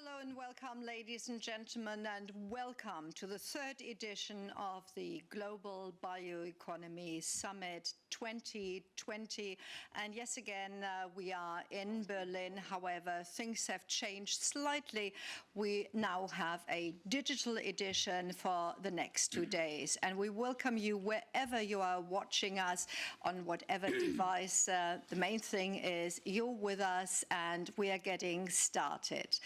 Hello and welcome, ladies and gentlemen, and welcome to the third edition of the Global Bioeconomy Summit 2020. And yes, again, we are in Berlin. However, things have changed slightly. We now have a digital edition for the next 2 days. And we welcome you wherever you are watching us on whatever device. The main thing is you're with us and we are getting started.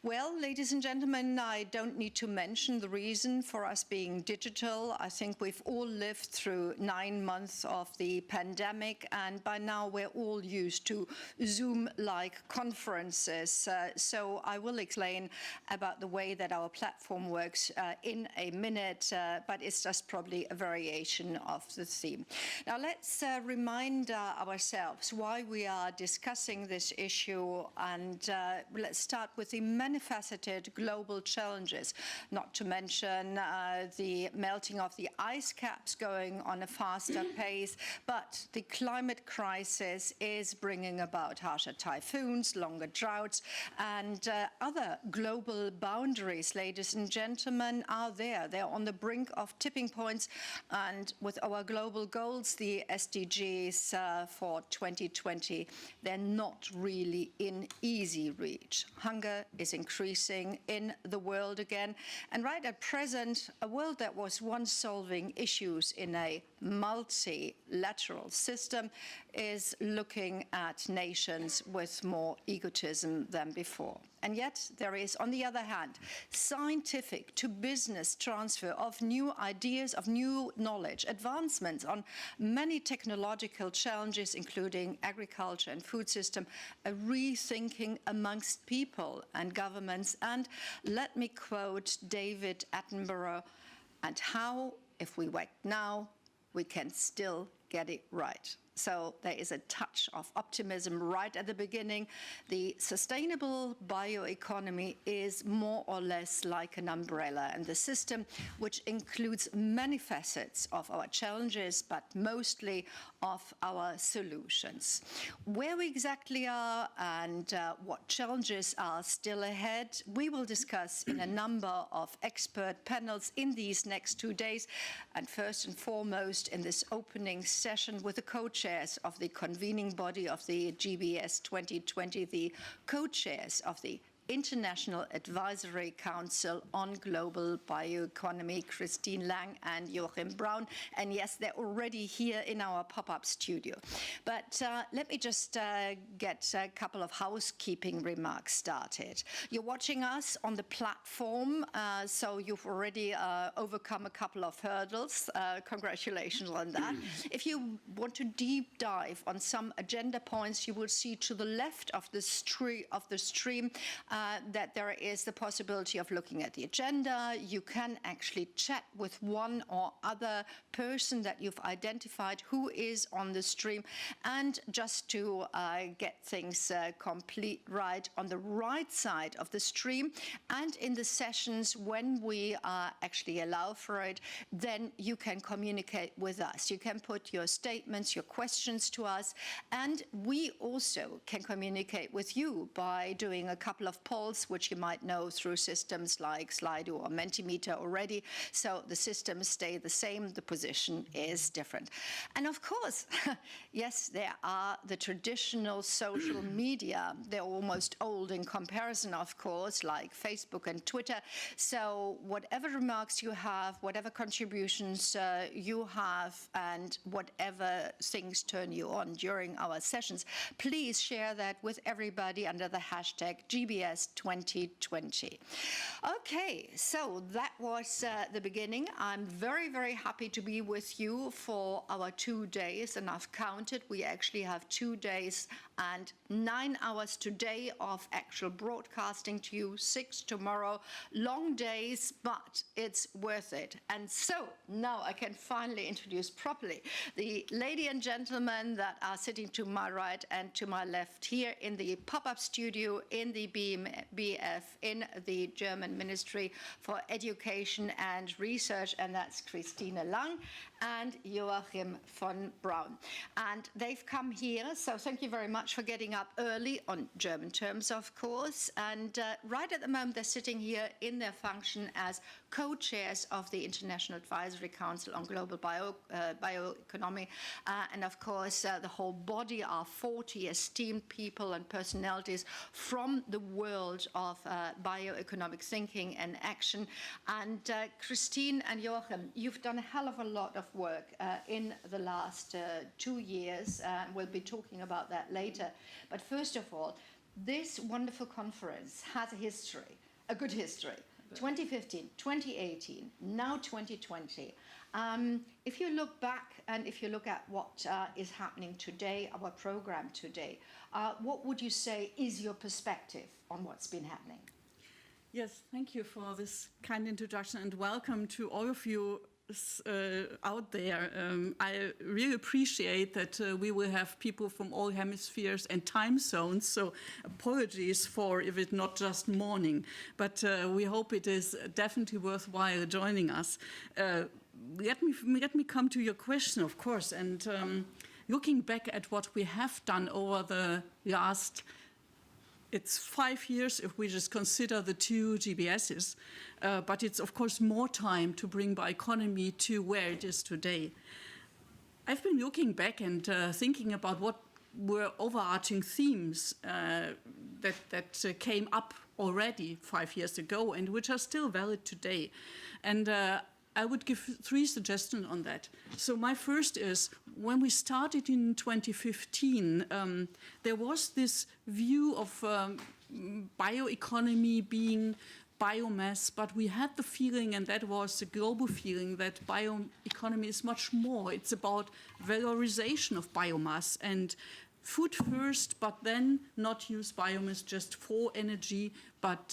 Well, ladies and gentlemen, I don't need to mention the reason for us being digital. I think we've all lived through 9 months of the pandemic, and by now we're all used to Zoom-like conferences. So I will explain about the way that our platform works in a minute, but it's just probably a variation of the theme. Now let's remind ourselves why we are discussing this issue, and let's start with the many-faceted global challenges, not to mention the melting of the ice caps going on a faster pace, but the climate crisis is bringing about harsher typhoons, longer droughts, and other global boundaries, ladies and gentlemen, are there. They're on the brink of tipping points, and with our global goals, the SDGs for 2020, they're not really in easy reach. Hunger is increasing in the world again, and right at present, a world that was once solving issues in a multilateral system is looking at nations with more egotism than before. And yet there is, on the other hand, scientific to business transfer of new ideas, of new knowledge, advancements on many technological challenges, including agriculture and food system, a rethinking amongst people and governments. And let me quote David Attenborough, and how, if we act now, we can still get it right. So there is a touch of optimism right at the beginning. The sustainable bioeconomy is more or less like an umbrella, and the system, which includes many facets of our challenges, but mostly of our solutions. Where we exactly are and what challenges are still ahead, we will discuss in a number of expert panels in these next 2 days, and first and foremost in this opening session with the co-chairs of the convening body of the GBS 2020, the co-chairs of the International Advisory Council on Global Bioeconomy, Christine Lang and Joachim Braun. And yes, they're already here in our pop-up studio. But let me just get a couple of housekeeping remarks started. You're watching us on the platform, so you've already overcome a couple of hurdles. Congratulations on that. If you want to deep dive on some agenda points, you will see to the left of the stream that there is the possibility of looking at the agenda. You can actually chat with one or other person that you've identified who is on the stream. And just to get things complete right, on the right side of the stream and in the sessions when we actually allow for it, then you can communicate with us. You can put your statements, your questions to us, and we also can communicate with you by doing a couple of polls, which you might know through systems like Slido or Mentimeter already. So the systems stay the same, the position is different. And of course, yes, there are the traditional social media. They're almost old in comparison, of course, like Facebook and Twitter. So whatever remarks you have, whatever contributions you have, and whatever things turn you on during our sessions, please share that with everybody under the hashtag GBS 2020. Okay, so that was the beginning. I'm very, very happy to be with you for our 2 days, and I've counted. We actually have 2 days and 9 hours today of actual broadcasting to you, 6 tomorrow. Long days, but it's worth it. And so now I can finally introduce properly the lady and gentlemen that are sitting to my right and to my left here in the pop-up studio in the BF in the German Ministry for Education and Research, and that's Christine Lang. and Joachim von Braun. And they've come here, so thank you very much for getting up early on German terms, of course. And right at the moment, they're sitting here in their function as co-chairs of the International Advisory Council on Global Bioeconomy. And of course, the whole body are 40 esteemed people and personalities from the world of bioeconomic thinking and action. And Christine and Joachim, you've done a hell of a lot of work in the last 2 years. We'll be talking about that later. But first of all, this wonderful conference has a history, a good history. 2015, 2018, now 2020. If you look back and if you look at what is happening today, our program today, what would you say is your perspective on what's been happening? Yes, thank you for this kind introduction and welcome to all of you out there. I really appreciate that we will have people from all hemispheres and time zones, so apologies for if it's not just morning, but we hope it is definitely worthwhile joining us. Let me come to your question, of course, and looking back at what we have done over the last, it's 5 years if we just consider the 2 GBSs, but it's of course more time to bring bioeconomy to where it is today. I've been looking back and thinking about what were overarching themes that came up already 5 years ago and which are still valid today. And I would give 3 suggestions on that. So my first is, when we started in 2015, there was this view of bioeconomy being biomass, but we had the feeling, and that was the global feeling, that bioeconomy is much more. It's about valorization of biomass and food first, but then not use biomass just for energy,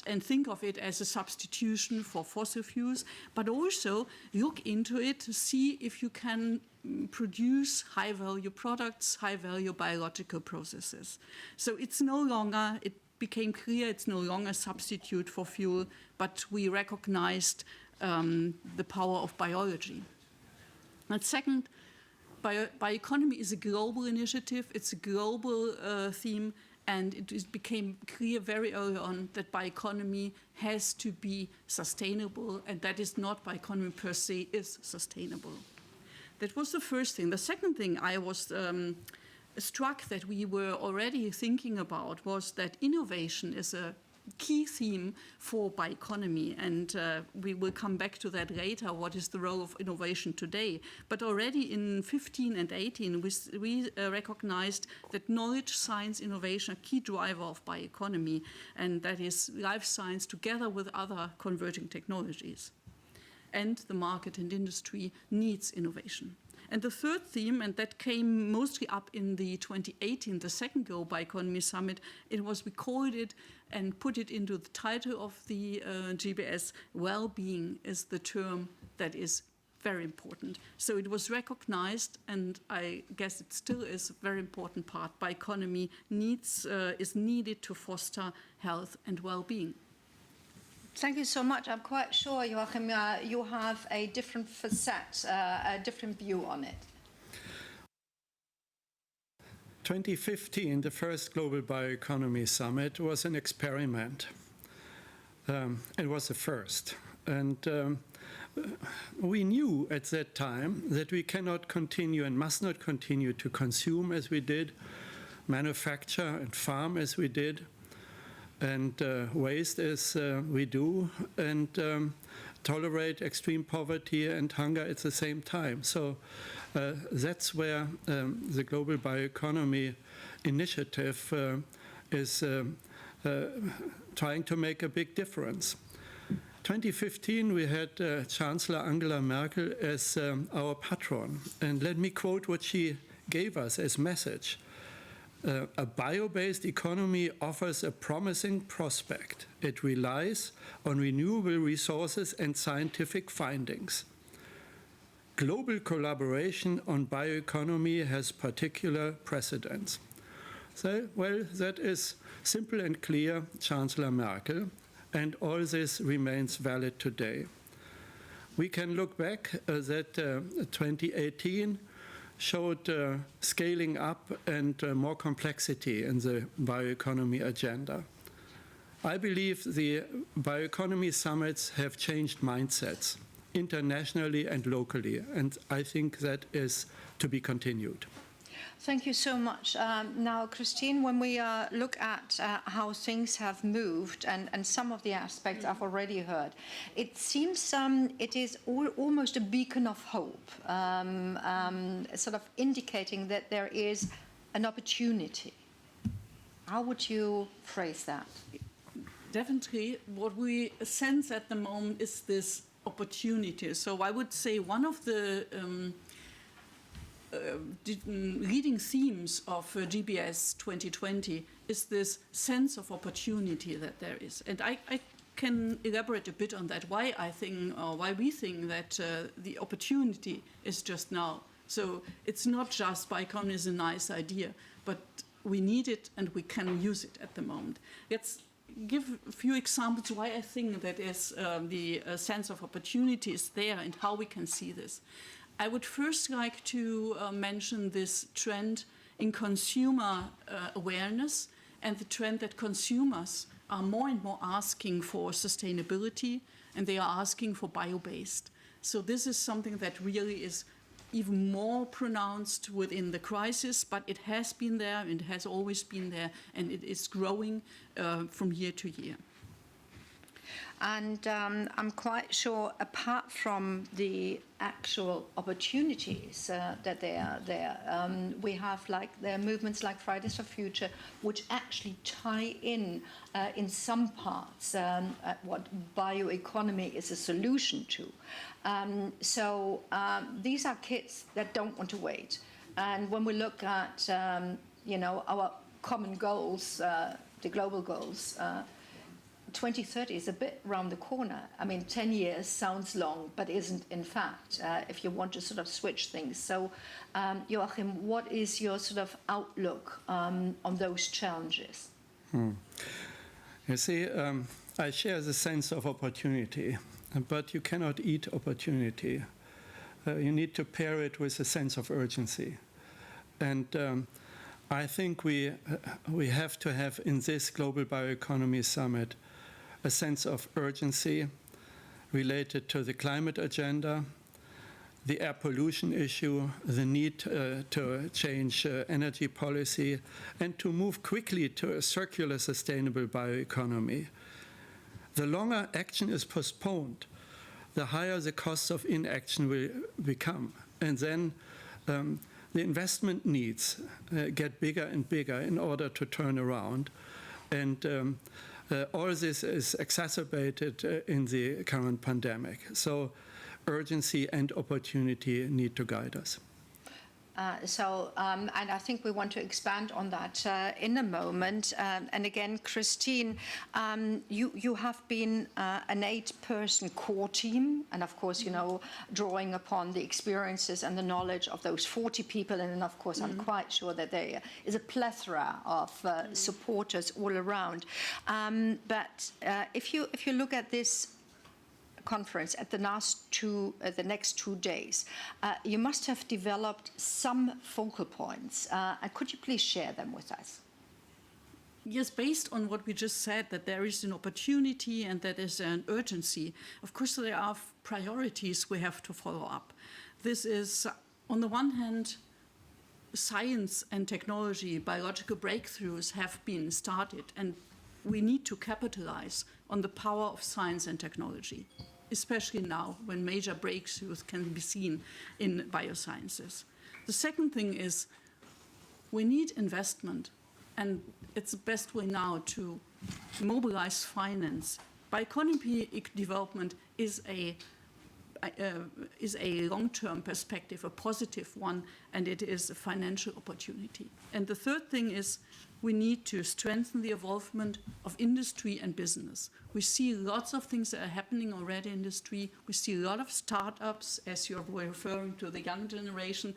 and think of it as a substitution for fossil fuels, but also look into it to see if you can produce high-value products, high-value biological processes. So it's no longer, it became clear it's no longer a substitute for fuel, but we recognized the power of biology. And second, bioeconomy is a global initiative, it's a global theme, and it became clear very early on that bioeconomy has to be sustainable, and that is not bioeconomy per se is sustainable. That was the first thing. The second thing I was struck that we were already thinking about was that innovation is a key theme for bioeconomy, and we will come back to that later, what is the role of innovation today. But already in 15 and 18, we recognized that knowledge, science, innovation are key driver of bioeconomy, and that is life science together with other converging technologies. And the market and industry needs innovation. And the third theme, and that came mostly up in the 2018, the second Global Bioeconomy Summit, it was, we called it and put it into the title of the GBS, well-being is the term that is very important. So it was recognized, and I guess it still is a very important part. Bioeconomy is needed to foster health and well-being. Thank you so much. I'm quite sure, Joachim, you have a different facet, a different view on it. 2015, the first Global Bioeconomy Summit, was an experiment. It was the first. And we knew at that time that we cannot continue and must not continue to consume as we did, manufacture and farm as we did, and waste as we do, and tolerate extreme poverty and hunger at the same time. So that's where the Global Bioeconomy Initiative is trying to make a big difference. 2015, we had Chancellor Angela Merkel as our patron. And let me quote what she gave us as message. A bio-based economy offers a promising prospect. It relies on renewable resources and scientific findings. Global collaboration on bioeconomy has particular precedence. So, well, that is simple and clear, Chancellor Merkel, and all this remains valid today. we can look back that 2018 showed scaling up and more complexity in the bioeconomy agenda. I believe the bioeconomy summits have changed mindsets internationally and locally, and I think that is to be continued. Thank you so much. Now, Christine, when we look at how things have moved and some of the aspects I've already heard, it seems it is almost a beacon of hope, sort of indicating that there is an opportunity. How would you phrase that? Definitely, what we sense at the moment is this opportunity. So I would say one of the leading themes of GBS 2020 is this sense of opportunity that there is. And I can elaborate a bit on that, why we think that the opportunity is just now. So it's not just bioeconomy is a nice idea, but we need it and we can use it at the moment. Let's give a few examples why I think that is the sense of opportunity is there and how we can see this. I would first like to mention this trend in consumer awareness and the trend that consumers are more and more asking for sustainability and they are asking for bio-based. So this is something that really is even more pronounced within the crisis, but it has been there and it has always been there and it is growing from year to year. And I'm quite sure, apart from the actual opportunities that they are there, we have there are movements like Fridays for Future, which actually tie in some parts at what bioeconomy is a solution to. So these are kids that don't want to wait. And when we look at our common goals, the global goals, 2030 is a bit around the corner. I mean, 10 years sounds long, but isn't in fact, if you want to sort of switch things. So, Joachim, what is your sort of outlook on those challenges? You see, I share the sense of opportunity, but you cannot eat opportunity. You need to pair it with a sense of urgency. And I think we have to have in this Global Bioeconomy Summit a sense of urgency related to the climate agenda, the air pollution issue, the need to change energy policy, and to move quickly to a circular, sustainable bioeconomy. The longer action is postponed, the higher the costs of inaction will become. And then the investment needs get bigger and bigger in order to turn around. And all this is exacerbated in the current pandemic. So urgency and opportunity need to guide us. And I think we want to expand on that in a moment. And again, Christine, you have been an 8-person core team, and of course, drawing upon the experiences and the knowledge of those 40 people. And then, of course, I'm quite sure that there is a plethora of supporters all around. But if you look at this conference at the next 2 days, you must have developed some focal points. Could you please share them with us? Yes, based on what we just said, that there is an opportunity and that is an urgency. Of course, there are priorities we have to follow up. This is, on the one hand, science and technology, biological breakthroughs have been started, and we need to capitalize on the power of science and technology, especially now when major breakthroughs can be seen in biosciences. The second thing is we need investment, and it's the best way now to mobilize finance. Bioeconomy development is a long-term perspective, a positive one, and it is a financial opportunity. And the third thing is we need to strengthen the involvement of industry and business. We see lots of things that are happening already in industry. We see a lot of startups, as you're referring to the young generation,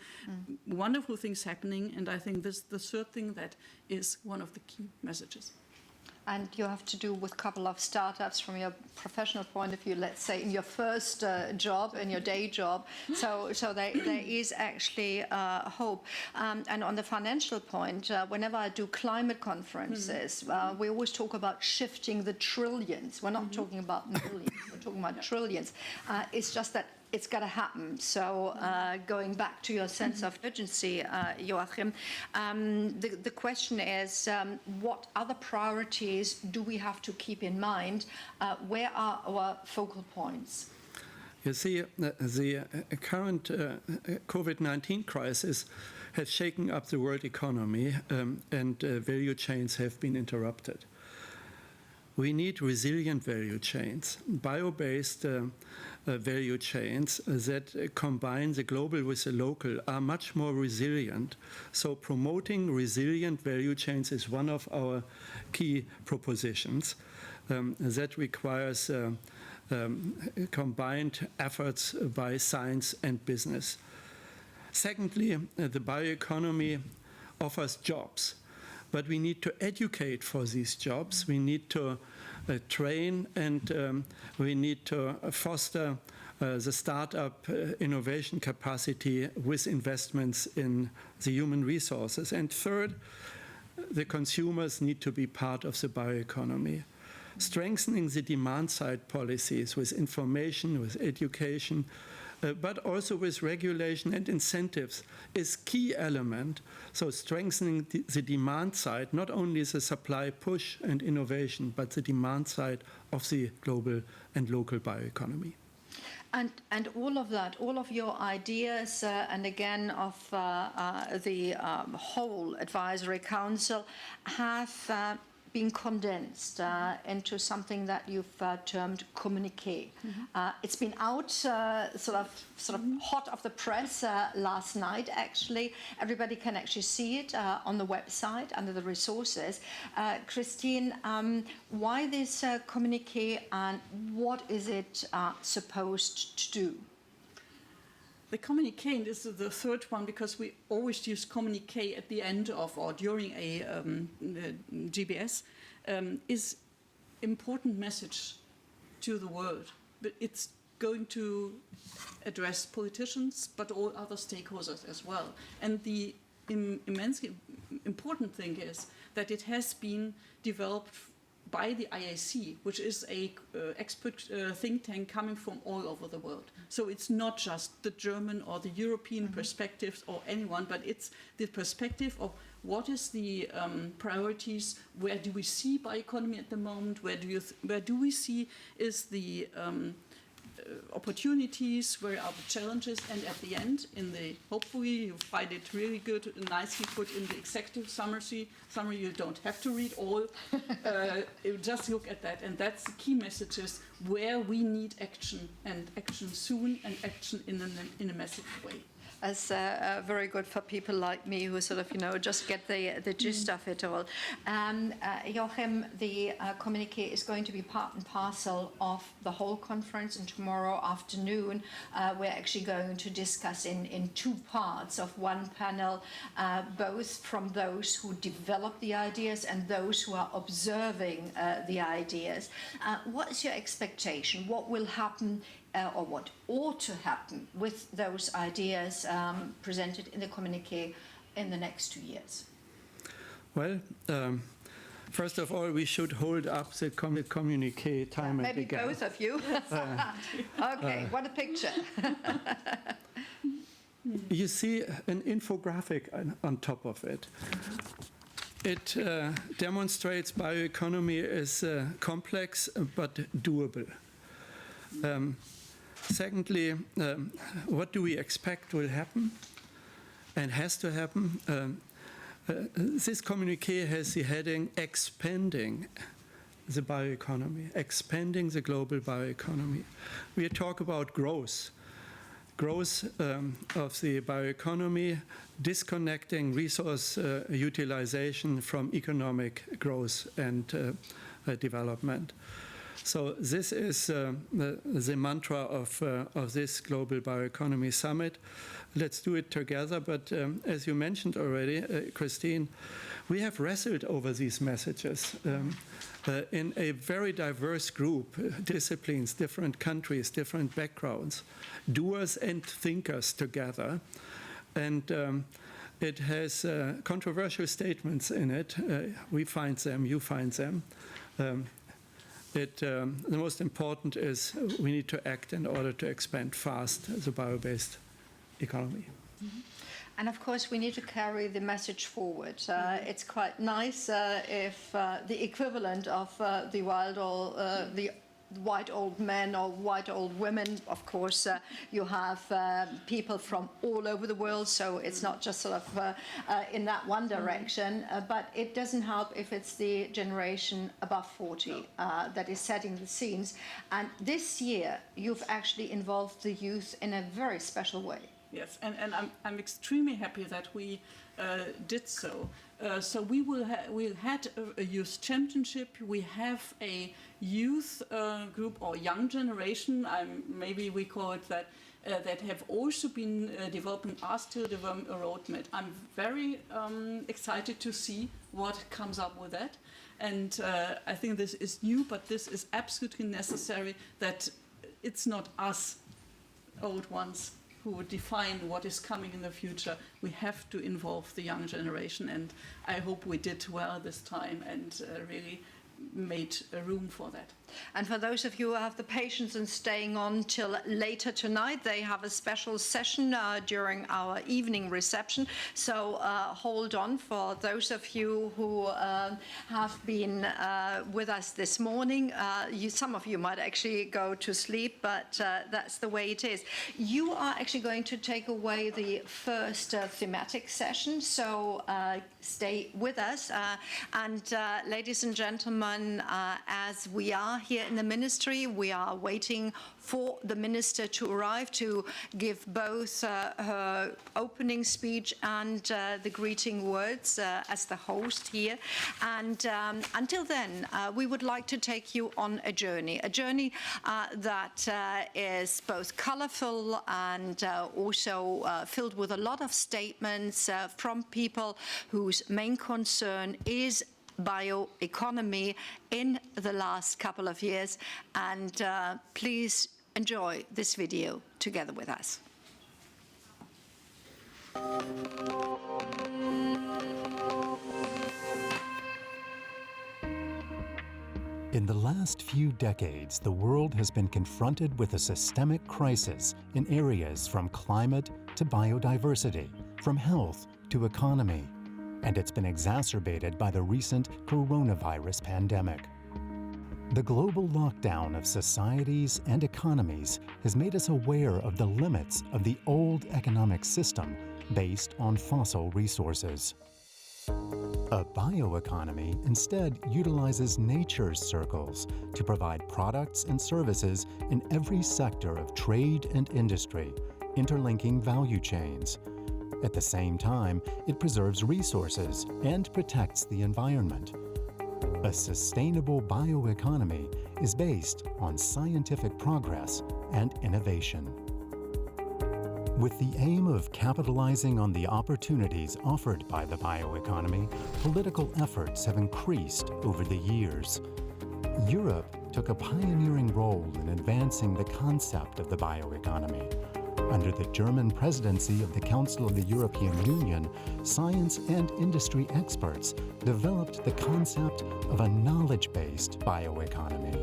wonderful things happening, and I think this is the third thing that is one of the key messages. And you have to do with a couple of startups from your professional point of view, let's say in your first job, in your day job. So there is actually hope. And on the financial point, whenever I do climate conferences, we always talk about shifting the trillions. We're not talking about millions, we're talking about trillions. It's just that it's got to happen. So going back to your sense of urgency, Joachim, the question is, what other priorities do we have to keep in mind? Where are our focal points? You see, the current COVID-19 crisis has shaken up the world economy, and value chains have been interrupted. We need resilient value chains, bio-based value chains that combine the global with the local are much more resilient. So promoting resilient value chains is one of our key propositions that requires combined efforts by science and business. Secondly, the bioeconomy offers jobs. But we need to educate for these jobs. We need to train, and we need to foster the startup innovation capacity with investments in the human resources. And third, the consumers need to be part of the bioeconomy. Strengthening the demand-side policies with information, with education, but also with regulation and incentives is key element. So strengthening the demand side, not only the supply push and innovation, but the demand side of the global and local bioeconomy. And all of that, all of your ideas, and again of the whole advisory council have been condensed into something that you've termed communiqué. It's been out sort of hot off the press last night, actually. Everybody can actually see it on the website under the resources. Christine, why this communiqué, and what is it supposed to do? The communiqué, and this is the third one because we always use communiqué at the end of or during a GBS, is important message to the world. But it's going to address politicians, but all other stakeholders as well. And the immensely important thing is that it has been developed by the IAC, which is a expert think tank coming from all over the world. So it's not just the German or the European perspectives or anyone, but it's the perspective of what is the priorities, where do we see bioeconomy at the moment, where do we see is the opportunities, where are the challenges, and at the end, hopefully you find it really good, nicely put in the executive summary. You don't have to read all. You just look at that, and that's the key messages where we need action, and action soon, and action in a massive way. As very good for people like me who sort of, just get the gist of it all. Joachim, the communiqué is going to be part and parcel of the whole conference, and tomorrow afternoon we're actually going to discuss in two parts of one panel, both from those who develop the ideas and those who are observing the ideas. What is your expectation? What will happen or what ought to happen with those ideas presented in the communiqué in the next 2 years? Well, first of all, we should hold up the communiqué time and again. Maybe both of you. Okay, what a picture. You see an infographic on top of it. It demonstrates bioeconomy is complex but doable. Secondly, what do we expect will happen and has to happen? This communiqué has the heading expanding the bioeconomy, expanding the global bioeconomy. We talk about growth of the bioeconomy, disconnecting resource utilization from economic growth and development. So this is the mantra of this Global Bioeconomy Summit. Let's do it together. But as you mentioned already, Christine, we have wrestled over these messages in a very diverse group, disciplines, different countries, different backgrounds, doers and thinkers together. And it has controversial statements in it. We find them, you find them. The most important is we need to act in order to expand fast the bio-based economy. Mm-hmm. And of course, we need to carry the message forward. It's quite nice if the equivalent of the white old men or white old women, of course, you have people from all over the world, so it's not just sort of in that one direction, but it doesn't help if it's the generation above 40 that is setting the scenes. And this year, you've actually involved the youth in a very special way. Yes, and I'm extremely happy that we did so. So we had a youth championship. We have a youth group or young generation. Maybe we call it that. That have also been developing, are still developing a roadmap. I'm very excited to see what comes up with that. And I think this is new, but this is absolutely necessary, that it's not us old ones who would define what is coming in the future. We have to involve the young generation, and I hope we did well this time and really made room for that. And for those of you who have the patience in staying on till later tonight, they have a special session during our evening reception. So hold on for those of you who have been with us this morning. Some of you might actually go to sleep, but that's the way it is. You are actually going to take away the first thematic session, so stay with us. Ladies and gentlemen, as we are here in the ministry, we are waiting for the minister to arrive to give both her opening speech and the greeting words as the host here. And until then, we would like to take you on a journey that is both colorful and also filled with a lot of statements from people whose main concern is bioeconomy in the last couple of years. And please enjoy this video together with us. In the last few decades, the world has been confronted with a systemic crisis in areas from climate to biodiversity, from health to economy, and it's been exacerbated by the recent coronavirus pandemic. The global lockdown of societies and economies has made us aware of the limits of the old economic system based on fossil resources. A bioeconomy instead utilizes nature's circles to provide products and services in every sector of trade and industry, interlinking value chains. At the same time, it preserves resources and protects the environment. A sustainable bioeconomy is based on scientific progress and innovation. With the aim of capitalizing on the opportunities offered by the bioeconomy, political efforts have increased over the years. Europe took a pioneering role in advancing the concept of the bioeconomy. Under the German presidency of the Council of the European Union, science and industry experts developed the concept of a knowledge-based bioeconomy.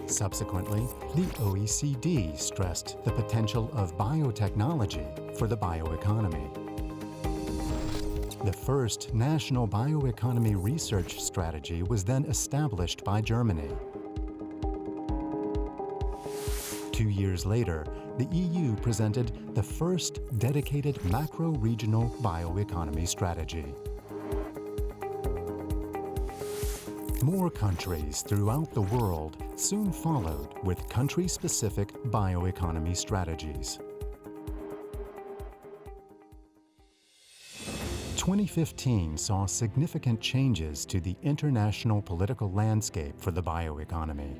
Subsequently, the OECD stressed the potential of biotechnology for the bioeconomy. The first national bioeconomy research strategy was then established by Germany. 2 years later, the EU presented the first dedicated macro-regional bioeconomy strategy. More countries throughout the world soon followed with country-specific bioeconomy strategies. 2015 saw significant changes to the international political landscape for the bioeconomy.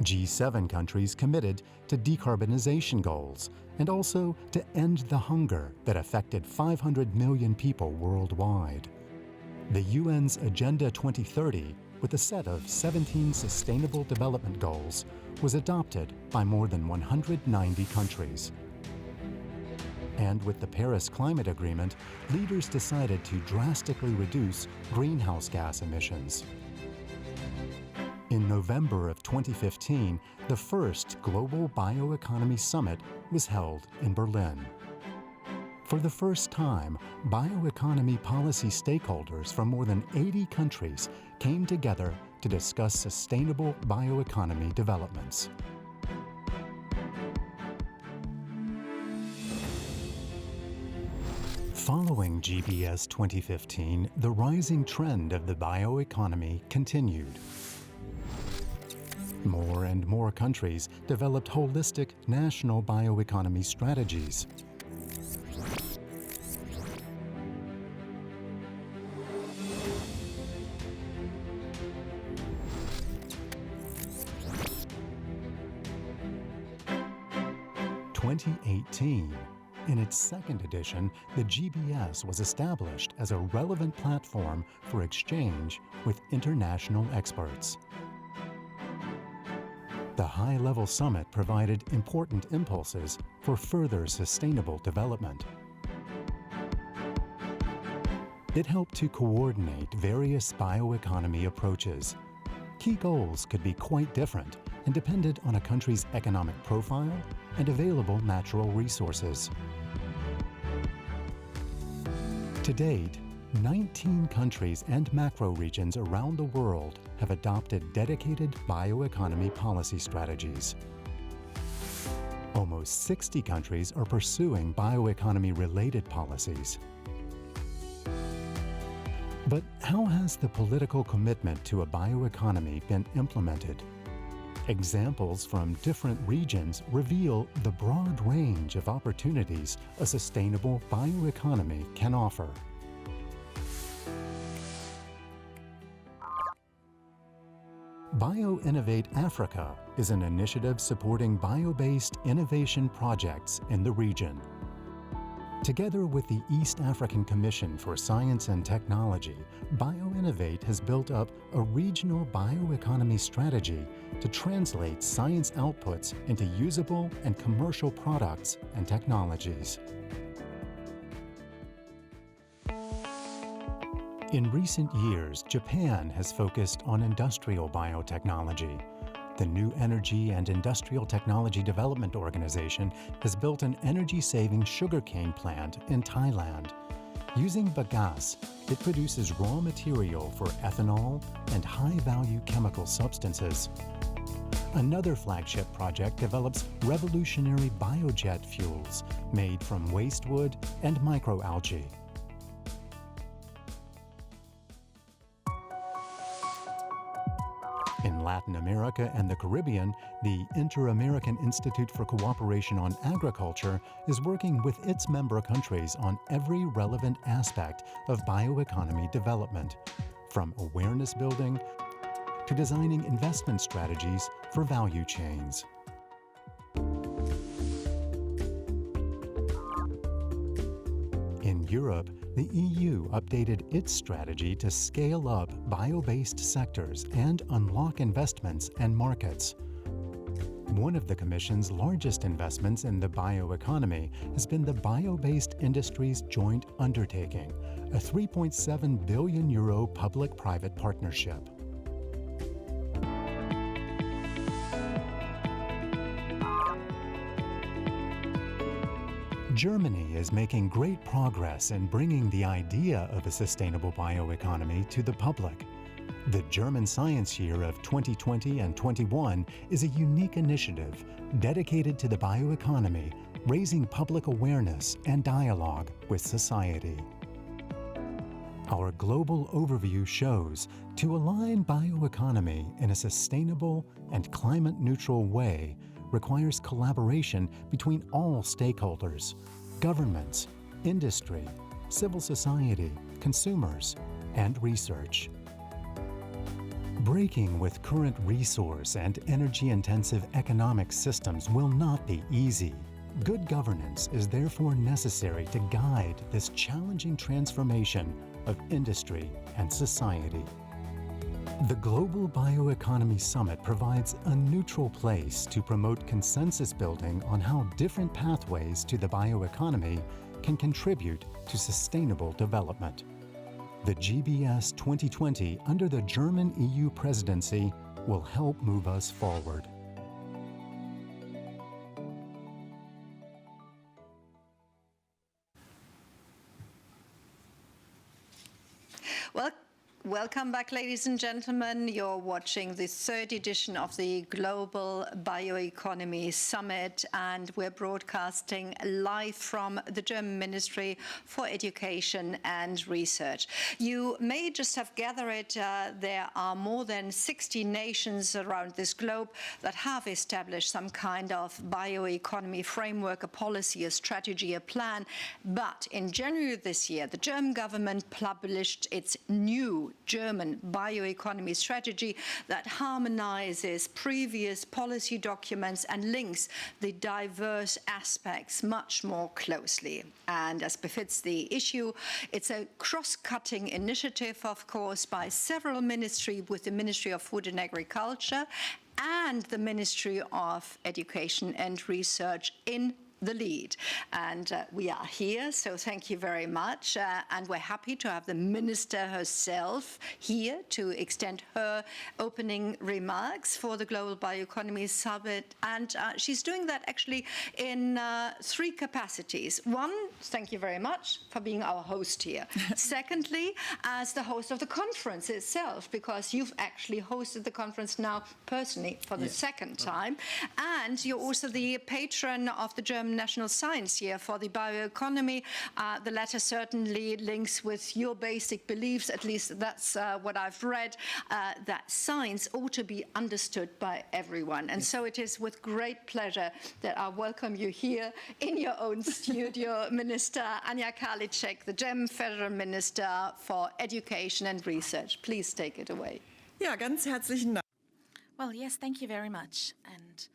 G7 countries committed to decarbonization goals and also to end the hunger that affected 500 million people worldwide. The UN's Agenda 2030, with a set of 17 Sustainable Development Goals, was adopted by more than 190 countries. And with the Paris Climate Agreement, leaders decided to drastically reduce greenhouse gas emissions. In November of 2015, the first Global Bioeconomy Summit was held in Berlin. For the first time, bioeconomy policy stakeholders from more than 80 countries came together to discuss sustainable bioeconomy developments. Following GBS 2015, the rising trend of the bioeconomy continued. More and more countries developed holistic national bioeconomy strategies. In 2018, in its second edition, the GBS was established as a relevant platform for exchange with international experts. The high-level summit provided important impulses for further sustainable development. It helped to coordinate various bioeconomy approaches. Key goals could be quite different and depended on a country's economic profile and available natural resources. To date, 19 countries and macro-regions around the world have adopted dedicated bioeconomy policy strategies. Almost 60 countries are pursuing bioeconomy-related policies. But how has the political commitment to a bioeconomy been implemented? Examples from different regions reveal the broad range of opportunities a sustainable bioeconomy can offer. BioInnovate Africa is an initiative supporting bio-based innovation projects in the region. Together with the East African Commission for Science and Technology, BioInnovate has built up a regional bioeconomy strategy to translate science outputs into usable and commercial products and technologies. In recent years, Japan has focused on industrial biotechnology. The New Energy and Industrial Technology Development Organization has built an energy-saving sugarcane plant in Thailand. Using bagasse, it produces raw material for ethanol and high-value chemical substances. Another flagship project develops revolutionary biojet fuels made from waste wood and microalgae. In Latin America and the Caribbean, the Inter-American Institute for Cooperation on Agriculture is working with its member countries on every relevant aspect of bioeconomy development, from awareness building to designing investment strategies for value chains. In Europe, the EU updated its strategy to scale up bio-based sectors and unlock investments and markets. One of the Commission's largest investments in the bioeconomy has been the Bio-Based Industries Joint Undertaking, a €3.7 billion public-private partnership. Germany is making great progress in bringing the idea of a sustainable bioeconomy to the public. The German Science Year of 2020 and 21 is a unique initiative dedicated to the bioeconomy, raising public awareness and dialogue with society. Our global overview shows to align bioeconomy in a sustainable and climate-neutral way requires collaboration between all stakeholders, governments, industry, civil society, consumers, and research. Breaking with current resource and energy-intensive economic systems will not be easy. Good governance is therefore necessary to guide this challenging transformation of industry and society. The Global Bioeconomy Summit provides a neutral place to promote consensus building on how different pathways to the bioeconomy can contribute to sustainable development. The GBS 2020 under the German EU presidency will help move us forward. Well, welcome back, ladies and gentlemen. You're watching the third edition of the Global Bioeconomy Summit, and we're broadcasting live from the German Ministry for Education and Research. You may just have gathered there are more than 60 nations around this globe that have established some kind of bioeconomy framework, a policy, a strategy, a plan. But in January this year, the German government published its new German bioeconomy strategy that harmonizes previous policy documents and links the diverse aspects much more closely. And as befits the issue, it's a cross-cutting initiative, of course, by several ministries, with the Ministry of Food and Agriculture and the Ministry of Education and Research in the lead. And we are here, so thank you very much. And we're happy to have the Minister herself here to extend her opening remarks for the Global Bioeconomy Summit. And she's doing that actually in three capacities. One, thank you very much for being our host here. Secondly, as the host of the conference itself, because you've actually hosted the conference now personally for the second time. And you're also the patron of the German National Science Year for the bioeconomy. The latter certainly links with your basic beliefs, at least that's what I've read, that science ought to be understood by everyone. And so it is with great pleasure that I welcome you here in your own studio, Minister Anja Karliczek, the German Federal Minister for Education and Research. Please take it away. Ja, ganz herzlichen Dank. Well, yes, thank you very much. And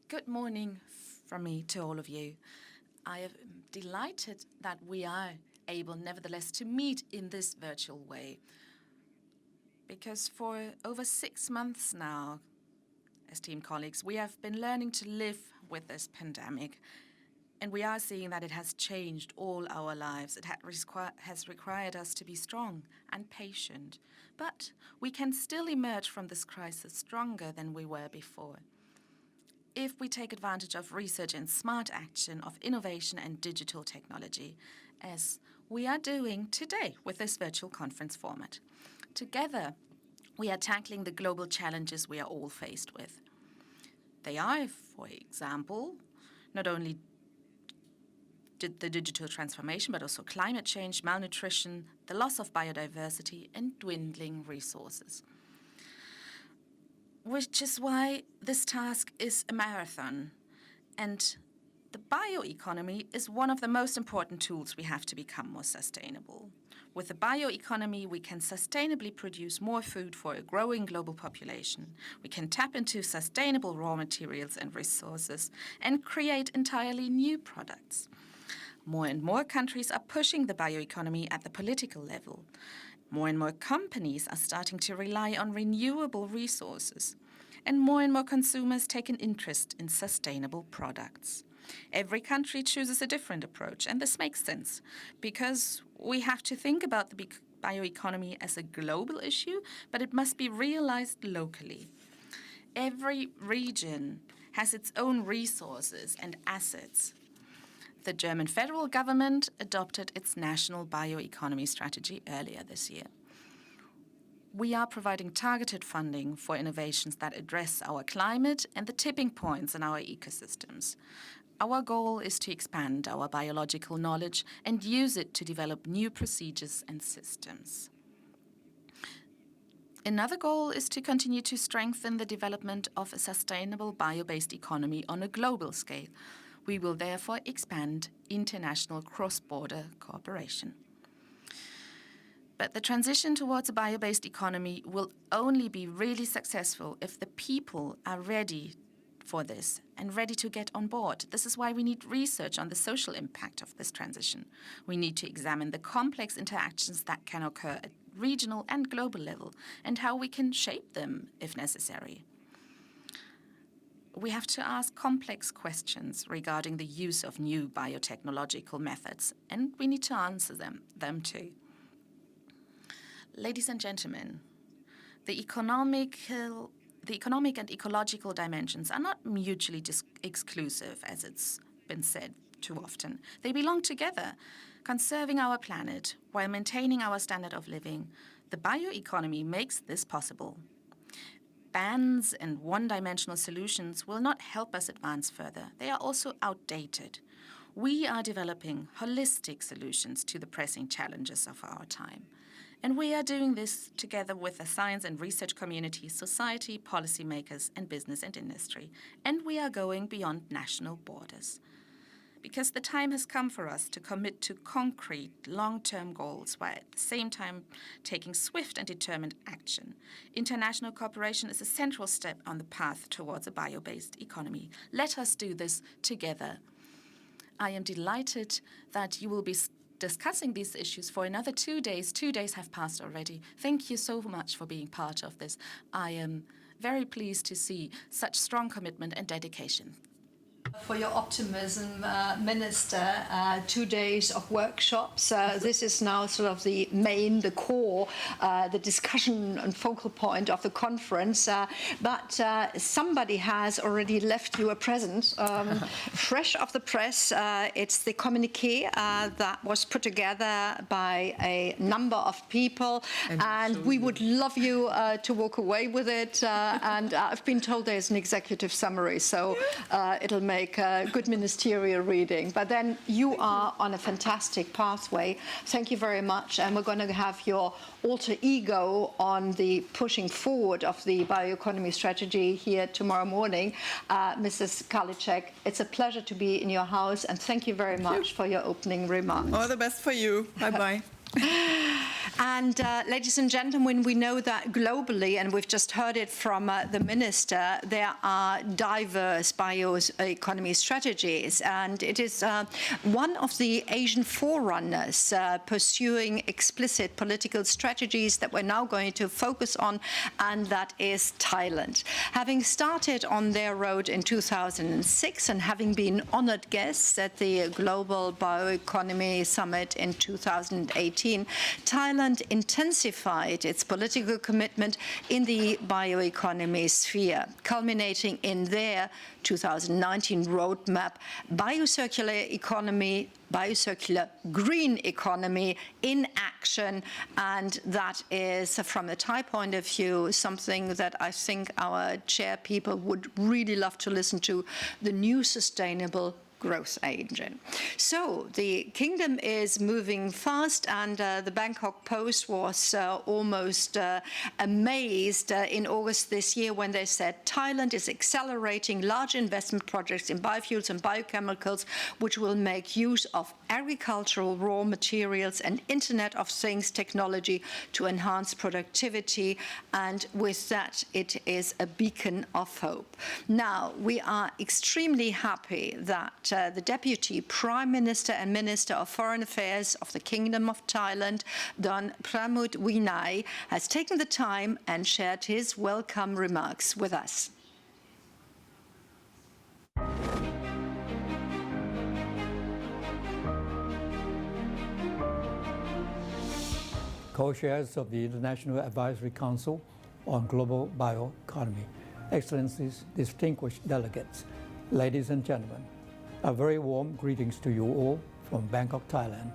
good morning from me to all of you. I am delighted that we are able, nevertheless, to meet in this virtual way. Because for over 6 months now, esteemed colleagues, we have been learning to live with this pandemic. And we are seeing that it has changed all our lives. It has required us to be strong and patient. But we can still emerge from this crisis stronger than we were before, if we take advantage of research and smart action, of innovation and digital technology, as we are doing today with this virtual conference format. Together, we are tackling the global challenges we are all faced with. They are, for example, not only the digital transformation, but also climate change, malnutrition, the loss of biodiversity, and dwindling resources. Which is why this task is a marathon. And the bioeconomy is one of the most important tools we have to become more sustainable. With the bioeconomy, we can sustainably produce more food for a growing global population. We can tap into sustainable raw materials and resources and create entirely new products. More and more countries are pushing the bioeconomy at the political level. More and more companies are starting to rely on renewable resources, and more consumers take an interest in sustainable products. Every country chooses a different approach, and this makes sense, because we have to think about the bioeconomy as a global issue, but it must be realized locally. Every region has its own resources and assets. The German federal government adopted its national bioeconomy strategy earlier this year. We are providing targeted funding for innovations that address our climate and the tipping points in our ecosystems. Our goal is to expand our biological knowledge and use it to develop new procedures and systems. Another goal is to continue to strengthen the development of a sustainable bio-based economy on a global scale. We will therefore expand international cross-border cooperation. But the transition towards a bio-based economy will only be really successful if the people are ready for this and ready to get on board. This is why we need research on the social impact of this transition. We need to examine the complex interactions that can occur at regional and global level and how we can shape them if necessary. We have to ask complex questions regarding the use of new biotechnological methods, and we need to answer them too. Ladies and gentlemen, the economic and ecological dimensions are not mutually exclusive, as it's been said too often. They belong together, conserving our planet while maintaining our standard of living. The bioeconomy makes this possible. Bans and one-dimensional solutions will not help us advance further. They are also outdated. We are developing holistic solutions to the pressing challenges of our time. And we are doing this together with the science and research community, society, policymakers, and business and industry. And we are going beyond national borders. Because the time has come for us to commit to concrete, long-term goals while at the same time taking swift and determined action. International cooperation is a central step on the path towards a bio-based economy. Let us do this together. I am delighted that you will be discussing these issues for another 2 days. 2 days have passed already. Thank you so much for being part of this. I am very pleased to see such strong commitment and dedication. For your optimism, Minister. 2 days of workshops. This is now sort of the core, the discussion and focal point of the conference. But somebody has already left you a present, fresh off the press. It's the communiqué that was put together by a number of people, and we would love you to walk away with it. And I've been told there's an executive summary, so it'll make a good ministerial reading. But then you are on a fantastic pathway. Thank you very much. And we're going to have your alter ego on the pushing forward of the bioeconomy strategy here tomorrow morning. Mrs. Karliczek, it's a pleasure to be in your house, and thank you very much for your opening remarks. All the best for you. Bye-bye. And ladies and gentlemen, we know that globally, and we've just heard it from the minister, there are diverse bioeconomy strategies, and it is one of the Asian forerunners pursuing explicit political strategies that we're now going to focus on, and that is Thailand. Having started on their road in 2006 and having been honored guests at the Global Bioeconomy Summit in 2018, Thailand intensified its political commitment in the bioeconomy sphere, culminating in their 2019 roadmap, biocircular economy, biocircular green economy in action. And that is, from a Thai point of view, something that I think our chair people would really love to listen to, the new sustainable growth engine. So the kingdom is moving fast, and the Bangkok Post was almost amazed in August this year when they said Thailand is accelerating large investment projects in biofuels and biochemicals, which will make use of agricultural raw materials and Internet of Things technology to enhance productivity. And with that, it is a beacon of hope. Now, we are extremely happy that the Deputy Prime Minister and Minister of Foreign Affairs of the Kingdom of Thailand, Don Pramud Vinay, has taken the time and shared his welcome remarks with us. Co-chairs of the International Advisory Council on Global Bioeconomy, Excellencies, distinguished delegates, ladies and gentlemen, a very warm greetings to you all from Bangkok, Thailand.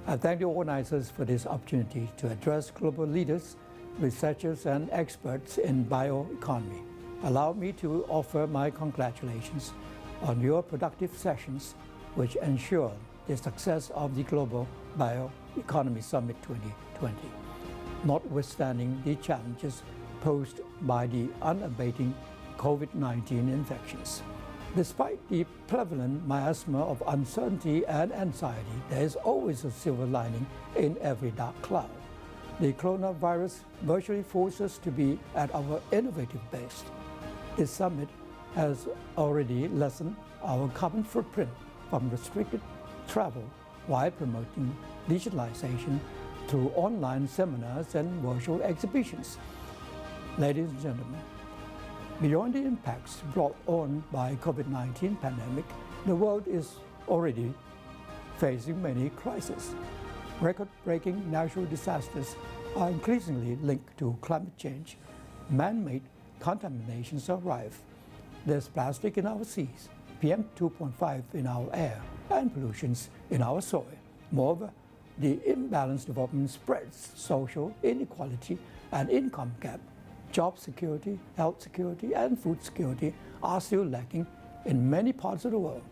I thank the organizers for this opportunity to address global leaders, researchers, and experts in bioeconomy. Allow me to offer my congratulations on your productive sessions, which ensure the success of the Global Bioeconomy Summit 2020, notwithstanding the challenges posed by the unabating COVID-19 infections. Despite the prevalent miasma of uncertainty and anxiety, there is always a silver lining in every dark cloud. the coronavirus virtually forced us to be at our innovative base. This summit has already lessened our carbon footprint from restricted travel while promoting digitalization through online seminars and virtual exhibitions. Ladies and gentlemen, beyond the impacts brought on by COVID-19 pandemic, the world is already facing many crises. Record-breaking natural disasters are increasingly linked to climate change. Man-made contaminations are rife. There's plastic in our seas, PM 2.5 in our air, and pollutions in our soil. Moreover, the imbalanced development spreads social inequality and income gap. Job security, health security, and food security are still lacking in many parts of the world.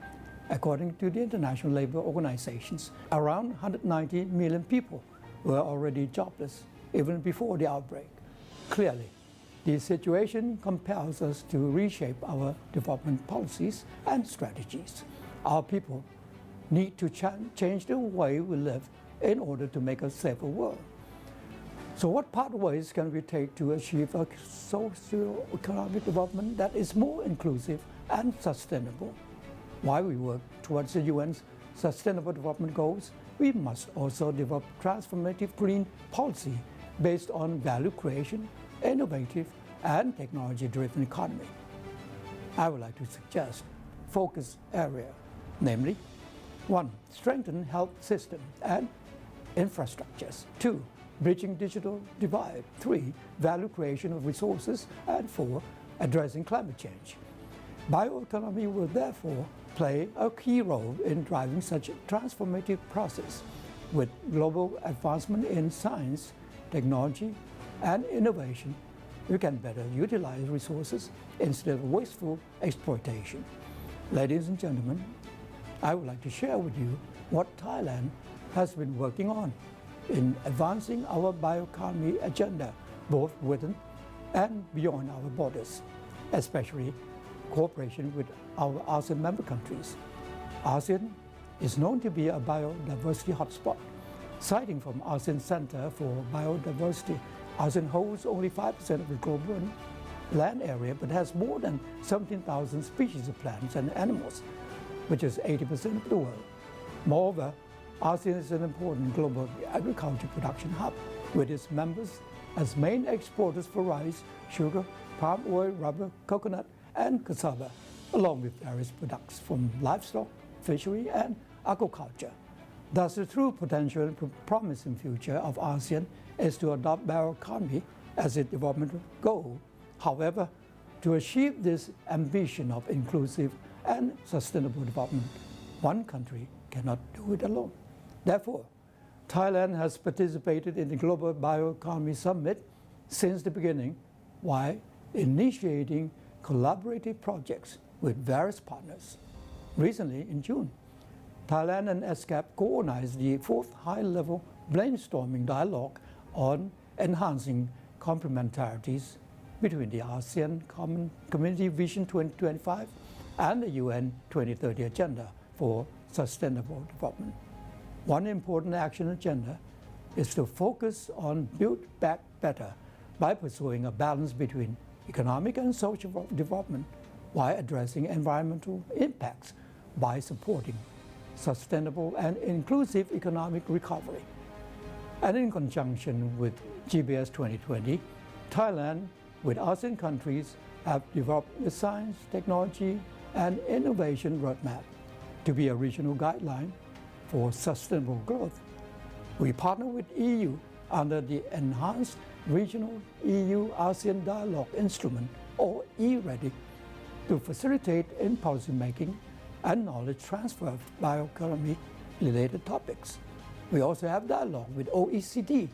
According to the International Labour Organizations, around 190 million people were already jobless even before the outbreak. Clearly, the situation compels us to reshape our development policies and strategies. Our people need to change the way we live in order to make a safer world. So what pathways can we take to achieve a socio-economic development that is more inclusive and sustainable? While we work towards the UN's Sustainable Development Goals, we must also develop transformative green policy based on value creation, innovative and technology-driven economy. I would like to suggest focus area, namely 1. Strengthen health system and infrastructures. 2. Bridging digital divide. 3. Value creation of resources. And 4. Addressing climate change. Bioeconomy will therefore play a key role in driving such a transformative process. With global advancement in science, technology, and innovation, we can better utilize resources instead of wasteful exploitation. Ladies and gentlemen, I would like to share with you what Thailand has been working on in advancing our bioeconomy agenda, both within and beyond our borders, especially cooperation with our ASEAN member countries. ASEAN is known to be a biodiversity hotspot. Citing from ASEAN Center for Biodiversity, ASEAN holds only 5% of the global land area, but has more than 17,000 species of plants and animals, which is 80% of the world. Moreover, ASEAN is an important global agriculture production hub, with its members as main exporters for rice, sugar, palm oil, rubber, coconut, and cassava, along with various products from livestock, fishery, and aquaculture. Thus, the true potential and promising future of ASEAN is to adopt bioeconomy as its development goal. However, to achieve this ambition of inclusive and sustainable development, one country cannot do it alone. Therefore, Thailand has participated in the Global Bioeconomy Summit since the beginning, while initiating collaborative projects with various partners. Recently, in June, Thailand and ESCAP co-organized the 4th high-level brainstorming dialogue on enhancing complementarities between the ASEAN Common Community Vision 2025 and the UN 2030 Agenda for Sustainable Development. One important action agenda is to focus on Build Back Better by pursuing a balance between economic and social development while addressing environmental impacts by supporting sustainable and inclusive economic recovery. And in conjunction with GBS 2020, Thailand with ASEAN countries have developed the science, technology, and innovation roadmap to be a regional guideline for sustainable growth. We partner with EU under the Enhanced Regional EU-ASEAN Dialogue Instrument, or E-READY, to facilitate in policymaking and knowledge transfer of bioeconomy-related topics. We also have dialogue with OECD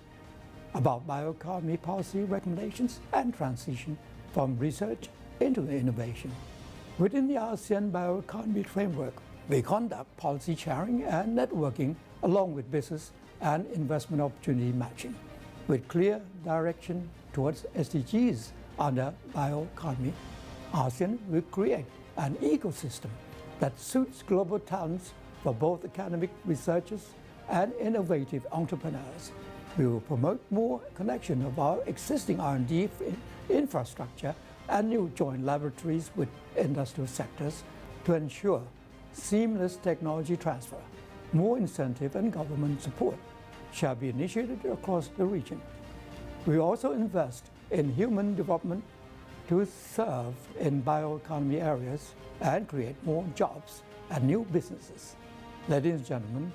about bioeconomy policy recommendations and transition from research into innovation. Within the ASEAN bioeconomy framework, we conduct policy sharing and networking along with business and investment opportunity matching. With clear direction towards SDGs under bioeconomy, ASEAN will create an ecosystem that suits global talents for both academic researchers and innovative entrepreneurs. We will promote more connection of our existing R&D infrastructure and new joint laboratories with industrial sectors to ensure seamless technology transfer. More incentive and government support shall be initiated across the region. We also invest in human development to serve in bioeconomy areas and create more jobs and new businesses. Ladies and gentlemen,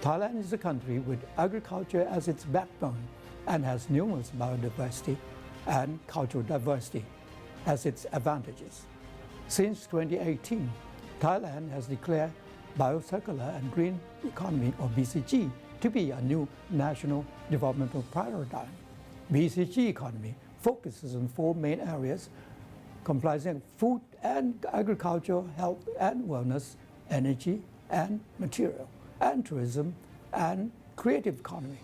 Thailand is a country with agriculture as its backbone and has numerous biodiversity and cultural diversity as its advantages. Since 2018, Thailand has declared Biocircular and Green Economy, or BCG, to be a new national developmental paradigm. BCG economy focuses on 4 main areas comprising food and agriculture, health and wellness, energy and material, and tourism and creative economy.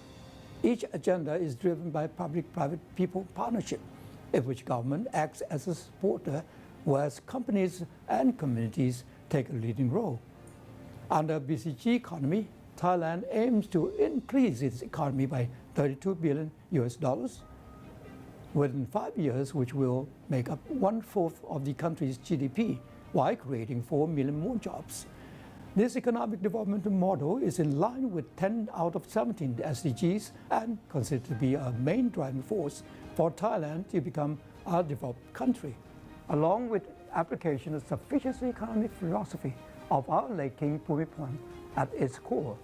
Each agenda is driven by public-private people partnership, in which government acts as a supporter, whereas companies and communities take a leading role. Under BCG economy, Thailand aims to increase its economy by $32 billion within 5 years, which will make up 1/4 of the country's GDP, while creating 4 million more jobs. This economic development model is in line with 10 out of 17 SDGs and considered to be a main driving force for Thailand to become a developed country. Along with application of sufficiency economic philosophy of our late King Bhumibol at its core,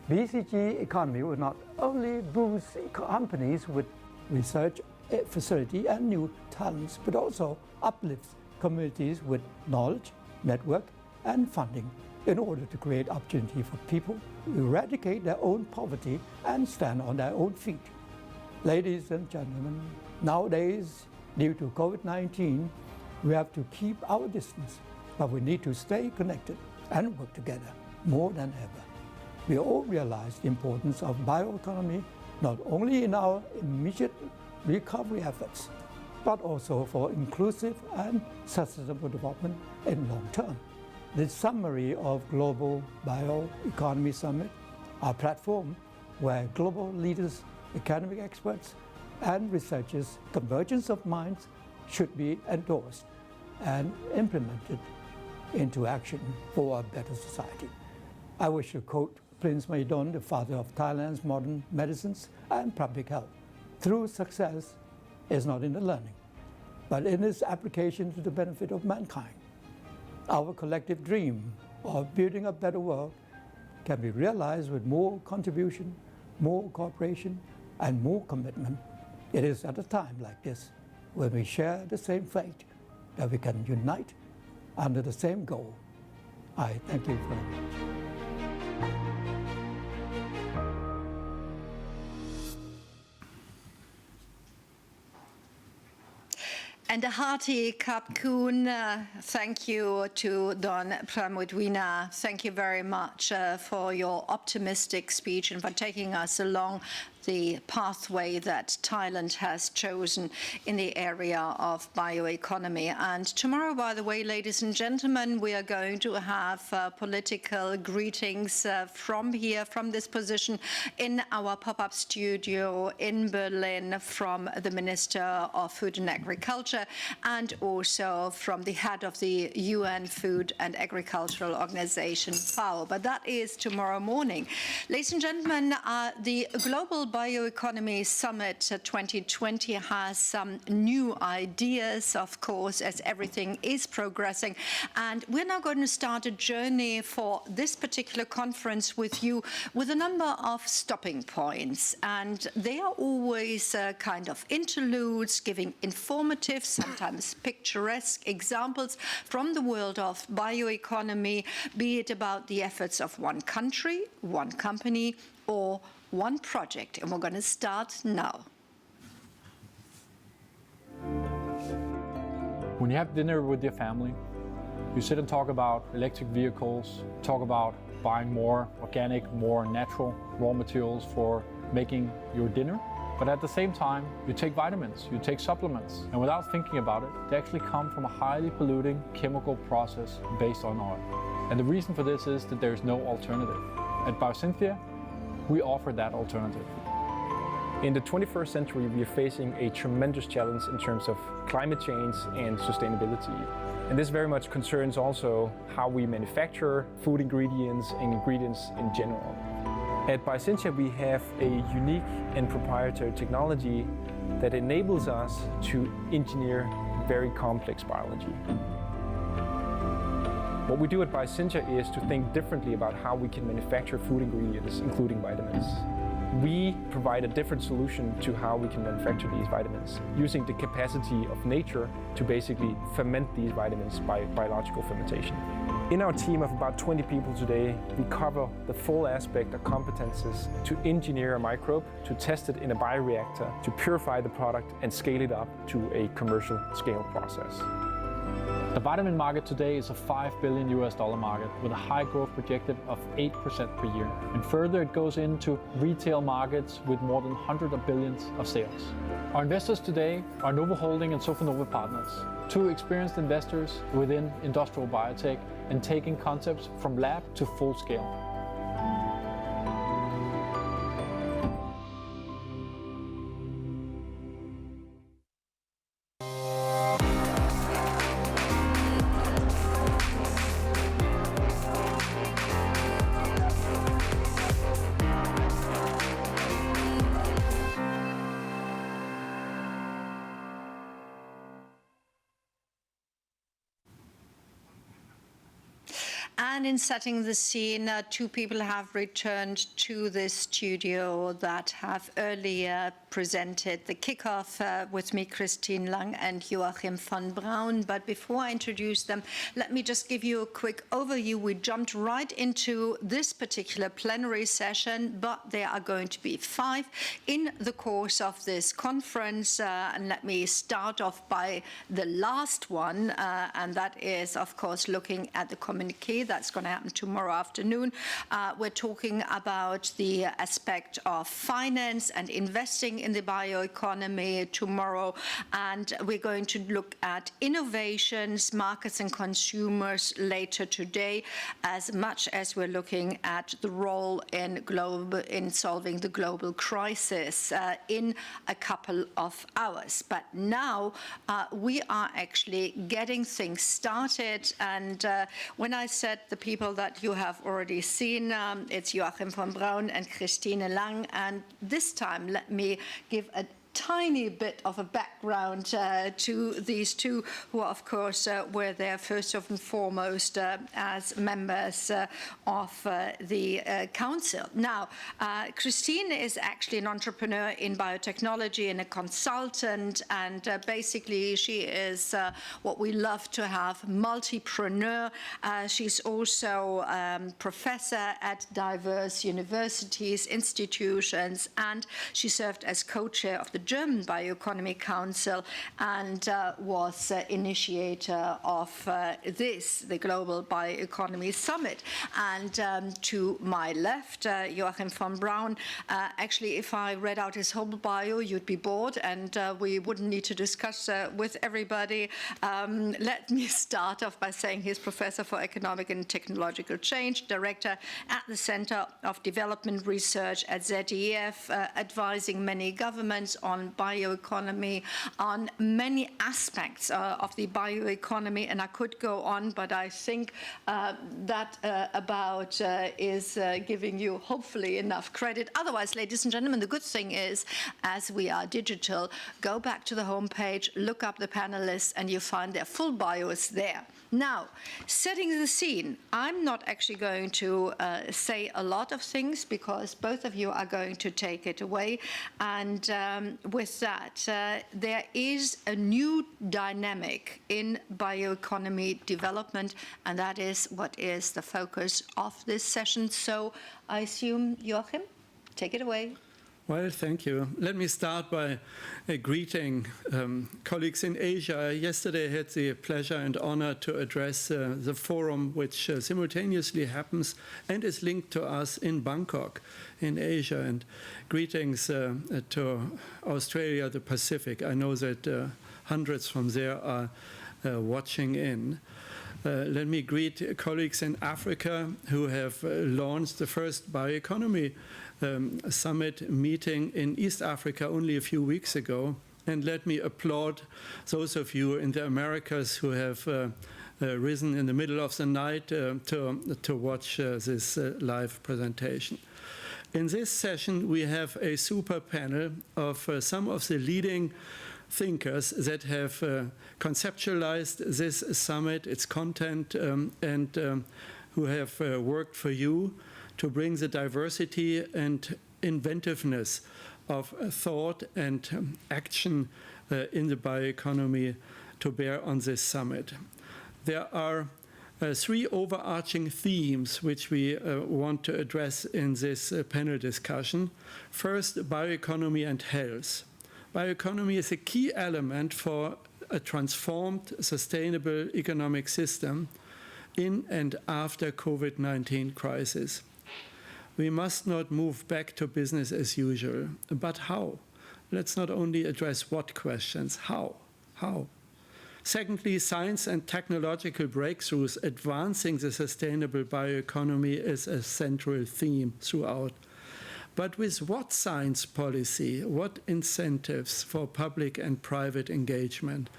BCG economy will not only boost companies with research facility and new talents, but also uplifts communities with knowledge, network, and funding in order to create opportunity for people to eradicate their own poverty and stand on their own feet. Ladies and gentlemen, nowadays, due to COVID-19, we have to keep our distance, but we need to stay connected and work together more than ever. We all realize the importance of bioeconomy, not only in our immediate recovery efforts, but also for inclusive and sustainable development in long term. The summary of Global Bioeconomy Summit, our platform where global leaders, academic experts, and researchers' convergence of minds should be endorsed and implemented into action for a better society. I wish to quote Prince Mahidol, the father of Thailand's modern medicines and public health. True success is not in the learning, but in its application to the benefit of mankind. Our collective dream of building a better world can be realized with more contribution, more cooperation, and more commitment. It is at a time like this, when we share the same fate, that we can unite under the same goal. I thank you very much. And a hearty Kap Kun, thank you to Don Pramudwina. Thank you very much for your optimistic speech and for taking us along the pathway that Thailand has chosen in the area of bioeconomy. And tomorrow, by the way, ladies and gentlemen, we are going to have political greetings from here, from this position, in our pop-up studio in Berlin, from the Minister of Food and Agriculture and also from the head of the UN Food and Agricultural Organization, FAO. But that is tomorrow morning. Ladies and gentlemen, the Global Bioeconomy Summit 2020 has some new ideas, of course, as everything is progressing. And we're now going to start a journey for this particular conference with you with a number of stopping points. And they are always kind of interludes, giving informative, sometimes picturesque examples from the world of bioeconomy, be it about the efforts of one country, one company, or one project, and we're going to start now. When you have dinner with your family, you sit and talk about electric vehicles, talk about buying more organic, more natural raw materials for making your dinner. But at the same time, you take vitamins, you take supplements, and without thinking about it, they actually come from a highly polluting chemical process based on oil. And the reason for this is that there is no alternative. At Biosynthia, we offer that alternative. In the 21st century, we are facing a tremendous challenge in terms of climate change and sustainability. And this very much concerns also how we manufacture food ingredients and ingredients in general. At Biosentia, we have a unique and proprietary technology that enables us to engineer very complex biology. What we do at Biosentia is to think differently about how we can manufacture food ingredients, including vitamins. We provide a different solution to how we can manufacture these vitamins, using the capacity of nature to basically ferment these vitamins by biological fermentation. In our team of about 20 people today, we cover the full aspect of competences to engineer a microbe, to test it in a bioreactor, to purify the product and scale it up to a commercial scale process. The vitamin market today is a $5 billion market with a high growth projected of 8% per year. And further, it goes into retail markets with more than hundreds of billions of sales. Our investors today are Novo Holding and Sofinnova Partners, two experienced investors within industrial biotech and taking concepts from lab to full scale. And in setting the scene, two people have returned to the studio that have earlier presented the kickoff with me, Christine Lang and Joachim von Braun. But before I introduce them, let me just give you a quick overview. We jumped right into this particular plenary session, but there are going to be 5 in the course of this conference. And let me start off by the last one, and that is, of course, looking at the communiqué that's going to happen tomorrow afternoon. We're talking about the aspect of finance and investing in the bioeconomy tomorrow, and we're going to look at innovations, markets and consumers later today, as much as we're looking at the role in solving the global crisis in a couple of hours. But now we are actually getting things started, and when I said the people that you have already seen, it's Joachim von Braun and Christine Lang, and this time let me give a tiny bit of a background to these two, who of course were there first and foremost as members of the council. Now, Christine is actually an entrepreneur in biotechnology and a consultant, and basically she is what we love to have, multipreneur. She's also professor at diverse universities, institutions, and she served as co-chair of the German Bioeconomy Council and was initiator of the Global Bioeconomy Summit. And to my left, Joachim von Braun. Actually, if I read out his whole bio, you'd be bored, and we wouldn't need to discuss with everybody. Let me start off by saying he's Professor for Economic and Technological Change, Director at the Center of Development Research at ZEF, advising many governments on bioeconomy, on many aspects of the bioeconomy, and I could go on, but I think that about is giving you hopefully enough credit. Otherwise, ladies and gentlemen, the good thing is, as we are digital, go back to the homepage, look up the panelists, and you find their full bios there. Now, setting the scene, I'm not actually going to say a lot of things because both of you are going to take it away. And with that, there is a new dynamic in bioeconomy development, and that is what is the focus of this session. So I assume, Joachim, take it away. Well, thank you. Let me start by greeting colleagues in Asia. Yesterday I had the pleasure and honor to address the forum which simultaneously happens and is linked to us in Bangkok in Asia. And greetings to Australia, the Pacific. I know that hundreds from there are watching in. Let me greet colleagues in Africa who have launched the first bioeconomy summit meeting in East Africa only a few weeks ago. And let me applaud those of you in the Americas who have risen in the middle of the night to watch this live presentation. In this session, we have a super panel of some of the leading thinkers that have conceptualized this summit, its content, and who have worked for you to bring the diversity and inventiveness of thought and action in the bioeconomy to bear on this summit. There are three overarching themes which we want to address in this panel discussion. First, bioeconomy and health. Bioeconomy is a key element for a transformed, sustainable economic system in and after COVID-19 crisis. We must not move back to business as usual. But how? Let's not only address what questions, how? How? Secondly, science and technological breakthroughs advancing the sustainable bioeconomy is a central theme throughout. But with what science policy, what incentives for public and private engagement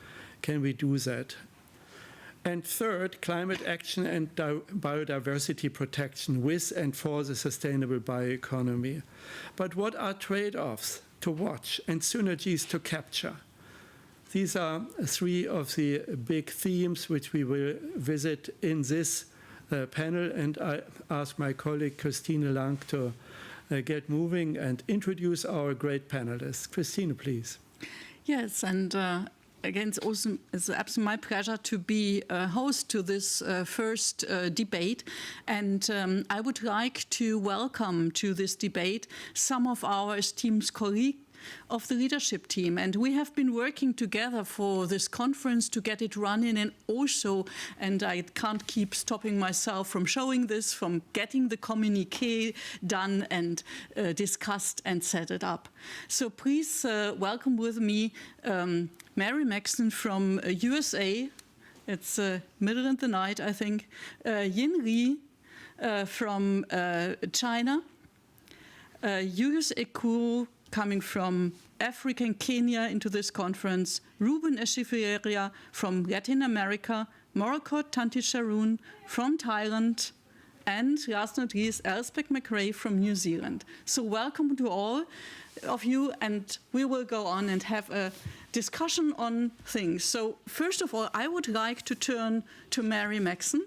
can we do that? And third, climate action and biodiversity protection with and for the sustainable bioeconomy. But what are trade-offs to watch and synergies to capture? These are three of the big themes which we will visit in this panel, and I ask my colleague Christine Lang to get moving and introduce our great panelists. Christine, please. Yes, and again, it's absolutely my pleasure to be host to this first debate. And I would like to welcome to this debate some of our esteemed colleagues of the leadership team. And we have been working together for this conference to get it running, and also, and I can't keep stopping myself from showing this, from getting the communiqué done and discussed and set it up. So please welcome with me Mary Maxon from USA. It's middle in the night, I think. Yin Li from China. Julius Ekuru coming from Africa and Kenya into this conference, Ruben Echeverria from Latin America, Morocco Tanti Sharoon from Thailand, and last but not least, Elspeth McRae from New Zealand. So welcome to all of you, and we will go on and have a discussion on things. So first of all, I would like to turn to Mary Maxon.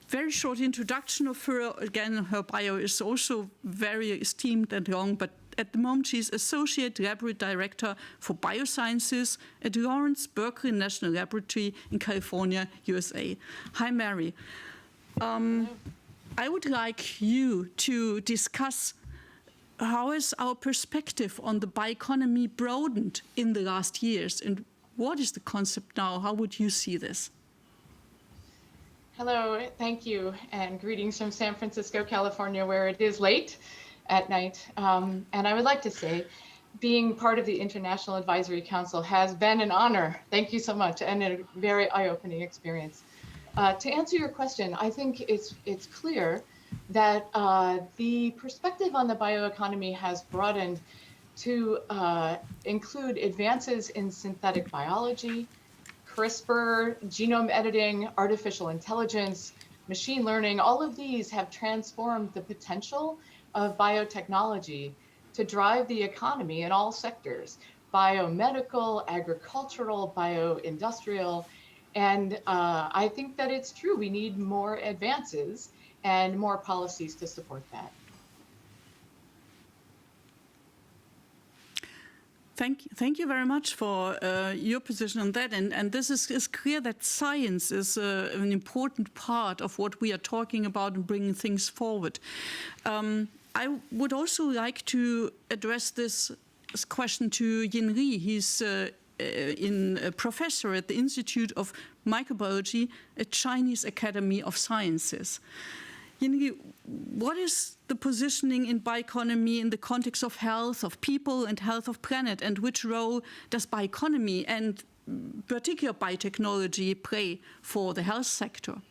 Very short introduction of her. Again, her bio is also very esteemed and long, but at the moment she's Associate Laboratory Director for Biosciences at Lawrence Berkeley National Laboratory in California, USA. Hi, Mary. I would like you to discuss how has our perspective on the bioeconomy broadened in the last years, and what is the concept now? How would you see this? Hello, thank you, and greetings from San Francisco, California, where it is late at night. And I would like to say, being part of the International Advisory Council has been an honor. Thank you so much, and a very eye-opening experience. To answer your question, I think it's clear that the perspective on the bioeconomy has broadened to include advances in synthetic biology, CRISPR, genome editing, artificial intelligence, machine learning. All of these have transformed the potential of biotechnology to drive the economy in all sectors: biomedical, agricultural, bioindustrial. And I think that it's true. We need more advances and more policies to support that. Thank you very much for your position on that. And this is clear that science is an important part of what we are talking about and bringing things forward. I would also like to address this question to Yin Li. He's a professor at the Institute of Microbiology at Chinese Academy of Sciences. Yin Li, what is the positioning in bioeconomy in the context of health of people and health of planet, and which role does bioeconomy and particular biotechnology play for the health sector?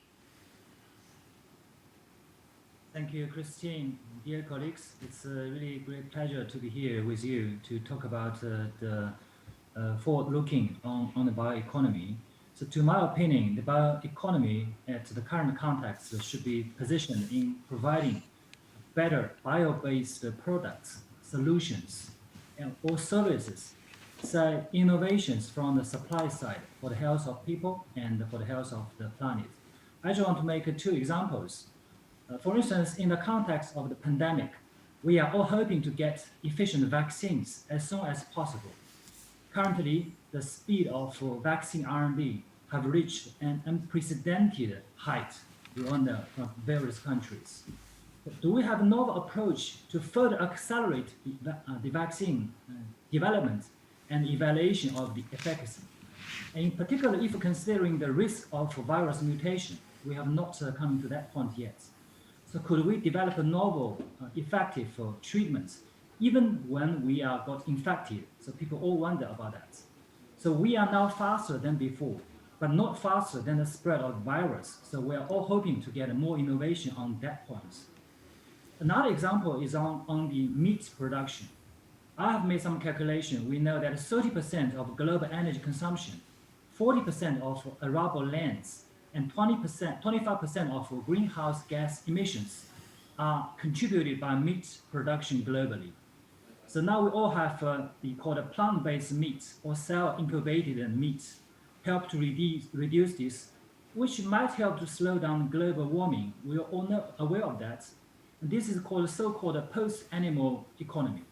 Thank you, Christine. Dear colleagues, it's a really great pleasure to be here with you to talk about the forward-looking on the bioeconomy. So to my opinion, the bioeconomy at the current context should be positioned in providing better bio-based products, solutions, or services, so innovations from the supply side for the health of people and for the health of the planet. I just want to make two examples. For instance, in the context of the pandemic, we are all hoping to get efficient vaccines as soon as possible. Currently, the speed of vaccine R&D have reached an unprecedented height from various countries. But do we have a novel approach to further accelerate the vaccine development and evaluation of the efficacy? And in particular, if considering the risk of virus mutation, we have not come to that point yet. So could we develop a novel, effective treatments even when we got infected? So people all wonder about that. So we are now faster than before, but not faster than the spread of virus. So we are all hoping to get more innovation on that point. Another example is on the meat production. I have made some calculation. We know that 30% of global energy consumption, 40% of arable lands, and 25% of greenhouse gas emissions are contributed by meat production globally. So now we all have the called plant-based meat or cell-incubated meat help to reduce this, which might help to slow down global warming. We are all aware of that. And this is called so-called post-animal economy.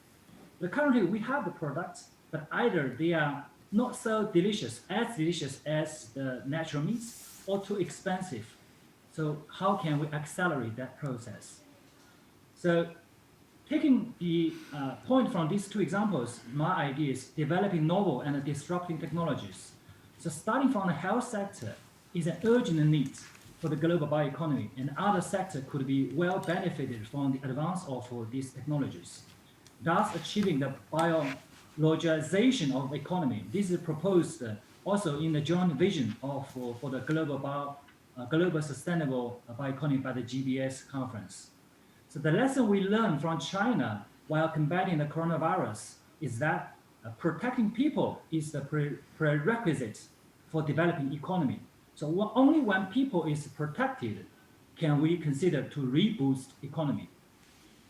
But currently we have the products, but either they are not so delicious as the natural meats, or too expensive. So how can we accelerate that process? So taking the point from these two examples, my idea is developing novel and disrupting technologies. So starting from the health sector is an urgent need for the global bioeconomy, and other sectors could be well benefited from the advance of these technologies, thus achieving the biologization of the economy. This is proposed also in the joint vision for the global sustainable bioeconomy by the GBS conference. So the lesson we learned from China while combating the coronavirus is that protecting people is the prerequisite for developing economy. So only when people is protected can we consider to reboost economy.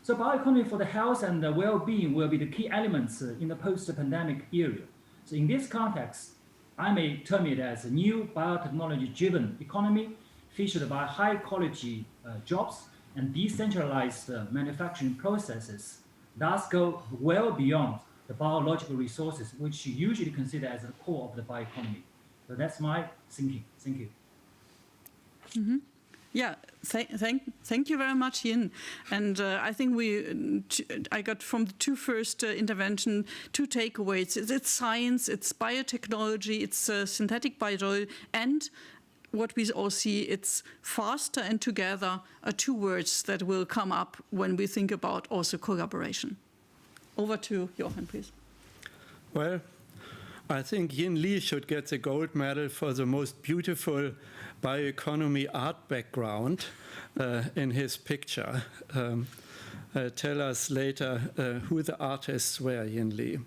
So bioeconomy for the health and the well-being will be the key elements in the post-pandemic era. So in this context, I may term it as a new biotechnology-driven economy featured by high-quality jobs and decentralized manufacturing processes, thus go well beyond the biological resources, which you usually consider as the core of the bioeconomy. So that's my thinking. Thank you. Mm-hmm. Yeah, thank you very much, Yin. And I think I got from the two first intervention two takeaways. It's science, it's biotechnology, it's synthetic biology, and what we all see, it's faster and together are two words that will come up when we think about also collaboration. Over to Jochen, please. Well, I think Yin Li should get the gold medal for the most beautiful bioeconomy art background in his picture. Tell us later who the artists were, Yin Li.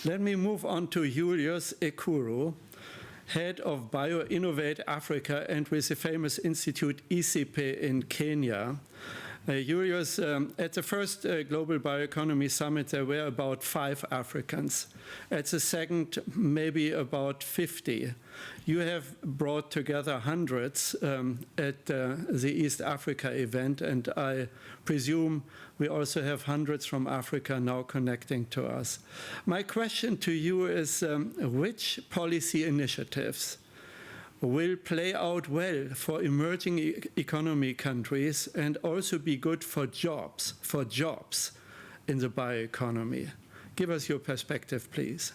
Let me move on to Julius Ekuru, head of BioInnovate Africa and with the famous institute ICIPE in Kenya. Julius, at the first Global Bioeconomy Summit, there were about 5 Africans. At the second, maybe about 50. You have brought together hundreds at the East Africa event, and I presume we also have hundreds from Africa now connecting to us. My question to you is, which policy initiatives will play out well for emerging economy countries and also be good for jobs in the bioeconomy? Give us your perspective, please.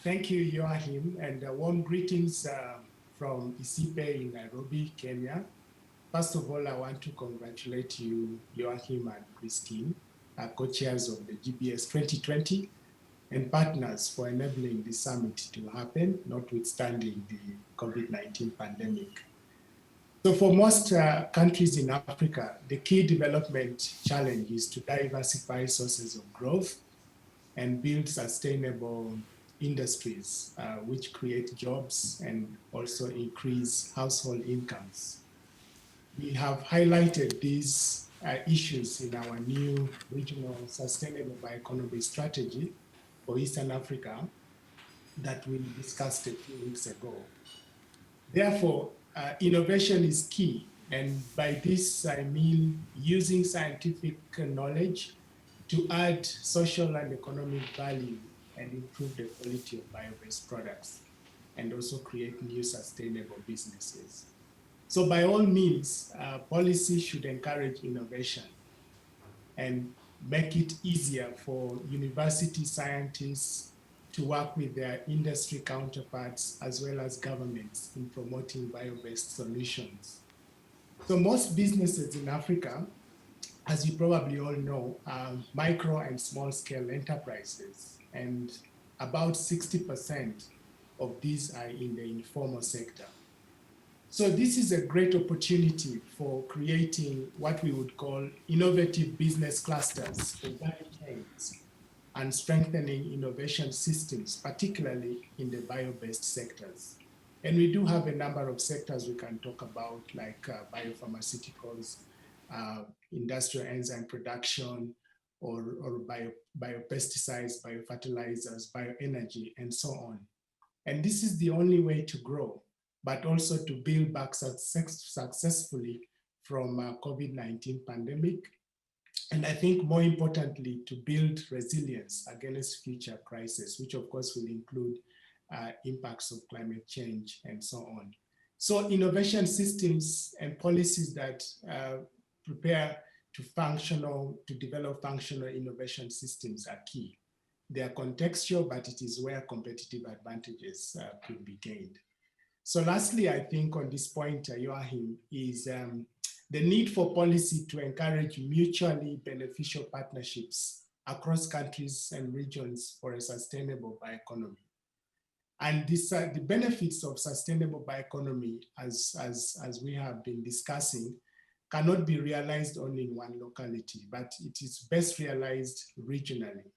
Thank you, Joachim, and warm greetings from ICIPE in Nairobi, Kenya. First of all, I want to congratulate you, Joachim and Christine, co-chairs of the GBS 2020. and partners for enabling the summit to happen, notwithstanding the COVID-19 pandemic. So for most countries in Africa, the key development challenge is to diversify sources of growth and build sustainable industries, which create jobs and also increase household incomes. We have highlighted these issues in our new regional sustainable bioeconomy strategy for Eastern Africa that we discussed a few weeks ago. Therefore, innovation is key. And by this, I mean using scientific knowledge to add social and economic value and improve the quality of bio-based products, and also create new sustainable businesses. So by all means, policy should encourage innovation and make it easier for university scientists to work with their industry counterparts as well as governments in promoting bio-based solutions. So most businesses in Africa, as you probably all know, are micro and small scale enterprises, and about 60% of these are in the informal sector. So this is a great opportunity for creating what we would call innovative business clusters for value chains and strengthening innovation systems, particularly in the bio-based sectors. And we do have a number of sectors we can talk about, like biopharmaceuticals, industrial enzyme production, or biopesticides, biofertilizers, bioenergy, and so on. And this is the only way to grow, but also to build back successfully from COVID-19 pandemic. And I think more importantly, to build resilience against future crises, which of course will include impacts of climate change and so on. So innovation systems and policies that prepare to develop functional innovation systems are key. They are contextual, but it is where competitive advantages could be gained. So lastly, I think on this point, Joachim, is the need for policy to encourage mutually beneficial partnerships across countries and regions for a sustainable bioeconomy. And this, the benefits of sustainable bioeconomy, as we have been discussing, cannot be realized only in one locality, but it is best realized regionally.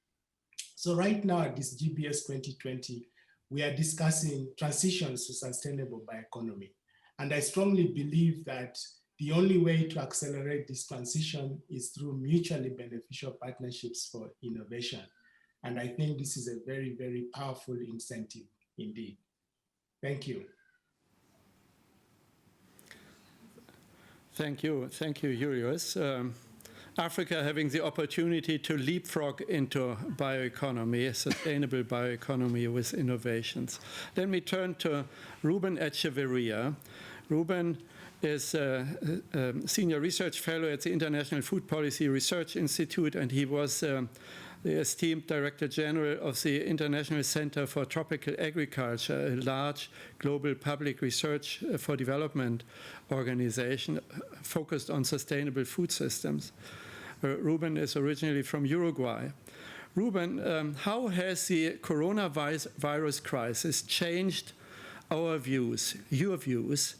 So right now at this GBS 2020, we are discussing transitions to sustainable bioeconomy. And I strongly believe that the only way to accelerate this transition is through mutually beneficial partnerships for innovation. And I think this is a very, very powerful incentive indeed. Thank you. Thank you, Julius. Africa having the opportunity to leapfrog into bioeconomy, sustainable bioeconomy with innovations. Let me turn to Ruben Echeverria. Ruben is a senior research fellow at the International Food Policy Research Institute, and he was the esteemed Director General of the International Center for Tropical Agriculture, a large global public research for development organization focused on sustainable food systems. Ruben is originally from Uruguay. Ruben, how has the coronavirus crisis changed our views, your views,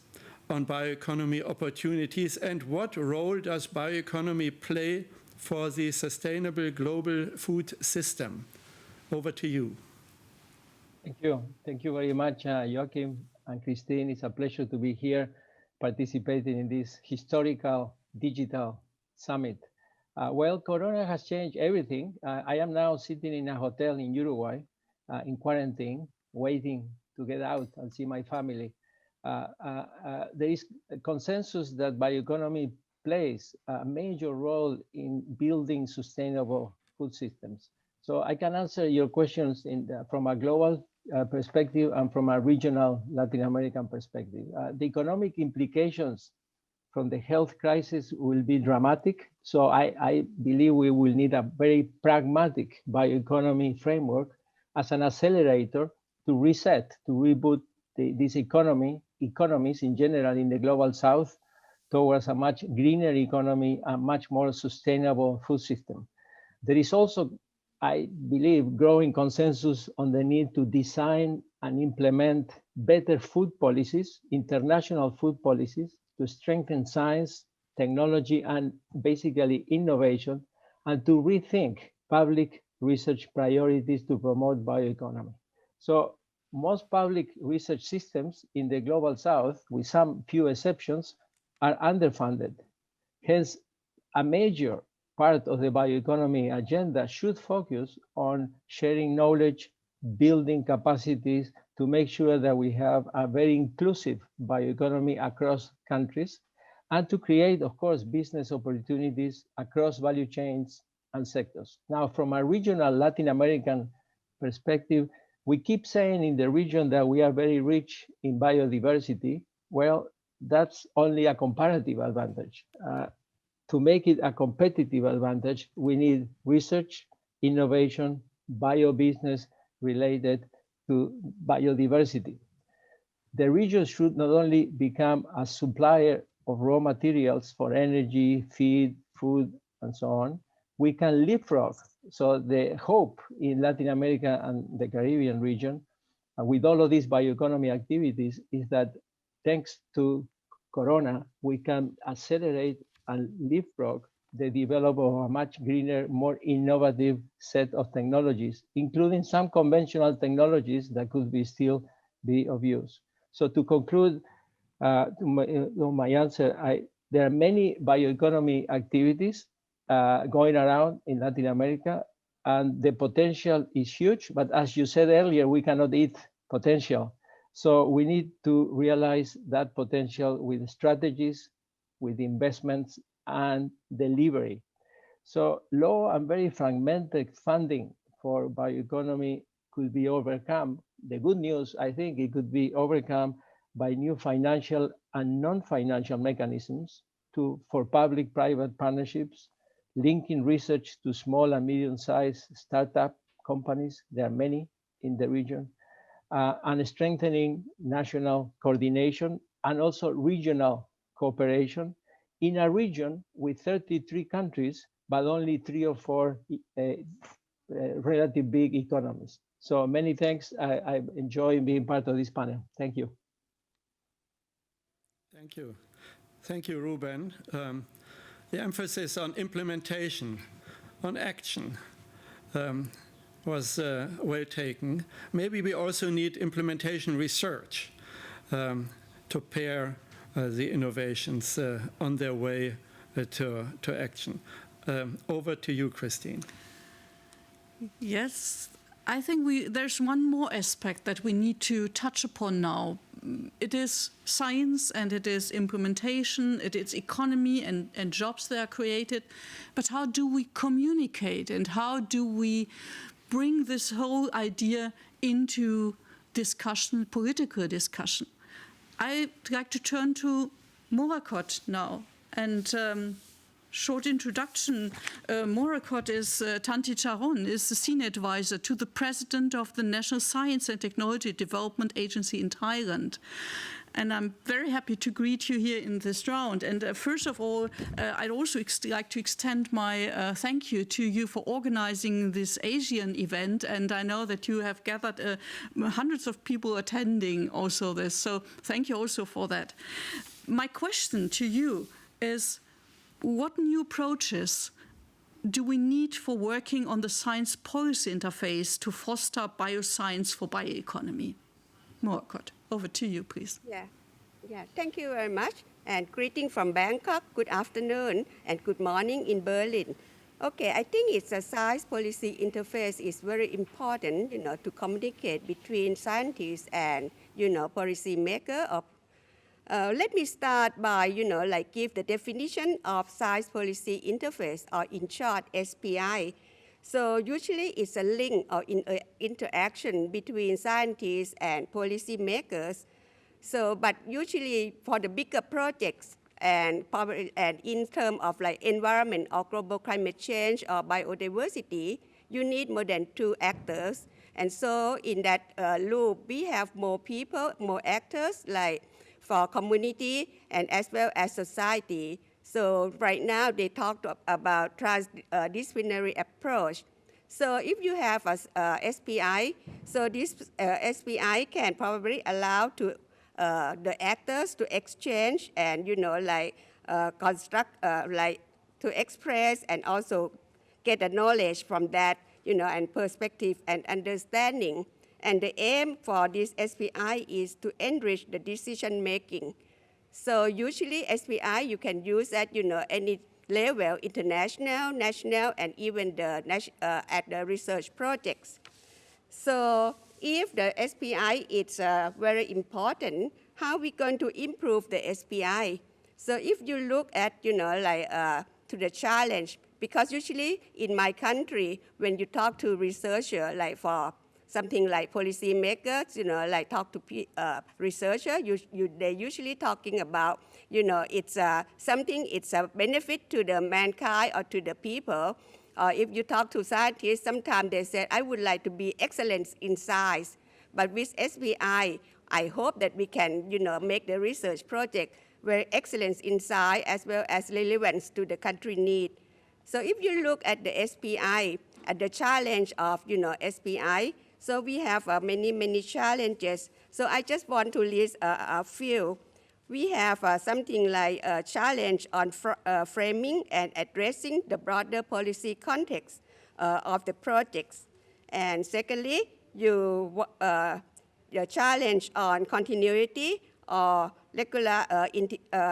on bioeconomy opportunities, and what role does bioeconomy play for the sustainable global food system? Over to you. Thank you. Thank you very much, Joachim and Christine. It's a pleasure to be here participating in this historical digital summit. Well, Corona has changed everything. I am now sitting in a hotel in Uruguay in quarantine, waiting to get out and see my family. There is a consensus that bioeconomy plays a major role in building sustainable food systems. So I can answer your questions from a global perspective and from a regional Latin American perspective. The economic implications from the health crisis will be dramatic. So I believe we will need a very pragmatic bioeconomy framework as an accelerator to reset, to reboot this economies in general in the global south towards a much greener economy, a much more sustainable food system. There is also I believe, growing consensus on the need to design and implement better food policies, international food policies, to strengthen science, technology, and basically innovation, and to rethink public research priorities to promote bioeconomy. So most public research systems in the Global South, with some few exceptions, are underfunded. Hence, a major part of the bioeconomy agenda should focus on sharing knowledge, building capacities to make sure that we have a very inclusive bioeconomy across countries, and to create, of course, business opportunities across value chains and sectors. Now, from a regional Latin American perspective, we keep saying in the region that we are very rich in biodiversity. Well, that's only a comparative advantage. To make it a competitive advantage, we need research, innovation, bio-business related to biodiversity. The region should not only become a supplier of raw materials for energy, feed, food, and so on, we can leapfrog. So the hope in Latin America and the Caribbean region, with all of these bioeconomy activities, is that thanks to Corona, we can accelerate and leapfrog the development of a much greener, more innovative set of technologies, including some conventional technologies that could still be of use. So to conclude my answer, there are many bioeconomy activities going around in Latin America, and the potential is huge, but as you said earlier, we cannot eat potential. So we need to realize that potential with strategies, with investments and delivery. So low and very fragmented funding for bioeconomy could be overcome. The good news, I think, it could be overcome by new financial and non-financial mechanisms for public-private partnerships, linking research to small and medium-sized startup companies. There are many in the region, and strengthening national coordination and also regional cooperation in a region with 33 countries, but only 3 or 4 relatively big economies. So many thanks. I enjoy being part of this panel. Thank you. Thank you. Thank you, Ruben. The emphasis on implementation, on action, was well taken. Maybe we also need implementation research to pair the innovations on their way to action. Over to you, Christine. Yes, I think there's one more aspect that we need to touch upon now. It is science and it is implementation, it is economy and jobs that are created. But how do we communicate and how do we bring this whole idea into discussion, political discussion? I'd like to turn to Morakot now. And short introduction, Morakot is, Tanti Charon is the senior advisor to the president of the National Science and Technology Development Agency in Thailand. And I'm very happy to greet you here in this round. And first of all, I'd also like to extend my thank you to you for organizing this Asian event. And I know that you have gathered hundreds of people attending also this. So thank you also for that. My question to you is, what new approaches do we need for working on the science policy interface to foster bioscience for bioeconomy? Morakot, over to you, please. Yeah. Thank you very much. And greeting from Bangkok. Good afternoon and good morning in Berlin. Okay, I think it's a science policy interface is very important, to communicate between scientists and, policy maker. Let me start by, give the definition of science policy interface, or in short, SPI. So usually it's a link or interaction between scientists and policy makers. So, but usually for the bigger projects and in terms of environment or global climate change or biodiversity, you need more than 2 actors. And so in that loop, we have more people, more actors, for community and as well as society. So right now they talked about transdisciplinary approach. So if you have a SPI, so this SPI can probably allow to the actors to exchange and construct to express and also get the knowledge from that and perspective and understanding. And the aim for this SPI is to enrich the decision making. So usually SPI you can use at any level, international, national, and even at the research projects. So if the SPI is very important, how are we going to improve the SPI? So if you look at to the challenge, because usually in my country when you talk to researcher for something like policy makers, talk to researcher, they're usually talking about, it's something, it's a benefit to the mankind or to the people. If you talk to scientists, sometimes they say, I would like to be excellent in science. But with SPI, I hope that we can, make the research project very excellent in science as well as relevance to the country need. So if you look at the SPI, at the challenge of, SPI, so we have many challenges. So I just want to list a few. We have something like a challenge on framing and addressing the broader policy context of the projects. And secondly, the challenge on continuity or regular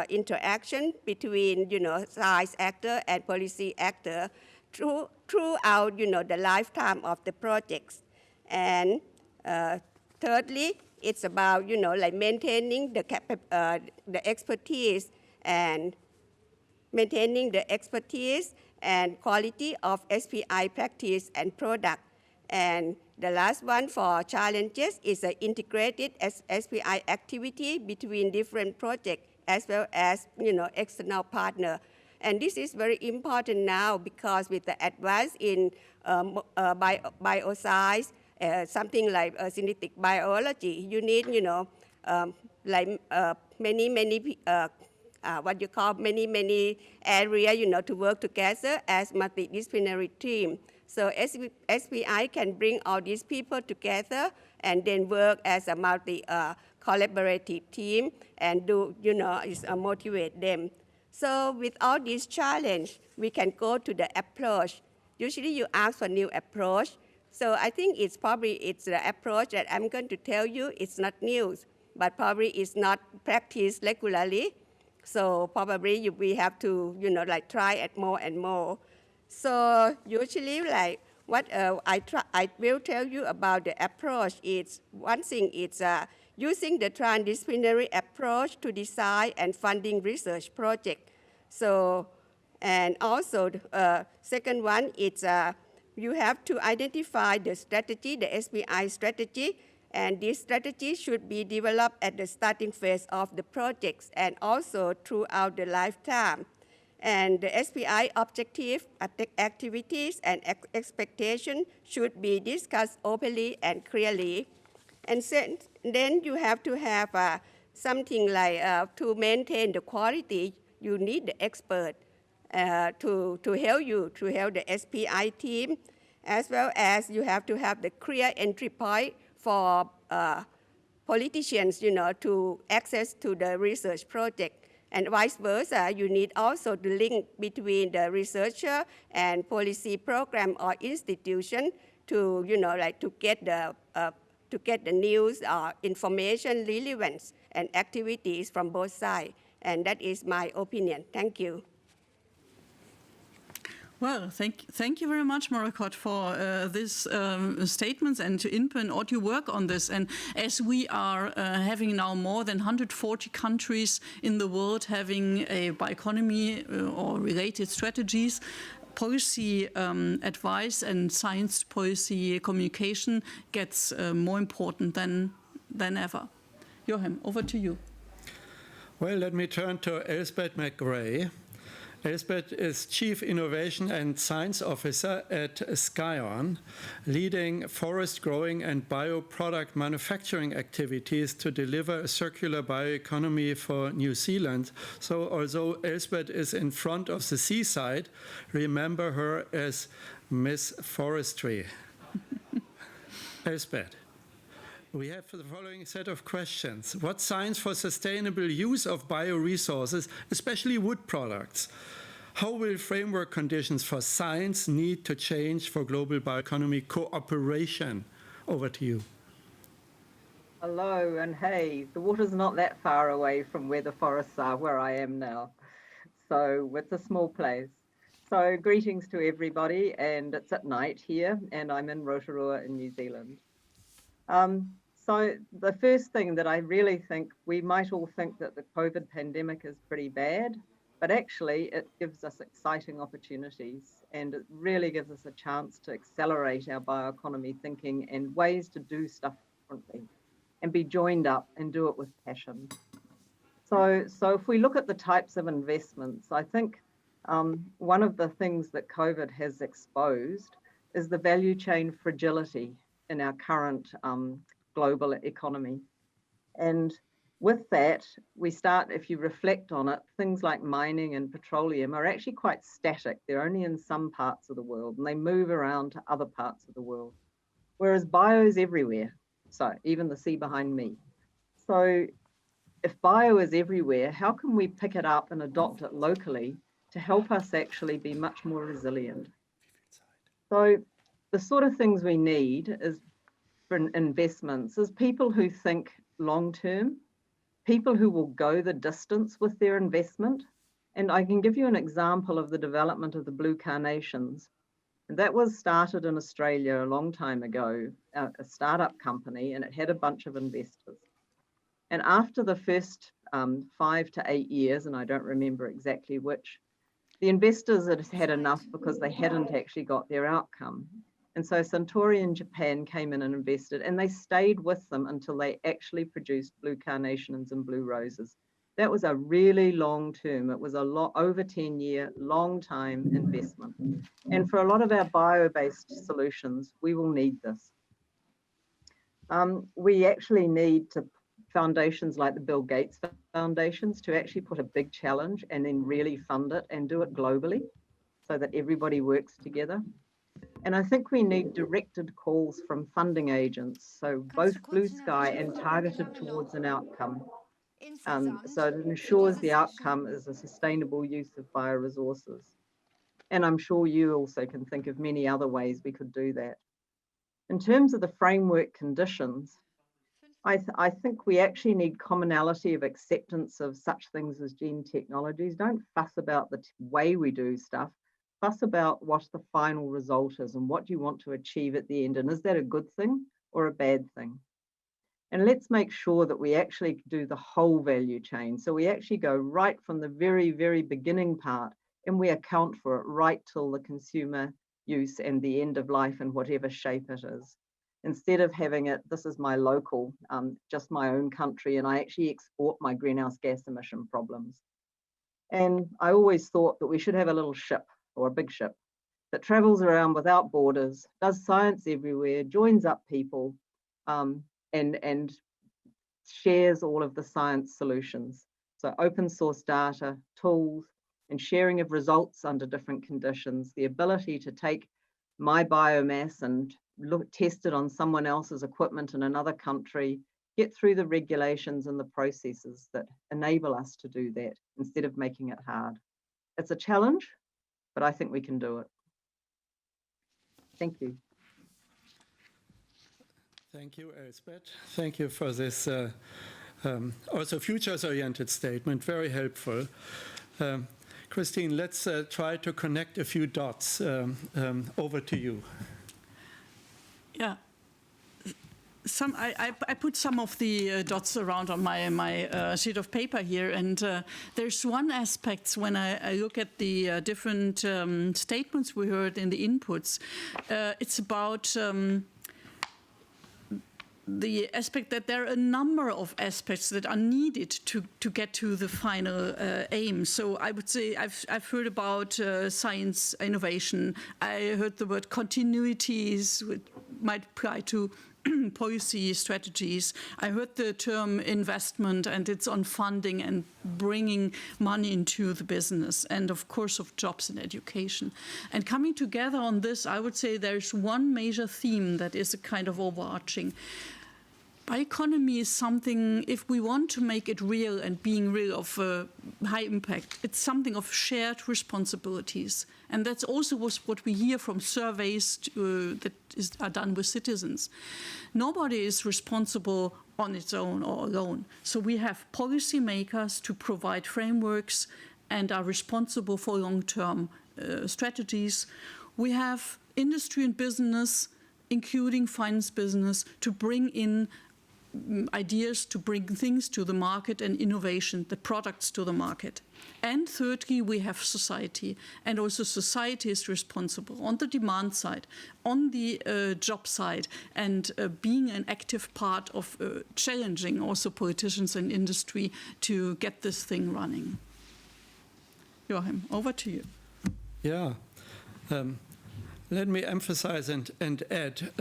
interaction between, science actor and policy actor throughout, the lifetime of the projects. And thirdly, it's about, maintaining the expertise and maintaining the expertise and quality of SPI practice and product. And the last one for challenges is an integrated SPI activity between different projects as well as, external partner. And this is very important now because with the advance in bioscience, something like synthetic biology, you need, many area, to work together as multidisciplinary team. So SPI can bring all these people together and then work as a collaborative team and motivate them. So with all these challenges, we can go to the approach. Usually you ask for new approach. So I think it's the approach that I'm going to tell you. It's not new, but probably it's not practiced regularly. So probably we have to, try it more and more. So usually, what I will tell you about the approach is one thing is using the transdisciplinary approach to design and funding research projects. So, and also second one is you have to identify the strategy, the SPI strategy, and this strategy should be developed at the starting phase of the projects and also throughout the lifetime. And the SPI objective, activities, and expectation should be discussed openly and clearly. And then you have to have something like to maintain the quality, you need the expert to help you, to help the SPI team, as well as you have to have the clear entry point for politicians, to access to the research project. And vice versa, you need also the link between the researcher and policy program or institution to, to get the news or information, relevance, and activities from both sides. And that is my opinion. Thank you. Well, thank you very much, Marikot, for these statements and to input and all your work on this. And as we are having now more than 140 countries in the world having a bioeconomy or related strategies, policy advice and science policy communication gets more important than ever. Joachim, over to you. Well, let me turn to Elspeth McGray. Elspeth is Chief Innovation and Science Officer at Scion, leading forest growing and bioproduct manufacturing activities to deliver a circular bioeconomy for New Zealand. So although Elspeth is in front of the seaside, remember her as Miss Forestry. Elspeth, we have the following set of questions. What science for sustainable use of bioresources, especially wood products? How will framework conditions for science need to change for global bioeconomy cooperation? Over to you. Hello, and hey, the water's not that far away from where the forests are, where I am now. So it's a small place. So greetings to everybody, and it's at night here, and I'm in Rotorua in New Zealand. So the first thing that I really think, we might all think that the COVID pandemic is pretty bad, but actually it gives us exciting opportunities, and it really gives us a chance to accelerate our bioeconomy thinking and ways to do stuff differently and be joined up and do it with passion. So if we look at the types of investments, I think one of the things that COVID has exposed is the value chain fragility in our current global economy. And with that, we start, if you reflect on it, things like mining and petroleum are actually quite static. They're only in some parts of the world and they move around to other parts of the world. Whereas bio is everywhere. So even the sea behind me. So if bio is everywhere, how can we pick it up and adopt it locally to help us actually be much more resilient? So the sort of things we need is for investments is people who think long-term, people who will go the distance with their investment. And I can give you an example of the development of the blue carnations. And that was started in Australia a long time ago, a startup company, and it had a bunch of investors. And after the first 5 to 8 years, and I don't remember exactly which, the investors had enough because they hadn't actually got their outcome. And so Suntory in Japan came in and invested, and they stayed with them until they actually produced blue carnations and blue roses. That was a really long term. It was a over 10-year, long time investment. And for a lot of our bio-based solutions, we will need this. We actually need foundations like the Bill Gates foundations to actually put a big challenge and then really fund it and do it globally so that everybody works together. And I think we need directed calls from funding agents, so both blue sky and targeted towards an outcome. So it ensures the outcome is a sustainable use of bioresources. And I'm sure you also can think of many other ways we could do that. In terms of the framework conditions, I think we actually need commonality of acceptance of such things as gene technologies. Don't fuss about the way we do stuff. Fuss about what the final result is and what you want to achieve at the end. And is that a good thing or a bad thing? And let's make sure that we actually do the whole value chain. So we actually go right from the very, very beginning part and we account for it right till the consumer use and the end of life in whatever shape it is. Instead of having it, this is my local, just my own country, and I actually export my greenhouse gas emission problems. And I always thought that we should have a little ship or a big ship that travels around without borders, does science everywhere, joins up people, and shares all of the science solutions. So open source data, tools, and sharing of results under different conditions, the ability to take my biomass and test it on someone else's equipment in another country, get through the regulations and the processes that enable us to do that instead of making it hard. It's a challenge, but I think we can do it. Thank you. Thank you, Elspeth. Thank you for this also futures-oriented statement, very helpful. Christine, let's try to connect a few dots. Over to you. Yeah. I put some of the dots around on my sheet of paper here, and there's one aspect when I look at the different statements we heard in the inputs. It's about the aspect that there are a number of aspects that are needed to get to the final aim. So I would say I've heard about science innovation. I heard the word continuities, which might apply to policy strategies. I heard the term investment, and it's on funding and bringing money into the business, and of course of jobs and education. And coming together on this, I would say there's one major theme that is a kind of overarching. Bioeconomy is something, if we want to make it real and being real of high impact, it's something of shared responsibilities. And that's also what we hear from surveys that are done with citizens. Nobody is responsible on its own or alone. So we have policymakers to provide frameworks and are responsible for long-term strategies. We have industry and business, including finance business, to bring in ideas, to bring things to the market and innovation, the products to the market. And thirdly, we have society. And also society is responsible on the demand side, on the job side, and being an active part of challenging also politicians and industry to get this thing running. Joachim, over to you. Yeah. Let me emphasize and add,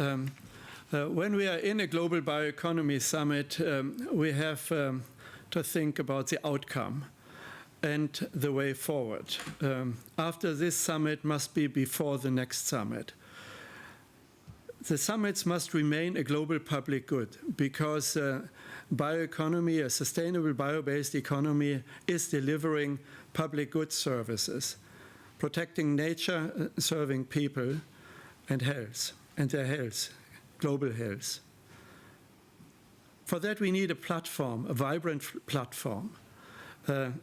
when we are in a Global Bioeconomy Summit, we have to think about the outcome and the way forward. After this summit must be before the next summit. The summits must remain a global public good because bioeconomy, a sustainable bio-based economy, is delivering public good services, protecting nature, serving people and health, and their health, global health. For that we need a platform, a vibrant platform,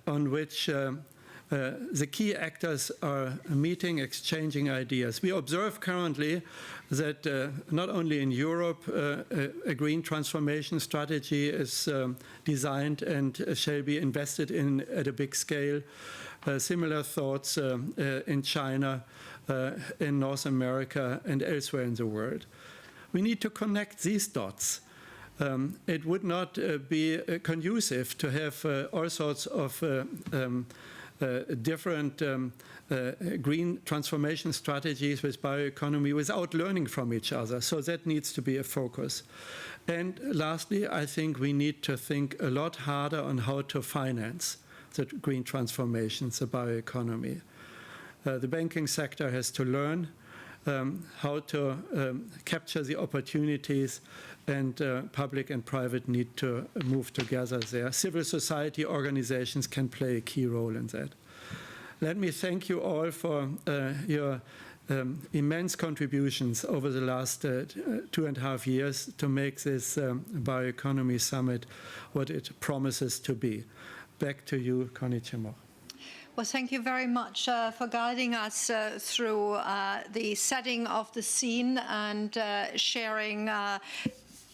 on which the key actors are meeting, exchanging ideas. We observe currently that not only in Europe a green transformation strategy is designed and shall be invested in at a big scale. Similar thoughts in China, in North America, and elsewhere in the world. We need to connect these dots. It would not be conducive to have all sorts of different green transformation strategies with bioeconomy without learning from each other. So that needs to be a focus. And lastly, I think we need to think a lot harder on how to finance the green transformations, the bioeconomy. The banking sector has to learn how to capture the opportunities, and public and private need to move together there. Civil society organizations can play a key role in that. Let me thank you all for your immense contributions over the last 2.5 years to make this Bioeconomy Summit what it promises to be. Back to you, Connie Chimor. Well, thank you very much for guiding us through the setting of the scene and sharing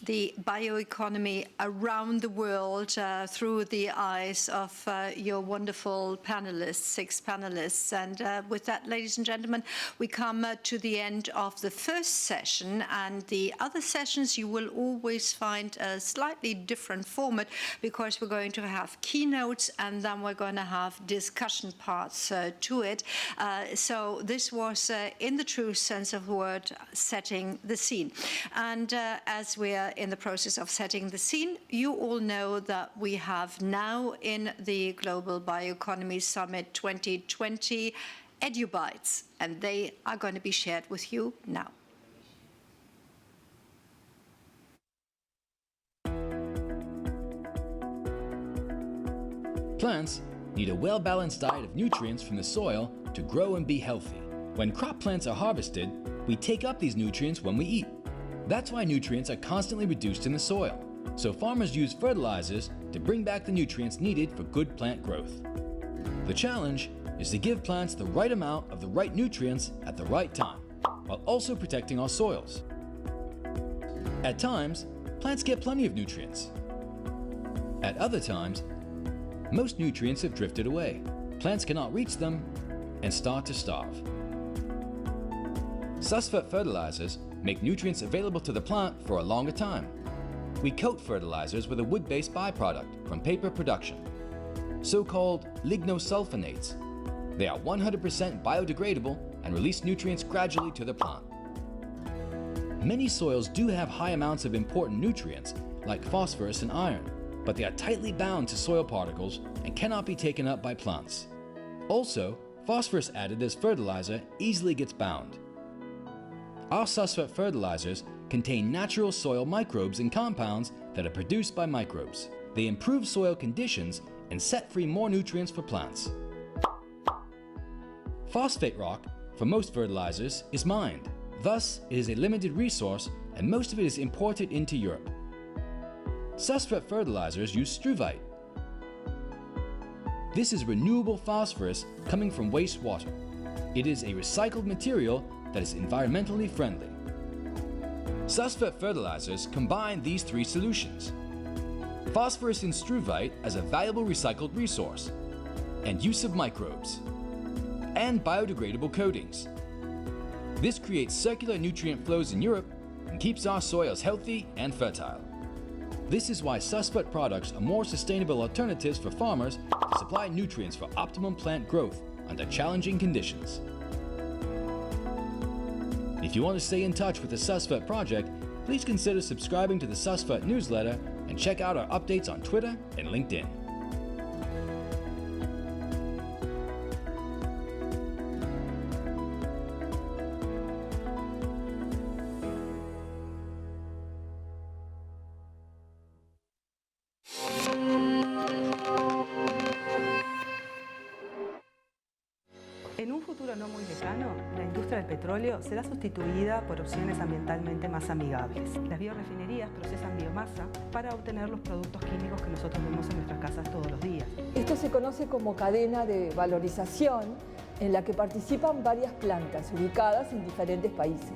the bioeconomy around the world through the eyes of your wonderful panelists, 6 panelists. And with that, ladies and gentlemen, we come to the end of the first session. And the other sessions you will always find a slightly different format because we're going to have keynotes and then we're going to have discussion parts to it. So this was, in the true sense of the word, setting the scene. And as we are in the process of setting the scene, you all know that we have now in the Global Bioeconomy Summit 2020 EduBites, and they are going to be shared with you now. Plants need a well-balanced diet of nutrients from the soil to grow and be healthy. When crop plants are harvested, we take up these nutrients when we eat. That's why nutrients are constantly reduced in the soil. So farmers use fertilizers to bring back the nutrients needed for good plant growth. The challenge is to give plants the right amount of the right nutrients at the right time, while also protecting our soils. At times, plants get plenty of nutrients. At other times, most nutrients have drifted away. Plants cannot reach them and start to starve. Susfert fertilizers make nutrients available to the plant for a longer time. We coat fertilizers with a wood-based byproduct from paper production, so-called lignosulfonates. They are 100% biodegradable and release nutrients gradually to the plant. Many soils do have high amounts of important nutrients, like phosphorus and iron, but they are tightly bound to soil particles and cannot be taken up by plants. Also, phosphorus added as fertilizer easily gets bound. Our SUSFET fertilizers contain natural soil microbes and compounds that are produced by microbes. They improve soil conditions and set free more nutrients for plants. Phosphate rock, for most fertilizers, is mined. Thus, it is a limited resource and most of it is imported into Europe. SUSFET fertilizers use struvite. This is renewable phosphorus coming from wastewater. It is a recycled material that is environmentally friendly. SUSFET fertilizers combine these three solutions: phosphorus in struvite as a valuable recycled resource, and use of microbes, and biodegradable coatings. This creates circular nutrient flows in Europe and keeps our soils healthy and fertile. This is why SUSFET products are more sustainable alternatives for farmers to supply nutrients for optimum plant growth under challenging conditions. If you want to stay in touch with the SUSFET project, please consider subscribing to the SUSFET newsletter and check out our updates on Twitter and LinkedIn. En un futuro no muy lejano, la industria del petróleo será sustituida por opciones ambientalmente más amigables. Las biorefinerías procesan biomasa para obtener los productos químicos que nosotros vemos en nuestras casas todos los días. Esto se conoce como cadena de valorización, en la que participan varias plantas ubicadas en diferentes países.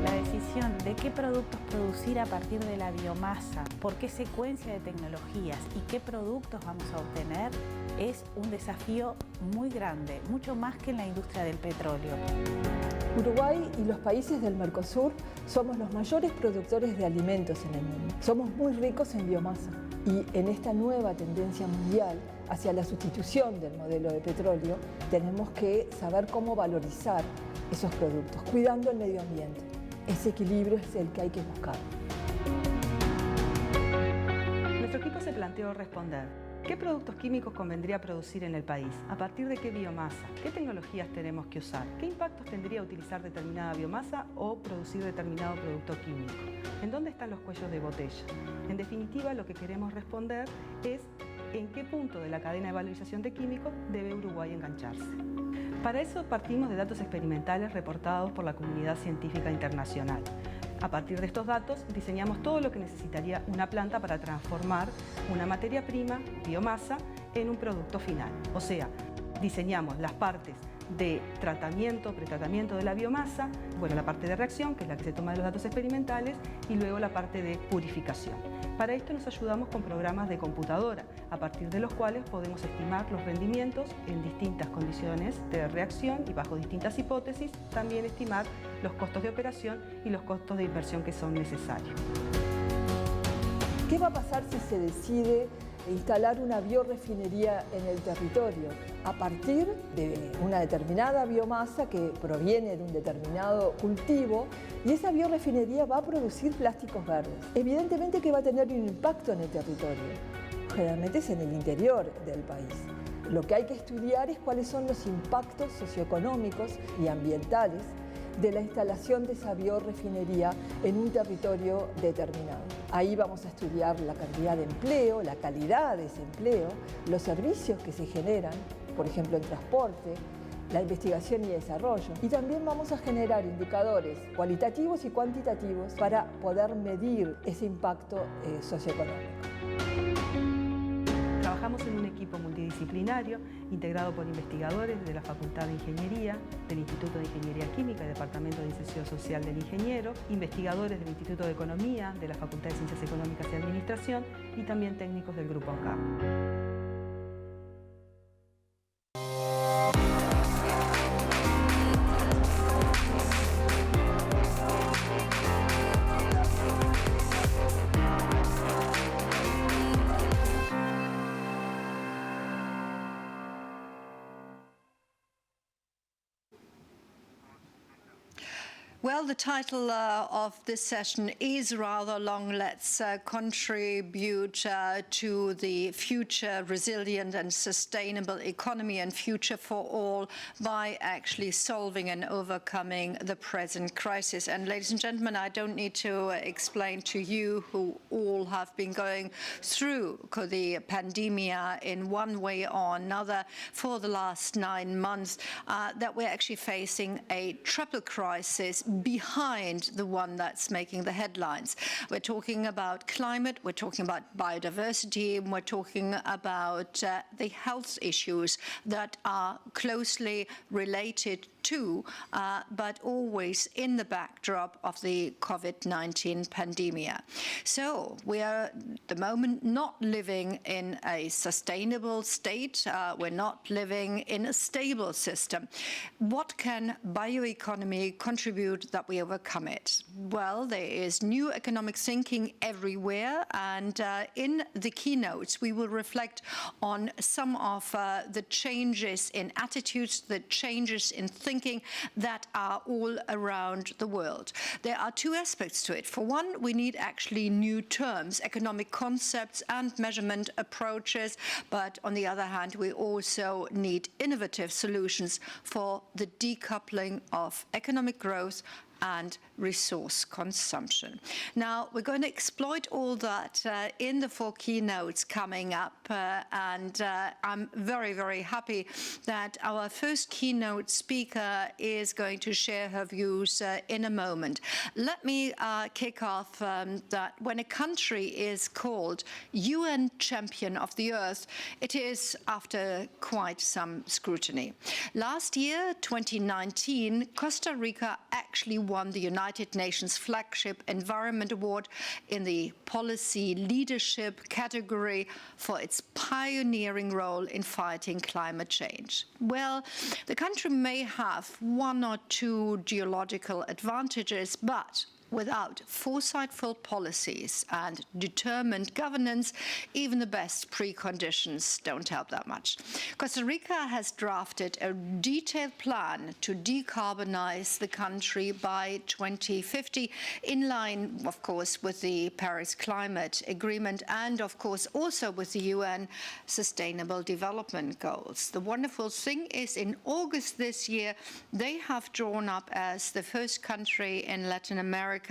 La decisión de qué productos producir a partir de la biomasa, por qué secuencia de tecnologías y qué productos vamos a obtener es un desafío muy grande, mucho más que en la industria del petróleo. Uruguay y los países del Mercosur somos los mayores productores de alimentos en el mundo. Somos muy ricos en biomasa y en esta nueva tendencia mundial hacia la sustitución del modelo de petróleo tenemos que saber cómo valorizar esos productos, cuidando el medio ambiente. Ese equilibrio es el que hay que buscar. Nuestro equipo se planteó responder: ¿qué productos químicos convendría producir en el país? ¿A partir de qué biomasa? ¿Qué tecnologías tenemos que usar? ¿Qué impactos tendría utilizar determinada biomasa o producir determinado producto químico? ¿En dónde están los cuellos de botella? En definitiva, lo que queremos responder es en qué punto de la cadena de valorización de químicos debe Uruguay engancharse. Para eso partimos de datos experimentales reportados por la comunidad científica internacional. A partir de estos datos diseñamos todo lo que necesitaría una planta para transformar una materia prima, biomasa, en un producto final. O sea, diseñamos las partes de tratamiento, pretratamiento de la biomasa, bueno, la parte de reacción, que es la que se toma de los datos experimentales, y luego la parte de purificación. Para esto nos ayudamos con programas de computadora, a partir de los cuales podemos estimar los rendimientos en distintas condiciones de reacción y bajo distintas hipótesis, también estimar los costos de operación y los costos de inversión que son necesarios. ¿Qué va a pasar si se decide instalar una biorefinería en el territorio a partir de una determinada biomasa que proviene de un determinado cultivo, y esa biorefinería va a producir plásticos verdes? Evidentemente que va a tener un impacto en el territorio. Generalmente es en el interior del país. Lo que hay que estudiar es cuáles son los impactos socioeconómicos y ambientales de la instalación de esa biorefinería en un territorio determinado. Ahí vamos a estudiar la cantidad de empleo, la calidad de ese empleo, los servicios que se generan, por ejemplo en transporte, la investigación y desarrollo. Y también vamos a generar indicadores cualitativos y cuantitativos para poder medir ese impacto socioeconómico. Trabajamos en un equipo multidisciplinario integrado por investigadores de la Facultad de Ingeniería, del Instituto de Ingeniería Química y Departamento de Inserción Social del Ingeniero, investigadores del Instituto de Economía, de la Facultad de Ciencias Económicas y Administración y también técnicos del Grupo ANCAP. Well, the title of this session is rather long. Let's contribute to the future resilient and sustainable economy and future for all by actually solving and overcoming the present crisis. And ladies and gentlemen, I don't need to explain to you who all have been going through the pandemia in one way or another for the last 9 months that we're actually facing a triple crisis behind the one that's making the headlines. We're talking about climate, we're talking about biodiversity, and we're talking about the health issues that are closely related to, but always in the backdrop of the COVID-19 pandemia. So we are at the moment not living in a sustainable state. We're not living in a stable system. What can bioeconomy contribute that we overcome it? Well, there is new economic thinking everywhere, and in the keynotes we will reflect on some of the changes in attitudes, the changes in thinking that are all around the world. There are two aspects to it. For one, we need actually new terms, economic concepts and measurement approaches, but on the other hand, we also need innovative solutions for the decoupling of economic growth and resource consumption. Now, we're going to exploit all that in the 4 keynotes coming up, and I'm very, very happy that our first keynote speaker is going to share her views in a moment. Let me kick off that when a country is called UN Champion of the Earth, it is after quite some scrutiny. Last year, 2019, Costa Rica actually won the United Nations Flagship Environment Award in the Policy Leadership category for its pioneering role in fighting climate change. Well, the country may have 1 or 2 geological advantages, but without foresightful policies and determined governance, even the best preconditions don't help that much. Costa Rica has drafted a detailed plan to decarbonize the country by 2050, in line, of course, with the Paris Climate Agreement and, of course, also with the UN Sustainable Development Goals. The wonderful thing is, in August this year, they have drawn up as the first country in Latin America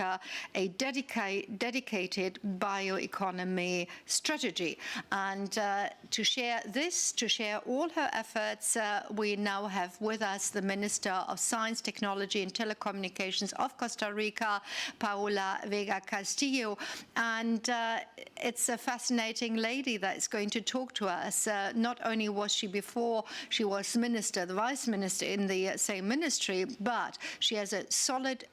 a dedicated bioeconomy strategy. And to share all her efforts, we now have with us the Minister of Science, Technology and Telecommunications of Costa Rica, Paola Vega Castillo. And it's a fascinating lady that is going to talk to us. Not only was she before, she was minister, the vice minister in the same ministry, but she has a solid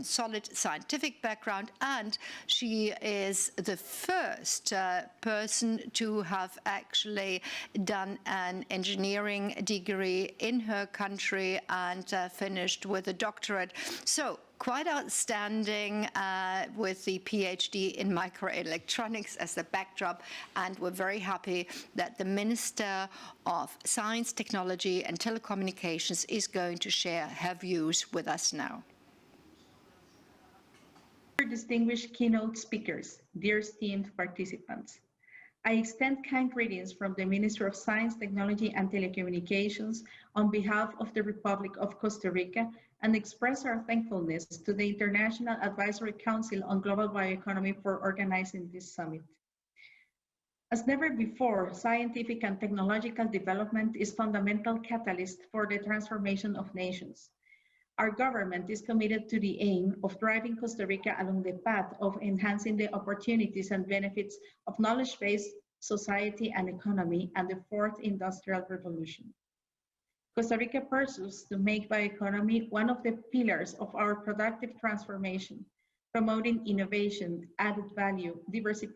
scientific background, and she is the first person to have actually done an engineering degree in her country and finished with a doctorate. So quite outstanding with the PhD in microelectronics as the backdrop, and we're very happy that the Minister of Science, Technology and Telecommunications is going to share her views with us now. Distinguished keynote speakers, dear esteemed participants, I extend kind greetings from the Minister of Science, Technology and Telecommunications on behalf of the Republic of Costa Rica and express our thankfulness to the International Advisory Council on Global Bioeconomy for organizing this summit. As never before, scientific and technological development is fundamental catalyst for the transformation of nations. Our government is committed to the aim of driving Costa Rica along the path of enhancing the opportunities and benefits of knowledge-based society and economy and the 4th Industrial Revolution. Costa Rica pursues to make bioeconomy one of the pillars of our productive transformation, promoting innovation, added value,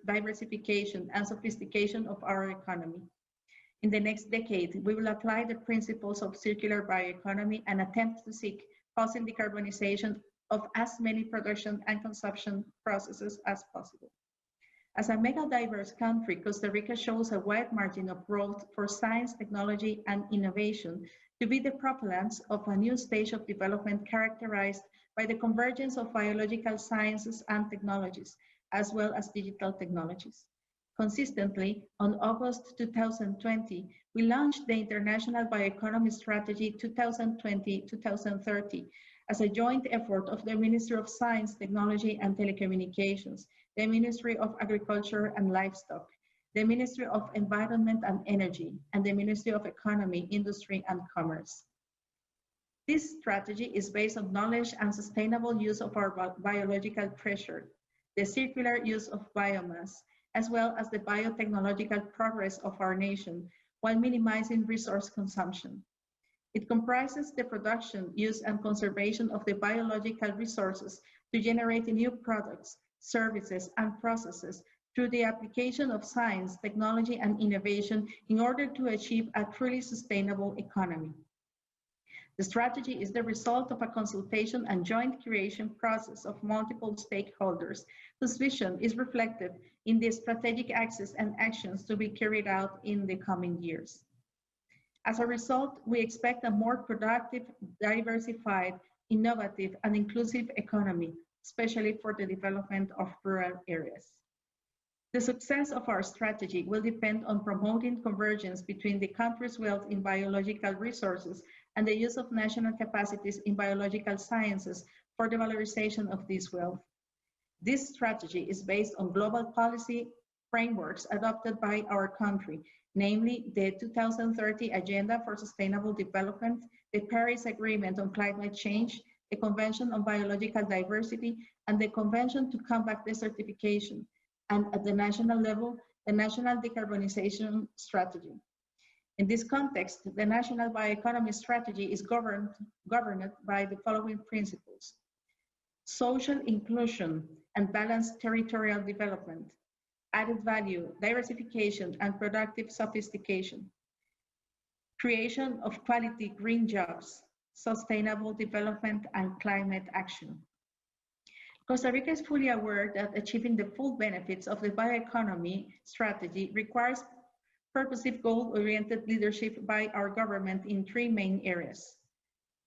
diversification, and sophistication of our economy. In the next decade, we will apply the principles of circular bioeconomy and attempt to seek causing decarbonization of as many production and consumption processes as possible. As a mega-diverse country, Costa Rica shows a wide margin of growth for science, technology, and innovation to be the propellants of a new stage of development characterized by the convergence of biological sciences and technologies, as well as digital technologies. Consistently, on August 2020, we launched the International Bioeconomy Strategy 2020-2030 as a joint effort of the Ministry of Science, Technology and Telecommunications, the Ministry of Agriculture and Livestock, the Ministry of Environment and Energy, and the Ministry of Economy, Industry and Commerce. This strategy is based on knowledge and sustainable use of our biological treasure, the circular use of biomass, as well as the biotechnological progress of our nation, while minimizing resource consumption. It comprises the production, use, and conservation of the biological resources to generate new products, services, and processes through the application of science, technology, and innovation in order to achieve a truly sustainable economy. The strategy is the result of a consultation and joint creation process of multiple stakeholders, whose vision is reflected in the strategic axis and actions to be carried out in the coming years. As a result, we expect a more productive, diversified, innovative, and inclusive economy, especially for the development of rural areas. The success of our strategy will depend on promoting convergence between the country's wealth in biological resources and the use of national capacities in biological sciences for the valorization of this wealth. This strategy is based on global policy frameworks adopted by our country, namely the 2030 Agenda for Sustainable Development, the Paris Agreement on Climate Change, the Convention on Biological Diversity, and the Convention to Combat Desertification, and at the national level, the National Decarbonization Strategy. In this context, the National Bioeconomy Strategy is governed by the following principles: social inclusion and balanced territorial development, added value, diversification, and productive sophistication, creation of quality green jobs, sustainable development, and climate action. Costa Rica is fully aware that achieving the full benefits of the bioeconomy strategy requires purposive goal-oriented leadership by our government in three main areas: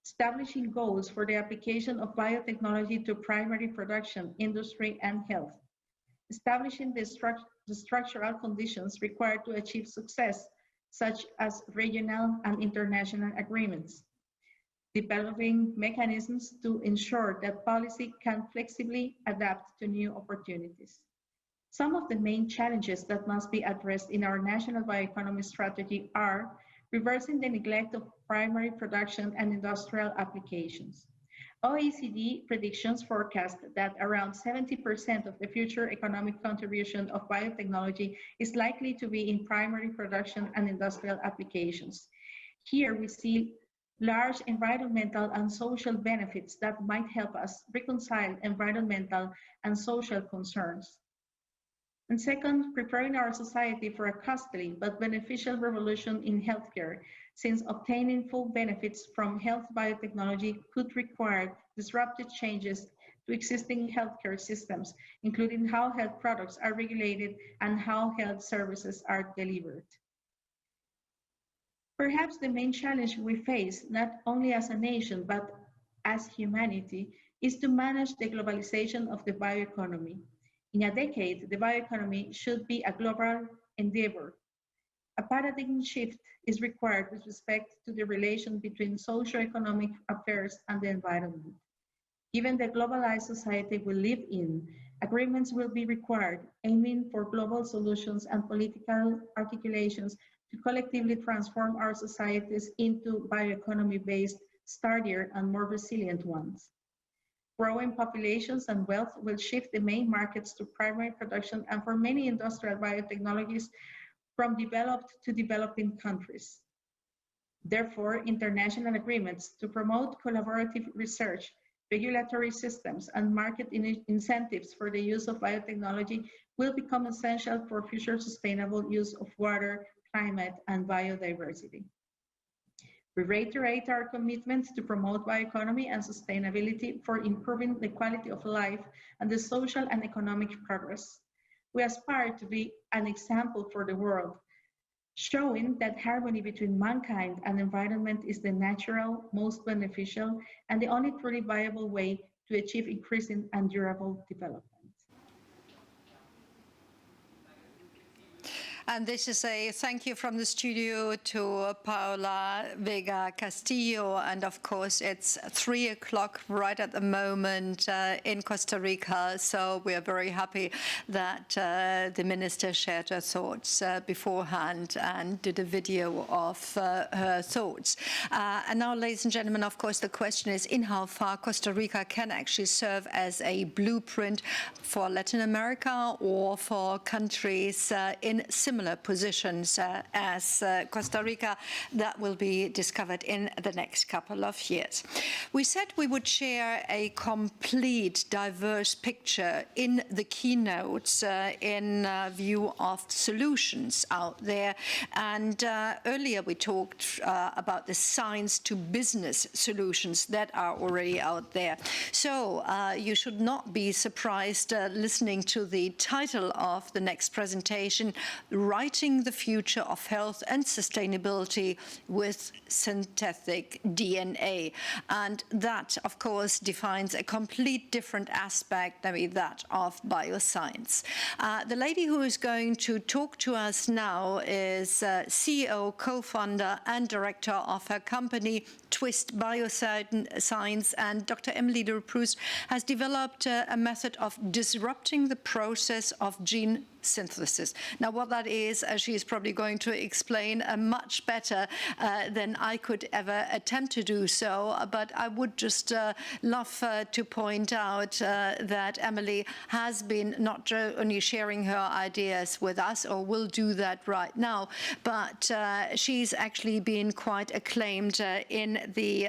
establishing goals for the application of biotechnology to primary production, industry, and health; establishing the structural conditions required to achieve success, such as regional and international agreements; developing mechanisms to ensure that policy can flexibly adapt to new opportunities. Some of the main challenges that must be addressed in our national bioeconomy strategy are reversing the neglect of primary production and industrial applications. OECD predictions forecast that around 70% of the future economic contribution of biotechnology is likely to be in primary production and industrial applications. Here we see large environmental and social benefits that might help us reconcile environmental and social concerns. And second, preparing our society for a costly but beneficial revolution in healthcare, since obtaining full benefits from health biotechnology could require disruptive changes to existing healthcare systems, including how health products are regulated and how health services are delivered. Perhaps the main challenge we face, not only as a nation, but as humanity, is to manage the globalization of the bioeconomy. In a decade, the bioeconomy should be a global endeavor. A paradigm shift is required with respect to the relation between socio-economic affairs and the environment. Given the globalized society we live in, agreements will be required, aiming for global solutions and political articulations to collectively transform our societies into bioeconomy-based, sturdier, and more resilient ones. Growing populations and wealth will shift the main markets to primary production and for many industrial biotechnologies from developed to developing countries. Therefore, international agreements to promote collaborative research, regulatory systems, and market incentives for the use of biotechnology will become essential for future sustainable use of water, climate, and biodiversity. We reiterate our commitment to promote bioeconomy and sustainability for improving the quality of life and the social and economic progress. We aspire to be an example for the world, showing that harmony between mankind and environment is the natural, most beneficial, and the only truly viable way to achieve increasing and durable development. And this is a thank you from the studio to Paula Vega Castillo. And of course, it's 3 o'clock right at the moment in Costa Rica. So we are very happy that the minister shared her thoughts beforehand and did a video of her thoughts. And now, ladies and gentlemen, of course, the question is in how far Costa Rica can actually serve as a blueprint for Latin America or for countries in similar positions as Costa Rica. That will be discovered in the next couple of years. We said we would share a complete, diverse picture in the keynotes in view of solutions out there. And earlier we talked about the science to business solutions that are already out there. So you should not be surprised listening to the title of the next presentation, Writing the Future of Health and Sustainability with Synthetic DNA. And that, of course, defines a complete different aspect than that of bioscience. The lady who is going to talk to us now is CEO, co-founder, and director of her company, Twist Bioscience, and Dr. Emily de Proust has developed a method of disrupting the process of gene synthesis. Now, what that is, she is probably going to explain much better than I could ever attempt to do so. But I would just love to point out that Emily has been not only sharing her ideas with us, or will do that right now, but she's actually been quite acclaimed in the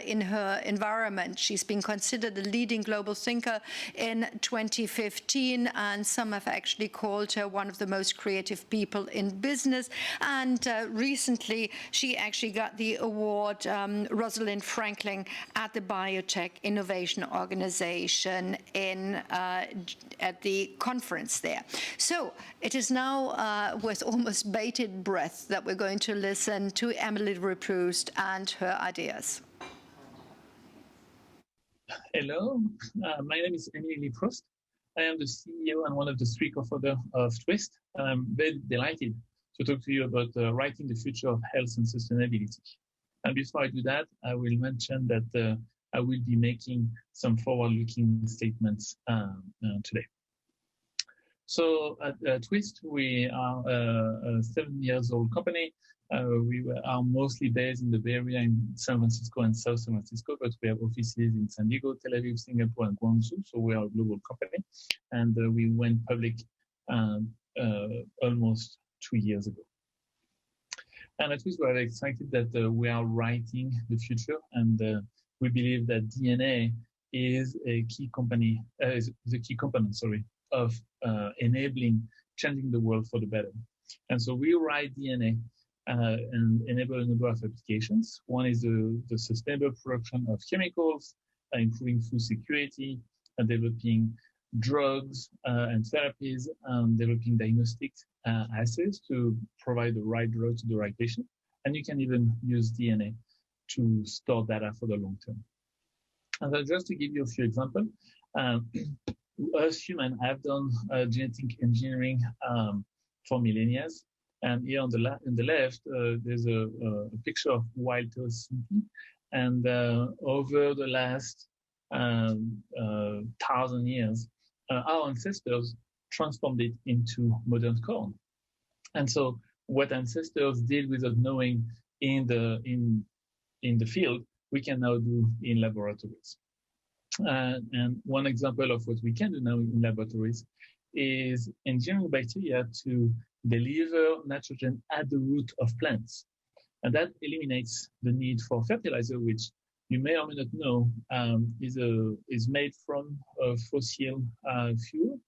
in her environment. She's been considered a leading global thinker in 2015, and some have actually called her one of the most creative people in business. And recently, she actually got the award Rosalind Franklin at the Biotech Innovation Organization in at the conference there. So it is now with almost bated breath that we're going to listen to Emily de Proust and her ideas. Hello, my name is Emily Proust. I am the CEO and one of the 3 co-founders of Twist. I'm very delighted to talk to you about writing the future of health and sustainability. And before I do that, I will mention that I will be making some forward-looking statements today. So at Twist, we are a 7-year-old company. We are mostly based in the Bay Area in San Francisco and South San Francisco, but we have offices in San Diego, Tel Aviv, Singapore, and Guangzhou. So we are a global company. And we went public almost 2 years ago. And at Twist, we are excited that we are writing the future. And we believe that DNA is a key company, is the key component, of enabling changing the world for the better. And so we write DNA and enable a number of applications. One is the sustainable production of chemicals, improving food security, developing drugs and therapies, developing diagnostic assays to provide the right drug to the right patient. And you can even use DNA to store data for the long term. And just to give you a few examples, us humans have done genetic engineering for millennia. And here on the left, there's a picture of wild Toastinki. And over the last 1,000 years, our ancestors transformed it into modern corn. And so what ancestors did without knowing in the field, we can now do in laboratories. And one example of what we can do now in laboratories is engineering bacteria to deliver nitrogen at the root of plants. And that eliminates the need for fertilizer, which you may or may not know is made from fossil fuel,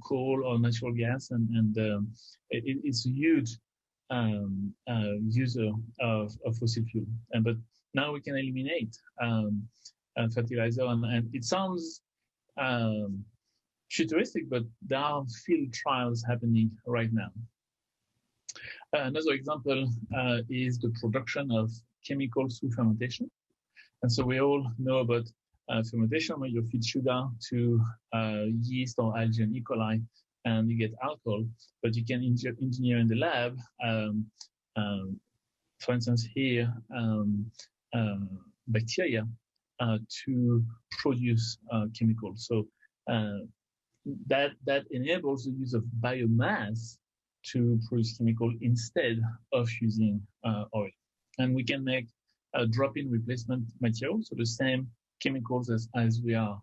coal or natural gas, and it's a huge user of fossil fuel. But now we can eliminate fertilizer, and it sounds futuristic, but there are field trials happening right now. Another example is the production of chemicals through fermentation. And so we all know about fermentation, where you feed sugar to yeast or algae and E. coli, and you get alcohol. But you can engineer in the lab, for instance here, bacteria to produce chemicals. So that enables the use of biomass to produce chemical instead of using oil. And we can make a drop-in replacement material, so the same chemicals as we are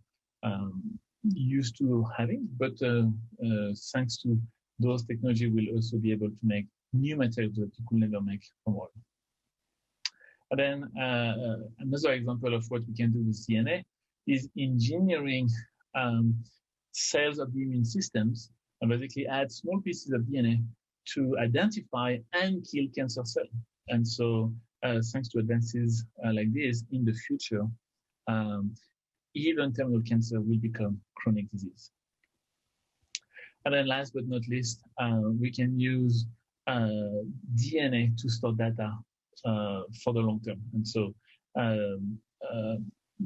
used to having, but thanks to those technology, we'll also be able to make new materials that you could never make from oil. And then another example of what we can do with DNA is engineering cells of the immune systems, and basically add small pieces of DNA to identify and kill cancer cells. And so thanks to advances like this, in the future, even terminal cancer will become chronic disease. And then last but not least, we can use DNA to store data for the long term. And so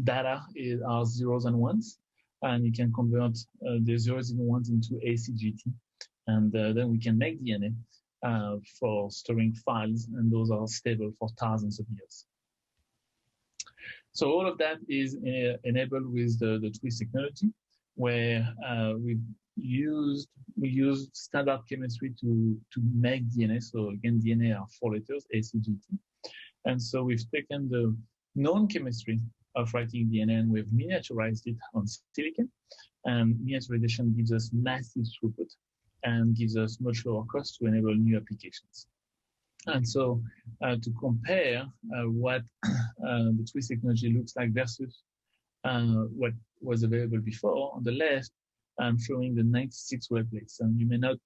data are zeros and ones, and you can convert the zeros and ones into ACGT. And then we can make DNA for storing files, and those are stable for thousands of years. So all of that is enabled with the Twist technology, where we use standard chemistry to make DNA. So again, DNA are 4 letters, ACGT. And so we've taken the known chemistry of writing DNA and we've miniaturized it on silicon. And miniaturization gives us massive throughput and gives us much lower cost to enable new applications. And so to compare what the Twist technology looks like versus what was available before, on the left, I'm showing the 96 well plates. And you may not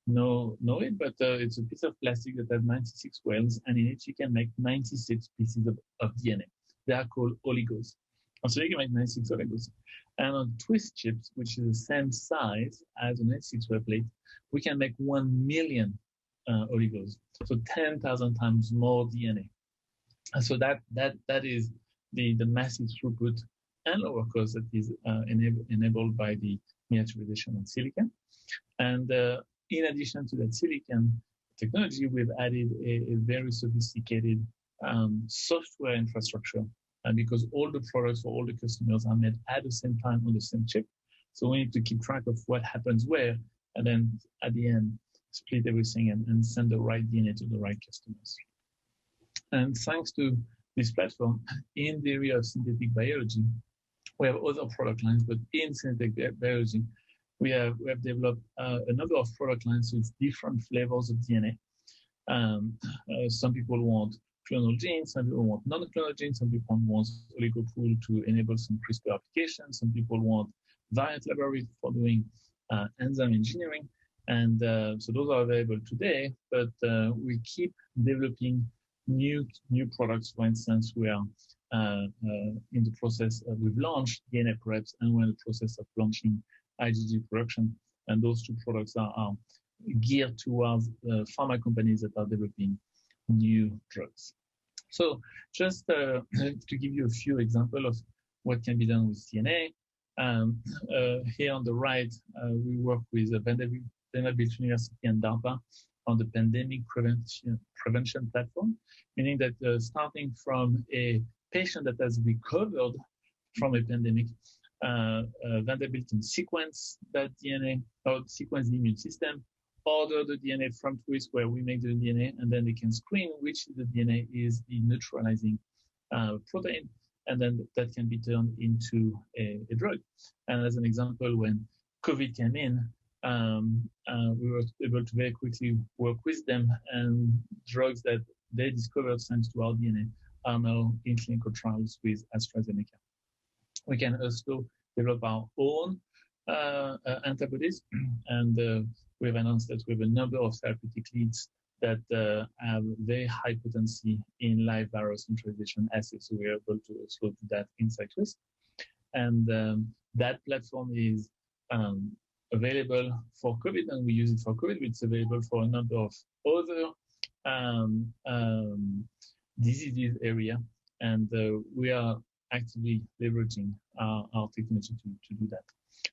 know it, but it's a piece of plastic that has 96 wells, and in it you can make 96 pieces of DNA. They are called oligos. And so you can make 96 oligos. And on Twist chips, which is the same size as a 96 well plate, we can make 1 million oligos, so 10,000 times more DNA. And so that is the massive throughput and lower cost that is enabled by the miniaturization on silicon. And in addition to that silicon technology, we've added a very sophisticated software infrastructure, because all the products for all the customers are made at the same time on the same chip. So we need to keep track of what happens where, and then at the end, split everything and send the right DNA to the right customers. And thanks to this platform, in the area of synthetic biology, we have other product lines, but in synthetic biology, we have developed a number of product lines with different flavors of DNA. Some people want clonal genes, some people want non-clonal genes, some people want oligo pool to enable some CRISPR applications, some people want variant libraries for doing enzyme engineering. And so those are available today, but we keep developing new products. For instance, we are in the process, we've launched DNA preps, and we're in the process of launching IgG production. And those two products are geared towards pharma companies that are developing new drugs. So just to give you a few examples of what can be done with DNA, here on the right, we work with Vanderbilt University and DARPA on the pandemic prevention platform, meaning that starting from a patient that has recovered from a pandemic, Vanderbilt can sequence that DNA, or sequence the immune system, order the DNA from Twist where we make the DNA, and then they can screen which the DNA is the neutralizing protein, and then that can be turned into a drug. And as an example, when COVID came in, we were able to very quickly work with them, and drugs that they discovered thanks to our DNA are now in clinical trials with AstraZeneca. We can also develop our own antibodies, and we've announced that we have a number of therapeutic leads that have very high potency in live virus neutralization assays, so we're able to also do that inside Twist. And that platform is available for COVID, and we use it for COVID. It's available for a number of other diseases area, and we are actively leveraging our technology to do that.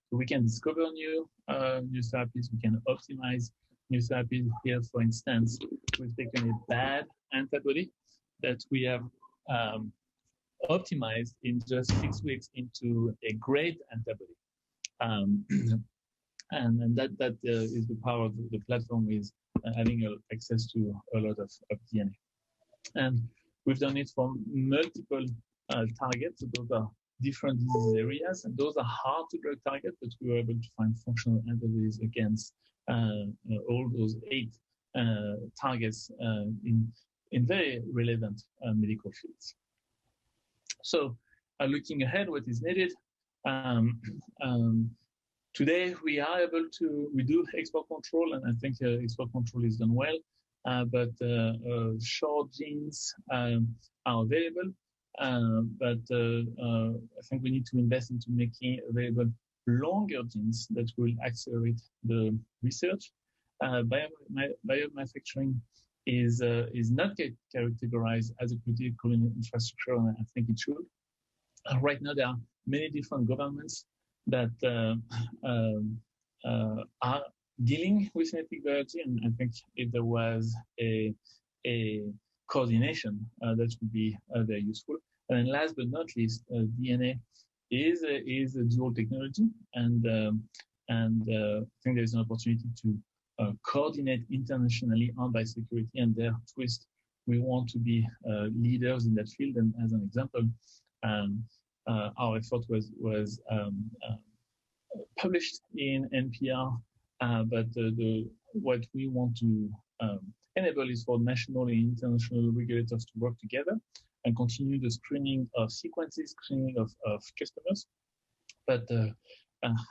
So we can discover new therapies, we can optimize new therapies. Here, for instance, we've taken a bad antibody that we have optimized in just 6 weeks into a great antibody. And that is the power of the platform, is having access to a lot of DNA. And we've done it for multiple targets. So those are different disease areas, and those are hard to drug target, but we were able to find functional antibodies against all those 8 targets in very relevant medical fields. So looking ahead, what is needed? Today, we do export control, and I think export control is done well, but short genes are available, but I think we need to invest into making available longer genes that will accelerate the research. Biomanufacturing is not categorized as a critical infrastructure, and I think it should. Right now, there are many different governments that are dealing with synthetic biology, and I think if there was a coordination, that would be very useful. And then last but not least, DNA is a dual technology, and I think there's an opportunity to coordinate internationally on biosecurity, and there twist. We want to be leaders in that field, and as an example, our effort was published in NPR, but what we want to enable is for national and international regulators to work together and continue the screening of sequences, screening of customers, but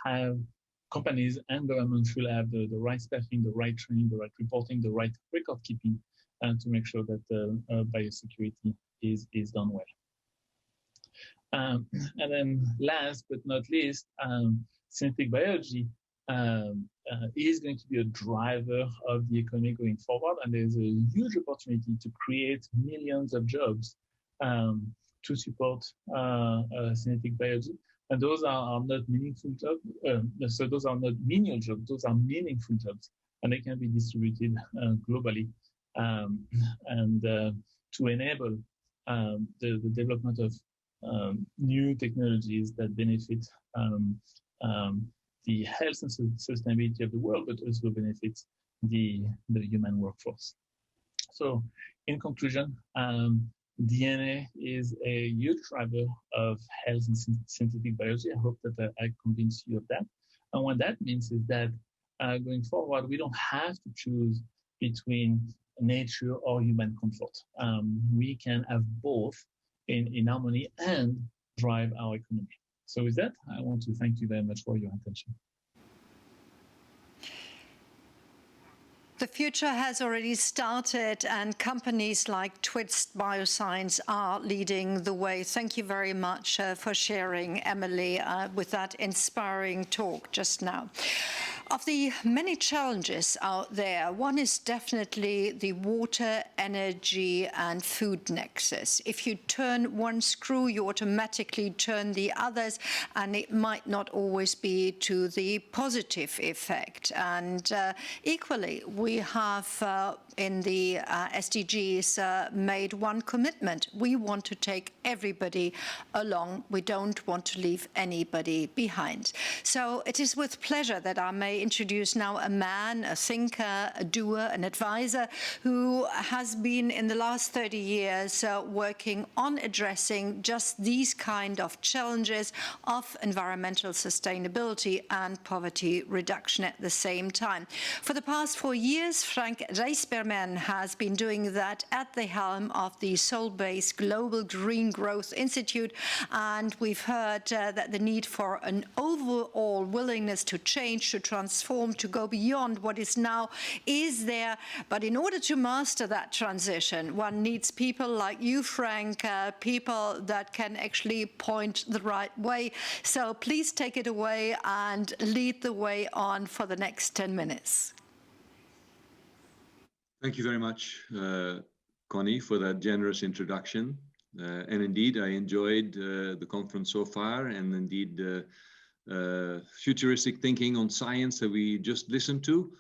have companies and governments should have the right staffing, the right training, the right reporting, the right record keeping, to make sure that biosecurity is done well. And then last but not least, synthetic biology is going to be a driver of the economy going forward, and there's a huge opportunity to create millions of jobs to support synthetic biology. And those are not meaningful jobs. So those are not menial jobs. Those are meaningful jobs, and they can be distributed globally, and to enable the development of new technologies that benefit the health and sustainability of the world, but also benefits the human workforce. So, in conclusion, DNA is a huge driver of health and synthetic biology. I hope that I convinced you of that. And what that means is that going forward, we don't have to choose between nature or human comfort. We can have both in harmony and drive our economy. So with that, I want to thank you very much for your attention. The future has already started, and companies like Twist Bioscience are leading the way. Thank you very much for sharing, Emily, with that inspiring talk just now. Of the many challenges out there, one is definitely the water, energy, and food nexus. If you turn one screw, you automatically turn the others, and it might not always be to the positive effect. And equally, we have in the SDGs made one commitment. We want to take everybody along. We don't want to leave anybody behind. So it is with pleasure that I may introduce now a man, a thinker, a doer, an advisor who has been in the last 30 years working on addressing just these kind of challenges of environmental sustainability and poverty reduction at the same time. For the past 4 years, Frank Reisperman has been doing that at the helm of the Seoul-based Global Green Growth Institute, and we've heard that the need for an overall willingness to change, to transform, transform, to go beyond what is now is there. But in order to master that transition, one needs people like you, Frank, people that can actually point the right way. So please take it away and lead the way on for the next 10 minutes. Thank you very much, Connie, for that generous introduction. And indeed, I enjoyed the conference so far, and indeed futuristic thinking on science that we just listened to.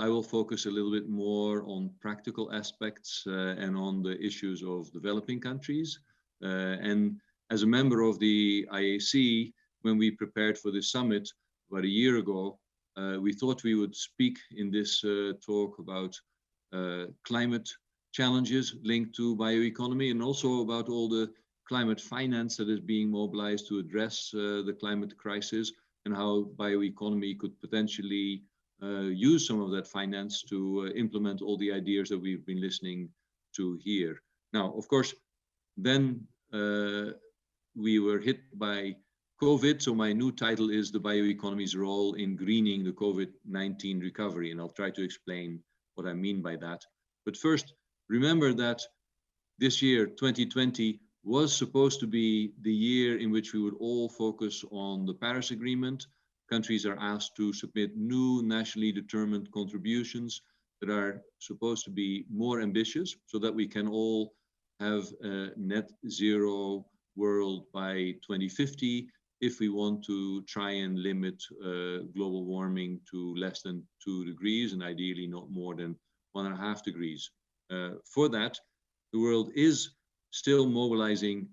I will focus a little bit more on practical aspects and on the issues of developing countries. And as a member of the IAC, when we prepared for this summit about a year ago, we thought we would speak in this talk about climate challenges linked to bioeconomy, and also about all the climate finance that is being mobilized to address the climate crisis, and how bioeconomy could potentially use some of that finance to implement all the ideas that we've been listening to here. Now, of course, then we were hit by COVID, so my new title is The Bioeconomy's Role in Greening the COVID-19 Recovery, and I'll try to explain what I mean by that. But first, remember that this year, 2020, was supposed to be the year in which we would all focus on the Paris Agreement. Countries are asked to submit new nationally determined contributions that are supposed to be more ambitious, so that we can all have a net zero world by 2050 if we want to try and limit global warming to less than 2 degrees, and ideally not more than 1.5 degrees. For that, the world is still mobilizing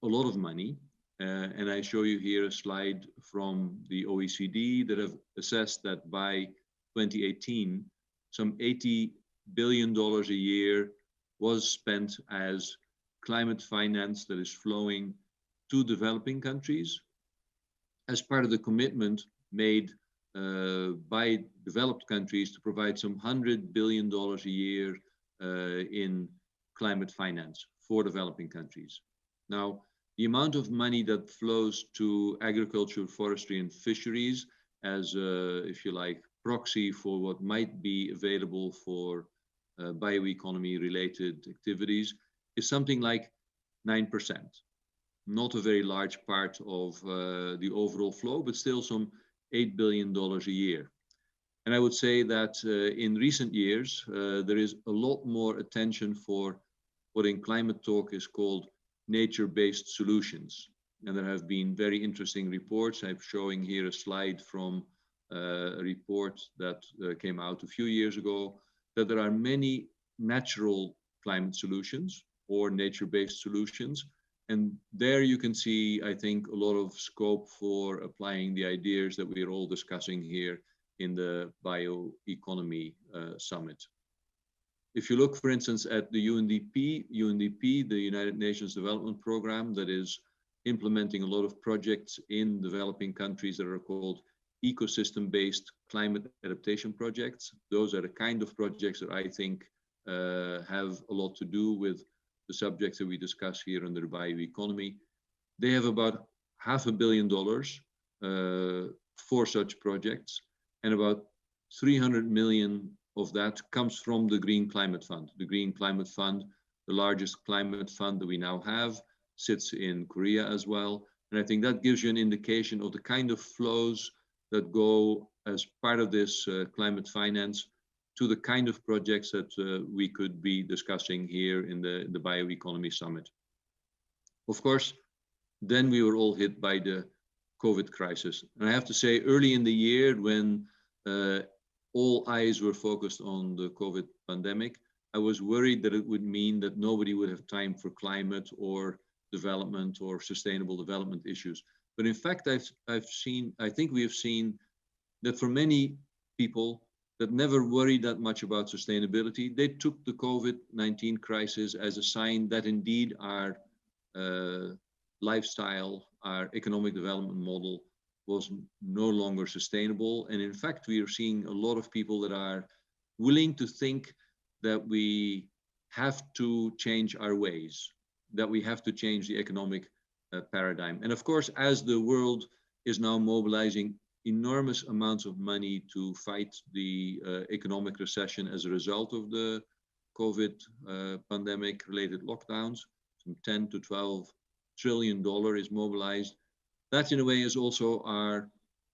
a lot of money. And I show you here a slide from the OECD that have assessed that by 2018, some $80 billion a year was spent as climate finance that is flowing to developing countries as part of the commitment made by developed countries to provide some $100 billion a year in climate finance for developing countries. Now, the amount of money that flows to agriculture, forestry, and fisheries as, if you like, proxy for what might be available for bioeconomy-related activities is something like 9%. Not a very large part of the overall flow, but still some $8 billion a year. And I would say that in recent years, there is a lot more attention for what in climate talk is called nature-based solutions. And there have been very interesting reports. I'm showing here a slide from a report that came out a few years ago, that there are many natural climate solutions or nature-based solutions. And there you can see, I think, a lot of scope for applying the ideas that we are all discussing here in the Bioeconomy Summit. If you look, for instance, at the UNDP, the United Nations Development Program, that is implementing a lot of projects in developing countries that are called ecosystem-based climate adaptation projects. Those are the kind of projects that I think have a lot to do with the subjects that we discuss here under the bioeconomy. They have about $500 million for such projects, and about 300 million of that comes from the Green Climate Fund. The Green Climate Fund, the largest climate fund that we now have, sits in Korea as well. And I think that gives you an indication of the kind of flows that go as part of this climate finance to the kind of projects that we could be discussing here in the Bioeconomy Summit. Of course, then we were all hit by the COVID crisis. And I have to say, early in the year, when all eyes were focused on the COVID pandemic, I was worried that it would mean that nobody would have time for climate or development or sustainable development issues. But in fact, I think we have seen that for many people that never worried that much about sustainability, they took the COVID-19 crisis as a sign that indeed our lifestyle, our economic development model was no longer sustainable. And in fact, we are seeing a lot of people that are willing to think that we have to change our ways, that we have to change the economic paradigm. And of course, as the world is now mobilizing enormous amounts of money to fight the economic recession as a result of the COVID pandemic related lockdowns. Some 10 to 12 trillion dollar is mobilized. That in a way is also our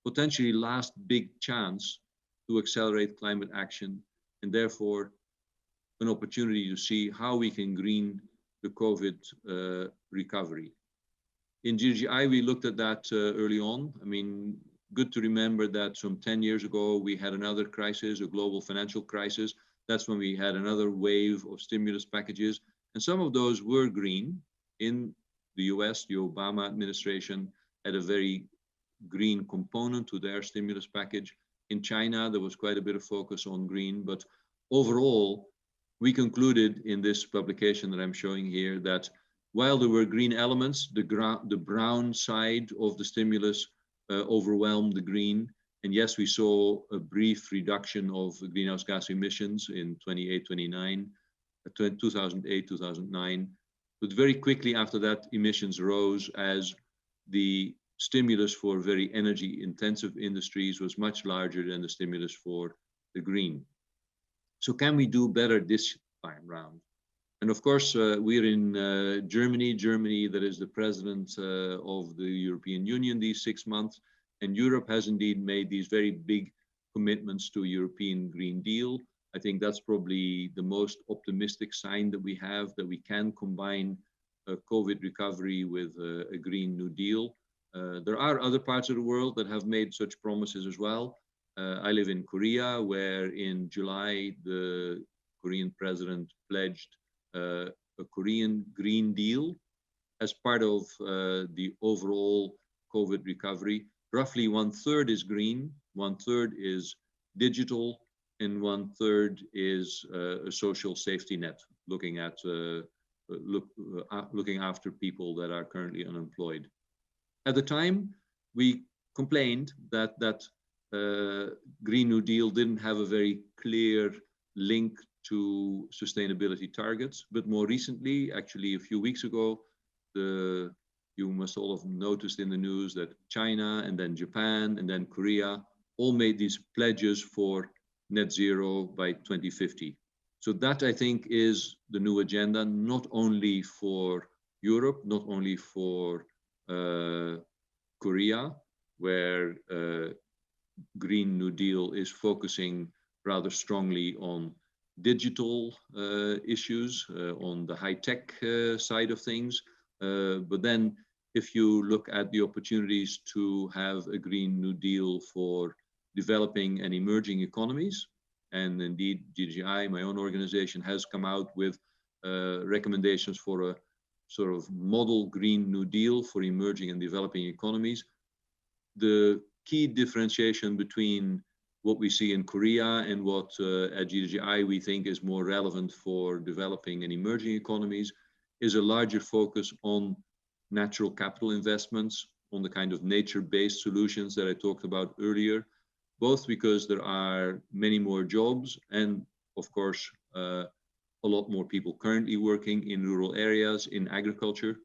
potentially last big chance to accelerate climate action, and therefore an opportunity to see how we can green the COVID recovery. In GGI, we looked at that early on. I mean, good to remember that some 10 years ago, we had another crisis, a global financial crisis. That's when we had another wave of stimulus packages. And some of those were green. In the US, the Obama administration had a very green component to their stimulus package. In China, there was quite a bit of focus on green, but overall, we concluded in this publication that I'm showing here that while there were green elements, the brown side of the stimulus overwhelmed the green. And yes, we saw a brief reduction of greenhouse gas emissions in 2008, 2009. But very quickly after that, emissions rose as the stimulus for very energy intensive industries was much larger than the stimulus for the green. So can we do better this time round? And of course, we're in Germany. Germany, that is the president of the European Union these 6 months. And Europe has indeed made these very big commitments to a European Green Deal. I think that's probably the most optimistic sign that we have, that we can combine COVID recovery with a Green New Deal. There are other parts of the world that have made such promises as well. I live in Korea, where in July, the Korean president pledged a Korean Green Deal as part of the overall COVID recovery. Roughly 1/3 is green, 1/3 is digital, and 1/3 is a social safety net, looking at looking after people that are currently unemployed. At the time, we complained that Green New Deal didn't have a very clear link to sustainability targets. But more recently, actually a few weeks ago, you must all have noticed in the news that China and then Japan and then Korea all made these pledges for net zero by 2050. So that, I think, is the new agenda, not only for Europe, not only for Korea, where Green New Deal is focusing rather strongly on digital issues, on the high-tech side of things. But then if you look at the opportunities to have a Green New Deal for developing and emerging economies, and indeed GGI, my own organization, has come out with recommendations for a sort of model Green New Deal for emerging and developing economies. The key differentiation between what we see in Korea and what at GGI we think is more relevant for developing and emerging economies is a larger focus on natural capital investments, on the kind of nature-based solutions that I talked about earlier, both because there are many more jobs and, of course, a lot more people currently working in rural areas, in agriculture,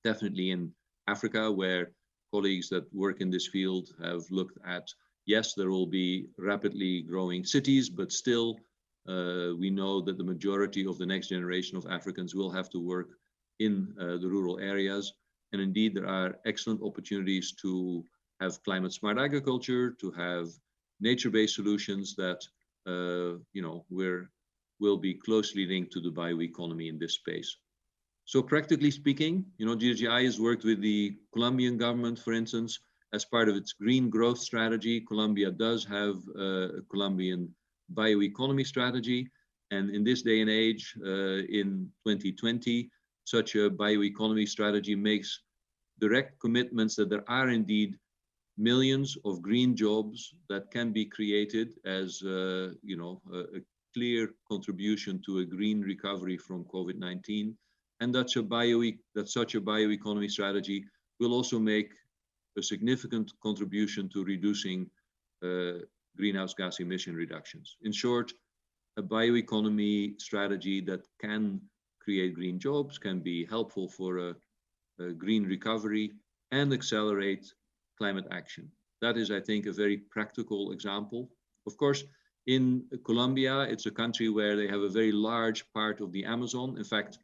definitely in Africa, where colleagues that work in this field have looked at, yes, there will be rapidly growing cities, but still we know that the majority of the next generation of Africans will have to work in the rural areas. And indeed, there are excellent opportunities to have climate smart agriculture, to have nature-based solutions that will be closely linked to the bioeconomy in this space. So practically speaking, GGI has worked with the Colombian government, for instance, as part of its green growth strategy. Colombia does have a Colombian bioeconomy strategy. And in this day and age, in 2020, such a bioeconomy strategy makes direct commitments that there are indeed millions of green jobs that can be created as a clear contribution to a green recovery from COVID-19. And that such a bioeconomy strategy will also make a significant contribution to reducing greenhouse gas emission reductions. In short, a bioeconomy strategy that can create green jobs, can be helpful for a green recovery and accelerate climate action. That is, I think, a very practical example. Of course, in Colombia, it's a country where they have a very large part of the Amazon. In fact,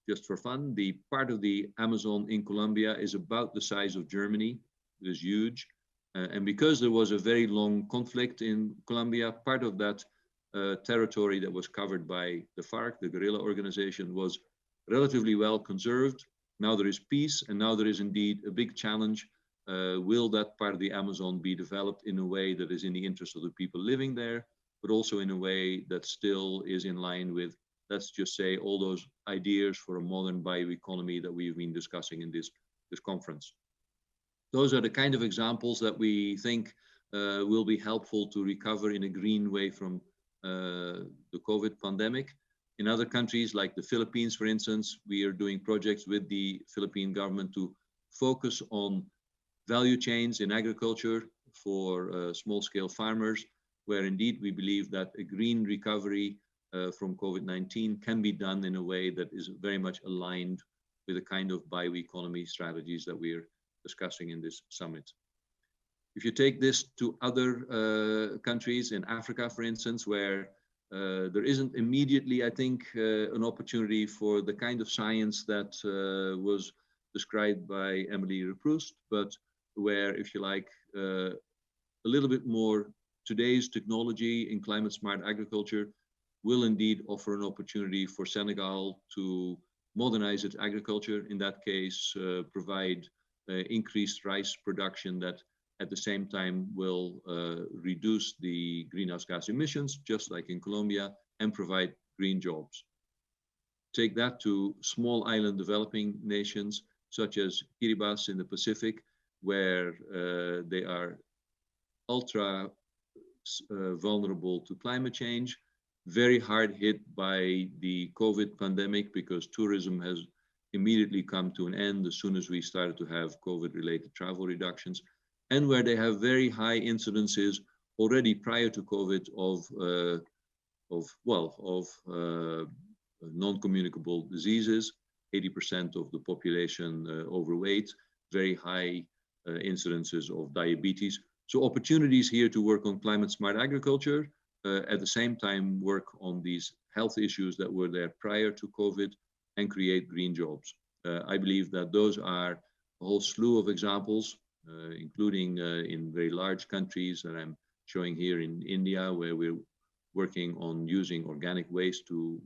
just for fun, the part of the Amazon in Colombia is about the size of Germany. It is huge. And because there was a very long conflict in Colombia, part of that territory that was covered by the FARC, the guerrilla organization, was relatively well conserved. Now there is peace, and now there is indeed a big challenge. Will that part of the Amazon be developed in a way that is in the interest of the people living there, but also in a way that still is in line with, let's just say, all those ideas for a modern bioeconomy that we've been discussing in this conference. Those are the kind of examples that we think will be helpful to recover in a green way from the COVID pandemic. In other countries like the Philippines, for instance, we are doing projects with the Philippine government to focus on value chains in agriculture for small-scale farmers, where indeed we believe that a green recovery from COVID-19 can be done in a way that is very much aligned with the kind of bioeconomy strategies that we're discussing in this summit. If you take this to other countries in Africa, for instance, where there isn't immediately, I think, an opportunity for the kind of science that was described by Emily Reproust, but where, if you like, a little bit more today's technology in climate smart agriculture will indeed offer an opportunity for Senegal to modernize its agriculture, in that case, provide increased rice production that at the same time will reduce the greenhouse gas emissions, just like in Colombia, and provide green jobs. Take that to small island developing nations, such as Kiribati in the Pacific, where they are ultra vulnerable to climate change, very hard hit by the COVID pandemic because tourism has immediately come to an end as soon as we started to have COVID-related travel reductions, and where they have very high incidences already prior to COVID of non-communicable diseases, 80% of the population overweight, very high incidences of diabetes. So opportunities here to work on climate smart agriculture, at the same time work on these health issues that were there prior to COVID and create green jobs. I believe that those are a whole slew of examples, including in very large countries that I'm showing here in India, where we're working on using organic waste to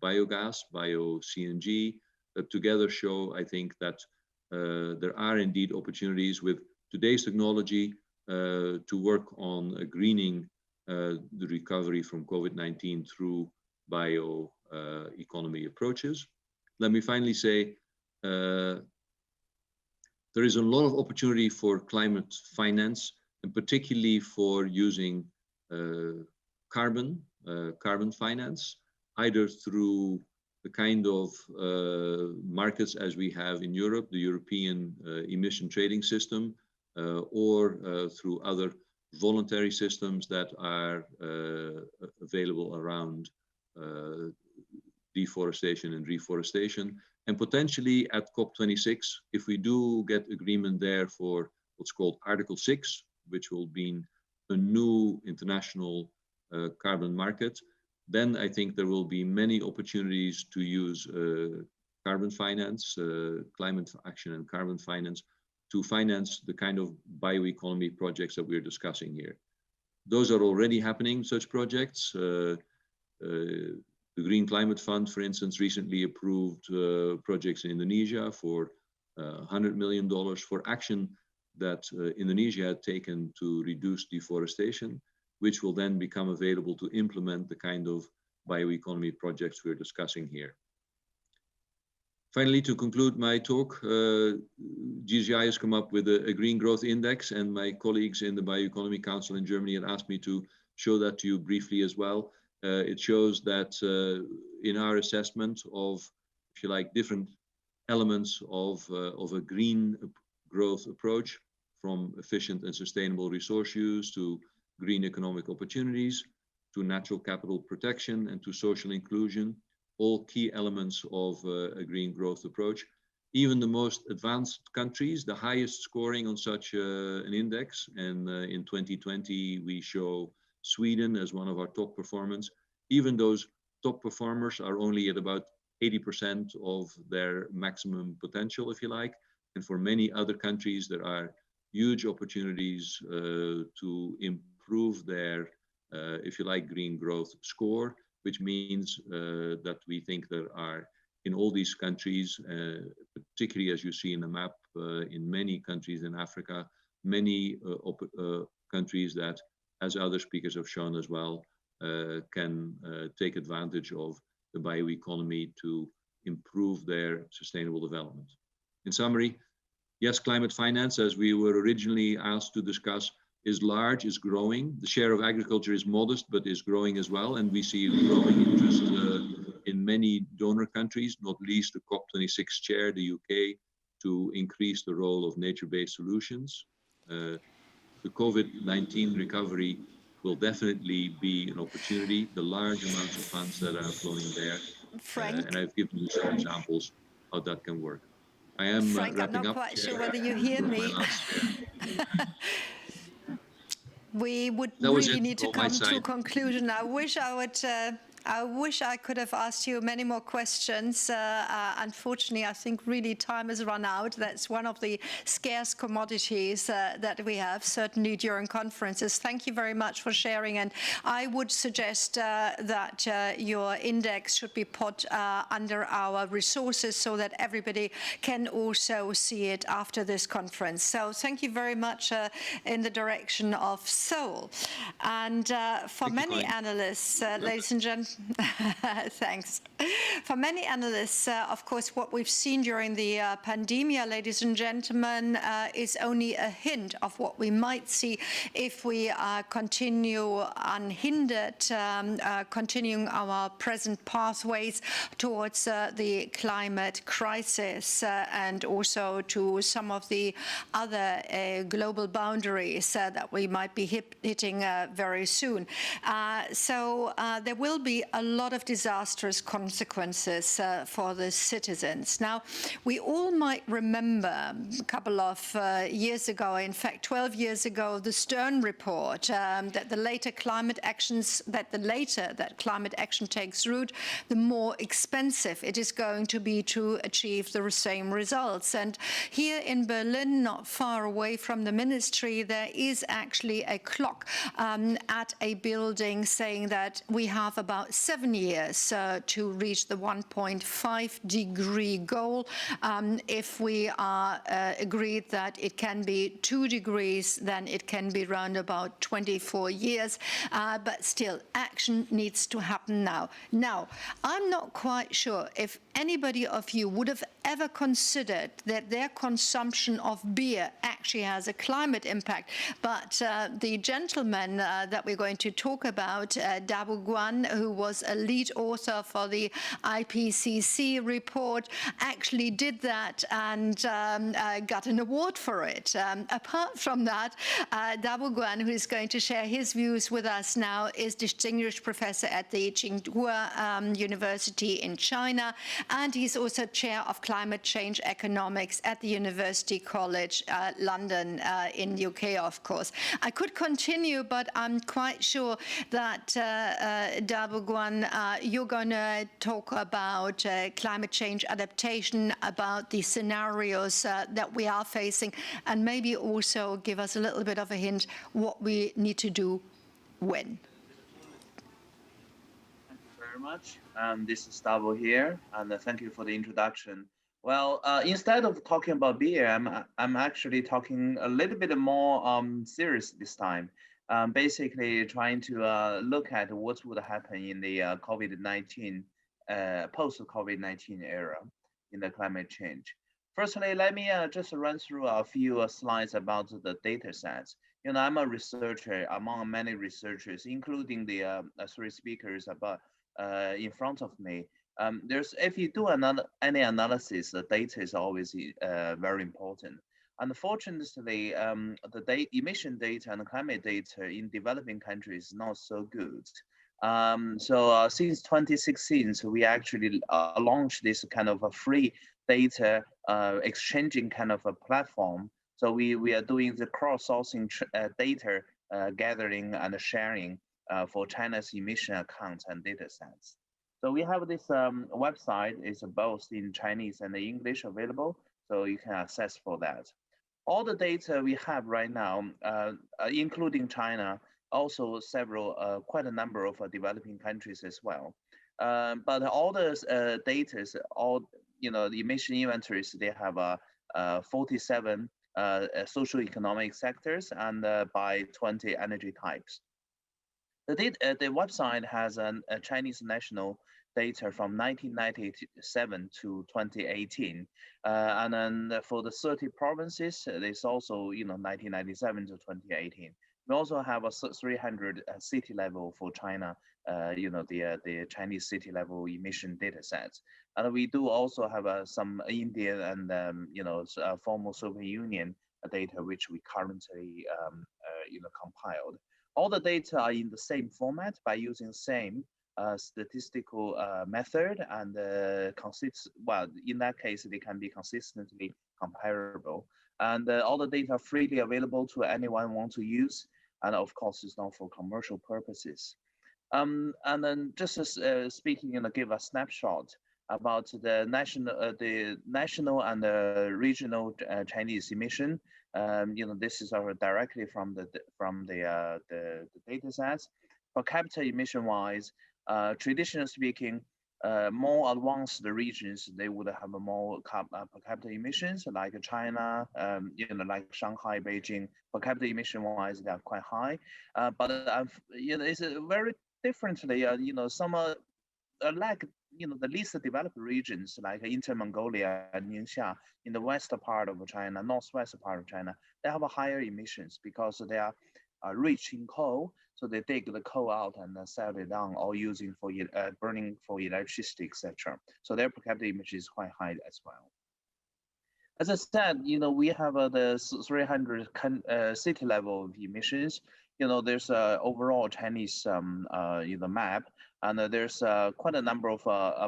biogas, bio-CNG, that together show, I think, that there are indeed opportunities with today's technology to work on greening the recovery from COVID-19 through bioeconomy approaches. Let me finally say, there is a lot of opportunity for climate finance, and particularly for using carbon finance, either through the kind of markets as we have in Europe, the European emission trading system, or through other voluntary systems that are available around deforestation and reforestation. And potentially at COP26, if we do get agreement there for what's called Article 6, which will be a new international carbon market, then I think there will be many opportunities to use carbon finance, climate action and carbon finance, to finance the kind of bioeconomy projects that we're discussing here. Those are already happening, such projects. The Green Climate Fund, for instance, recently approved projects in Indonesia for $100 million for action that Indonesia had taken to reduce deforestation, which will then become available to implement the kind of bioeconomy projects we're discussing here. Finally, to conclude my talk, GGI has come up with a green growth index, and my colleagues in the Bioeconomy Council in Germany had asked me to show that to you briefly as well. It shows that in our assessment of, if you like, different elements of a green growth approach, from efficient and sustainable resource use to green economic opportunities, to natural capital protection and to social inclusion, all key elements of a green growth approach. even the most advanced countries, the highest scoring on such an index. And in 2020, we show Sweden as one of our top performers. Even those top performers are only at about 80% of their maximum potential, if you like. And for many other countries, there are huge opportunities to improve their, if you like, green growth score, which means that we think there are in all these countries, particularly as you see in the map, in many countries in Africa, many countries that, as other speakers have shown as well, can take advantage of the bioeconomy to improve their sustainable development. In summary, yes, climate finance, as we were originally asked to discuss, is large, is growing. The share of agriculture is modest, but is growing as well. And we see growing interest in many donor countries, not least the COP26 chair, the UK, to increase the role of nature-based solutions. The COVID-19 recovery will definitely be an opportunity. The large amounts of funds that are flowing there, and I've given you some examples how that can work. I am Frank, wrapping I'm not up. quite sure whether you hear me. We would really need to come to a conclusion. I wish I could have asked you many more questions. Unfortunately, I think really time has run out. That's one of the scarce commodities that we have, certainly during conferences. Thank you very much for sharing. And I would suggest that your index should be put under our resources so that everybody can also see it after this conference. So thank you very much in the direction of Seoul. And for many analysts, ladies and gentlemen, thanks. For many analysts, of course, what we've seen during the pandemic, ladies and gentlemen, is only a hint of what we might see if we continue unhindered, continuing our present pathways towards the climate crisis and also to some of the other global boundaries that we might be hitting very soon. So there will be a lot of disastrous consequences for the citizens. Now, we all might remember a couple of years ago, in fact 12 years ago, the Stern report that the later that climate action takes root, the more expensive it is going to be to achieve the same results. And here in Berlin, not far away from the ministry, there is actually a clock at a building saying that we have about 7 years to reach the 1.5 degree goal. If we are agreed that it can be 2 degrees, then it can be around about 24 years. But still, action needs to happen now. Now, I'm not quite sure if anybody of you would have ever considered that their consumption of beer actually has a climate impact. But the gentleman that we're going to talk about, Dabu Guan, who was a lead author for the IPCC report, actually did that and got an award for it. Apart from that, Dabu Guan, who is going to share his views with us now, is distinguished professor at the Tsinghua University in China, and he's also chair of climate change economics at the University College London in the UK, of course. I could continue, but I'm quite sure that Dabu Guan, you're going to talk about climate change adaptation, about the scenarios that we are facing, and maybe also give us a little bit of a hint what we need to do when. Thank you very much. This is Dabu here, and thank you for the introduction. Well, instead of talking about beer, I'm actually talking a little bit more serious this time. Basically trying to look at what would happen in the COVID-19, post-COVID-19 era in the climate change. Firstly, let me just run through a few slides about the data sets. You know, I'm a researcher among many researchers, including the 3 speakers in front of me. If you do any analysis, the data is always very important. Unfortunately, the emission data and climate data in developing countries is not so good. Since 2016, so we actually launched this kind of a free data exchanging kind of a platform. So we are doing the cross-sourcing data gathering and sharing for China's emission accounts and data sets. So we have this website, is both in Chinese and English available, so you can access for that. All the data we have right now, including China, also several, quite a number of developing countries as well. But all the data, all the emission inventories, they have 47 socio-economic sectors and by 20 energy types. The website has a Chinese national data from 1997 to 2018, and then for the 30 provinces, there's also 1997 to 2018. We also have a 300 city level for China, the Chinese city level emission data sets, and we do also have some Indian and former Soviet Union data which we currently compiled. All the data are in the same format by using same statistical method, and in that case, they can be consistently comparable. And all the data are freely available to anyone want to use, and of course, it's not for commercial purposes. And then just speaking, give a snapshot about the national and the regional Chinese emission. This is directly from the data sets. Per capita emission wise, traditionally speaking, more advanced regions, they would have a more per capita emissions, like China, like Shanghai, Beijing. Per capita emission wise, they are quite high. But it's very differently. Some like the least developed regions like Inner Mongolia and Ningxia in the western part of China, northwest part of China, they have a higher emissions because they are rich in coal. So they take the coal out and sell it down, or using for burning for electricity, etc. So their per capita emission is quite high as well. As I said, we have the 300 city level of emissions. There's overall Chinese map, and there's quite a number of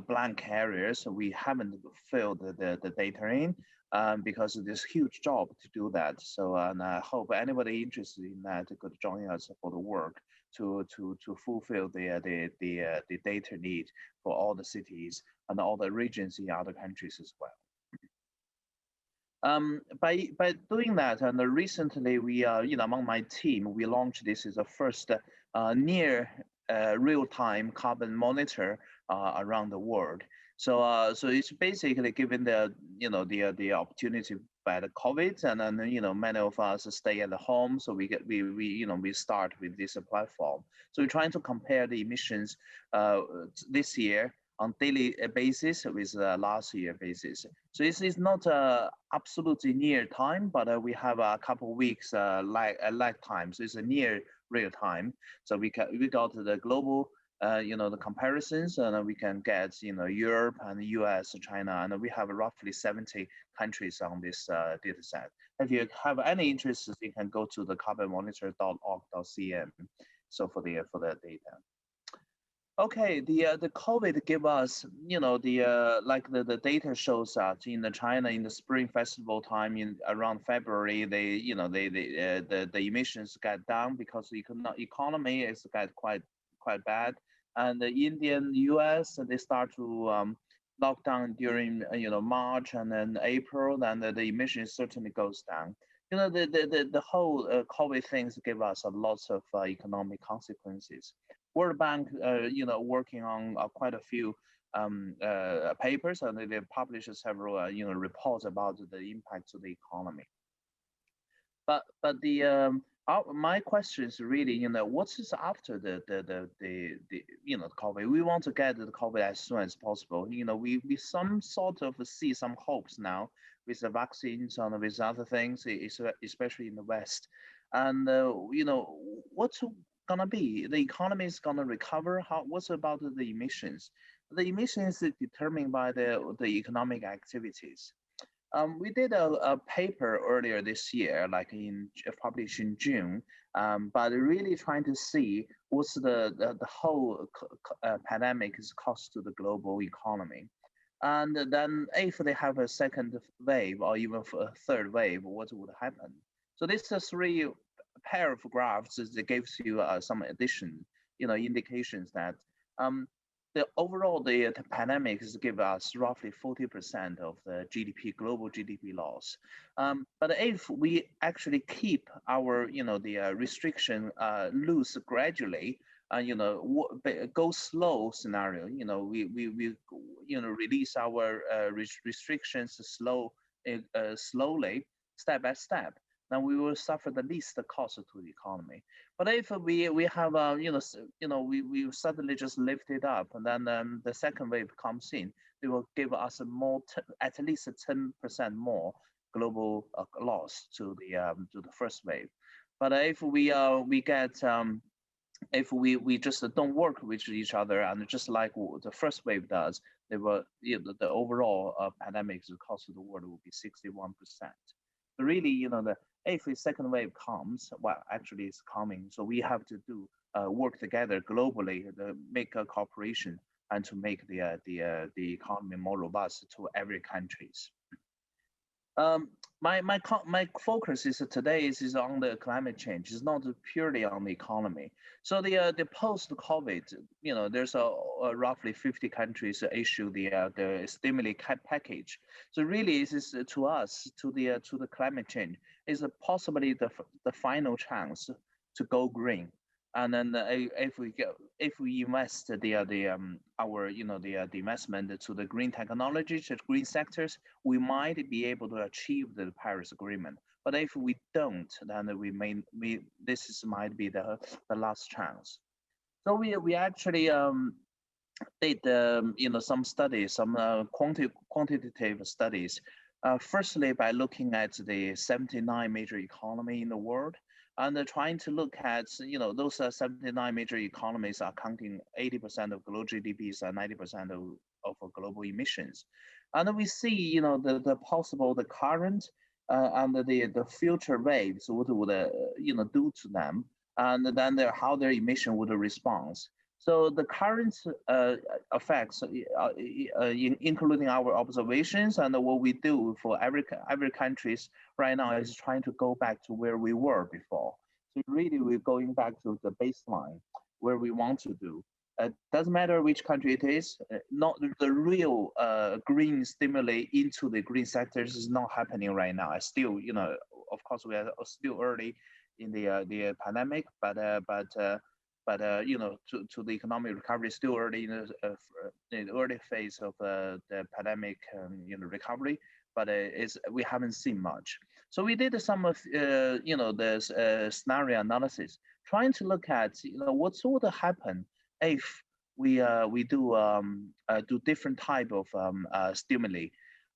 blank areas we haven't filled the data in because there's huge job to do that. So and I hope anybody interested in that could join us for the work to fulfill the data need for all the cities and all the regions in other countries as well. By doing that, and recently we among my team, we launched this as a first near real-time carbon monitor around the world. So it's basically given the opportunity by the COVID, and then many of us stay at home, so we start with this platform. So we're trying to compare the emissions this year on daily basis with last year basis. So this is not absolutely near time, but we have a couple of weeks lag time. So it's a near real time. So we got the global, the comparisons, and we can get Europe and US, China, and we have roughly 70 countries on this data set. If you have any interest, you can go to the carbonmonitor.org.cn. So for the data. Okay, the COVID gave us, the data shows that in China in the Spring Festival time in around February, the emissions got down because the economy is got quite bad, and the Indian US they start to lock down during March and then April, and the emissions certainly goes down. The whole COVID things give us a lot of economic consequences. World Bank, working on quite a few papers, and they published several, reports about the impact to the economy. But my question is really, what is after the COVID? We want to get the COVID as soon as possible. We some sort of see some hopes now with the vaccines and with other things, especially in the West. And what's gonna be? The economy is gonna recover. What's about the emissions? The emissions is determined by the economic activities. We did a paper earlier this year, like published in June, but really trying to see what's the whole pandemic's cost to the global economy. And then if they have a second wave or even a third wave, what would happen? So this is 3 pair of graphs that gives you some addition, indications that the overall the pandemic has given us roughly 40% of the GDP, global GDP loss. But if we actually keep our, the restriction loose gradually, go slow scenario, we release our restrictions slowly, step by step, then we will suffer the least cost to the economy. But if we have we suddenly just lift it up, and then the second wave comes in, it will give us at least 10% more global loss to the first wave. But if we get if we just don't work with each other, and just like the first wave does, they will, the overall pandemic cost to the world will be 61%. So really, if a second wave comes, well, actually it's coming. So we have to do work together globally, make a cooperation, and to make the economy more robust to every countries. My focus today is on the climate change. It's not purely on the economy. So the post-COVID, there's roughly 50 countries issue the stimuli package. So really, this is to us, to the climate change, is possibly the final chance to go green. And then if we invest our investment to the green technology, to green sectors, we might be able to achieve the Paris Agreement. But if we don't, then this might be the last chance. So we actually did some studies, some quantitative studies. Firstly, by looking at the 79 major economies in the world, and trying to look at, those 79 major economies are accounting 80% of global GDPs and 90% of global emissions. And we see, the possible, the current and the future waves, what would, do to them, and then how their emission would respond. So the current effects, including our observations and what we do for every countries right now, is trying to go back to where we were before. So really, we're going back to the baseline where we want to do. Doesn't matter which country it is. Not the real green stimuli into the green sectors is not happening right now. Still, of course, we are still early in the pandemic, but to the economic recovery, still early in the early phase of the pandemic, recovery. But we haven't seen much. So we did some of the scenario analysis, trying to look at what would happen if we do different type of stimuli.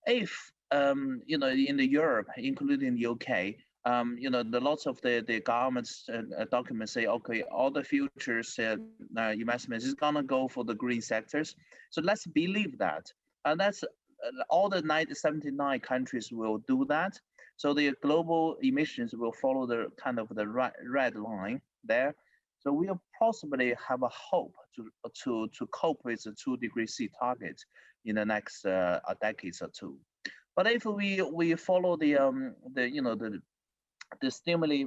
If in the Europe, including the UK, the lots of the government's documents say, okay, all the futures investments is gonna go for the green sectors. So let's believe that, and that's all the 79 countries will do that. So the global emissions will follow the kind of the red line there. So we'll possibly have a hope to cope with the 2°C target in the next decades or two. But if we follow the stimuli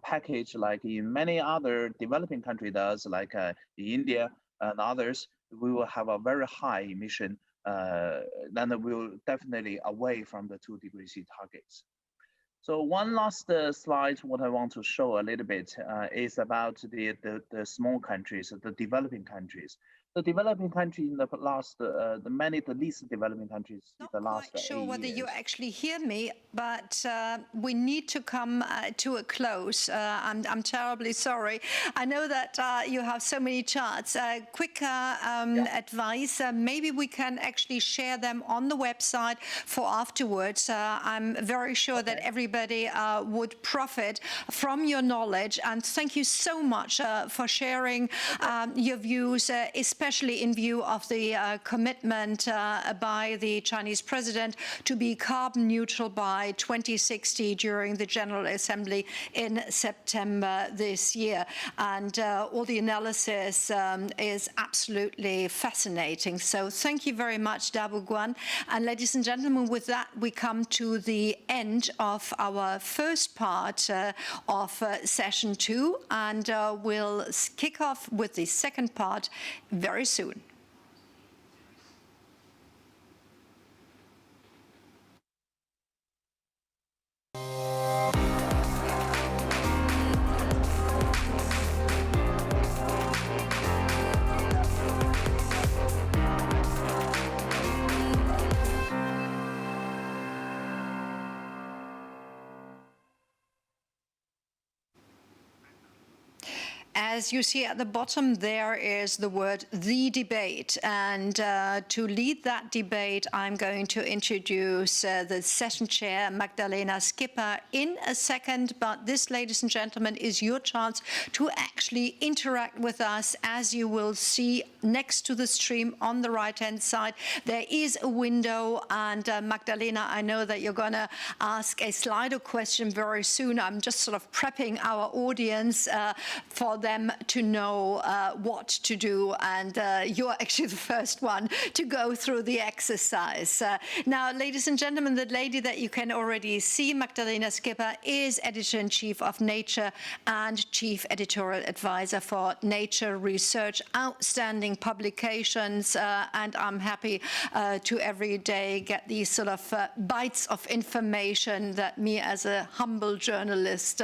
package like in many other developing countries does, like India and others, we will have a very high emission. Then we'll definitely away from the 2°C targets. So one last slide, what I want to show a little bit is about the small countries, the developing countries. The developing countries in the last, the least developing countries in the last 8 years. Not quite sure whether you actually hear me, but we need to come to a close. I'm terribly sorry. I know that you have so many charts. Quick advice, maybe we can actually share them on the website for afterwards. I'm very sure that everybody everybody would profit from your knowledge. And thank you so much for sharing your views, especially in view of the commitment by the Chinese president to be carbon neutral by 2060 during the General Assembly in September this year. And all the analysis is absolutely fascinating. So thank you very much, Dabu Guan. And ladies and gentlemen, with that, we come to the end of our first part of session 2, and we'll kick off with the second part very soon. As you see at the bottom, there is the word "the debate." And to lead that debate, I'm going to introduce the session chair, Magdalena Skipper, in a second. But this, ladies and gentlemen, is your chance to actually interact with us. As you will see next to the stream on the right-hand side, there is a window. And Magdalena, I know that you're going to ask a Slido question very soon. I'm just sort of prepping our audience for them to know what to do, and you're actually the first one to go through the exercise. Now, ladies and gentlemen, the lady that you can already see, Magdalena Skipper, is Editor-in-Chief of Nature and Chief Editorial Advisor for Nature Research. Outstanding publications, and I'm happy to every day get these sort of bites of information that me as a humble journalist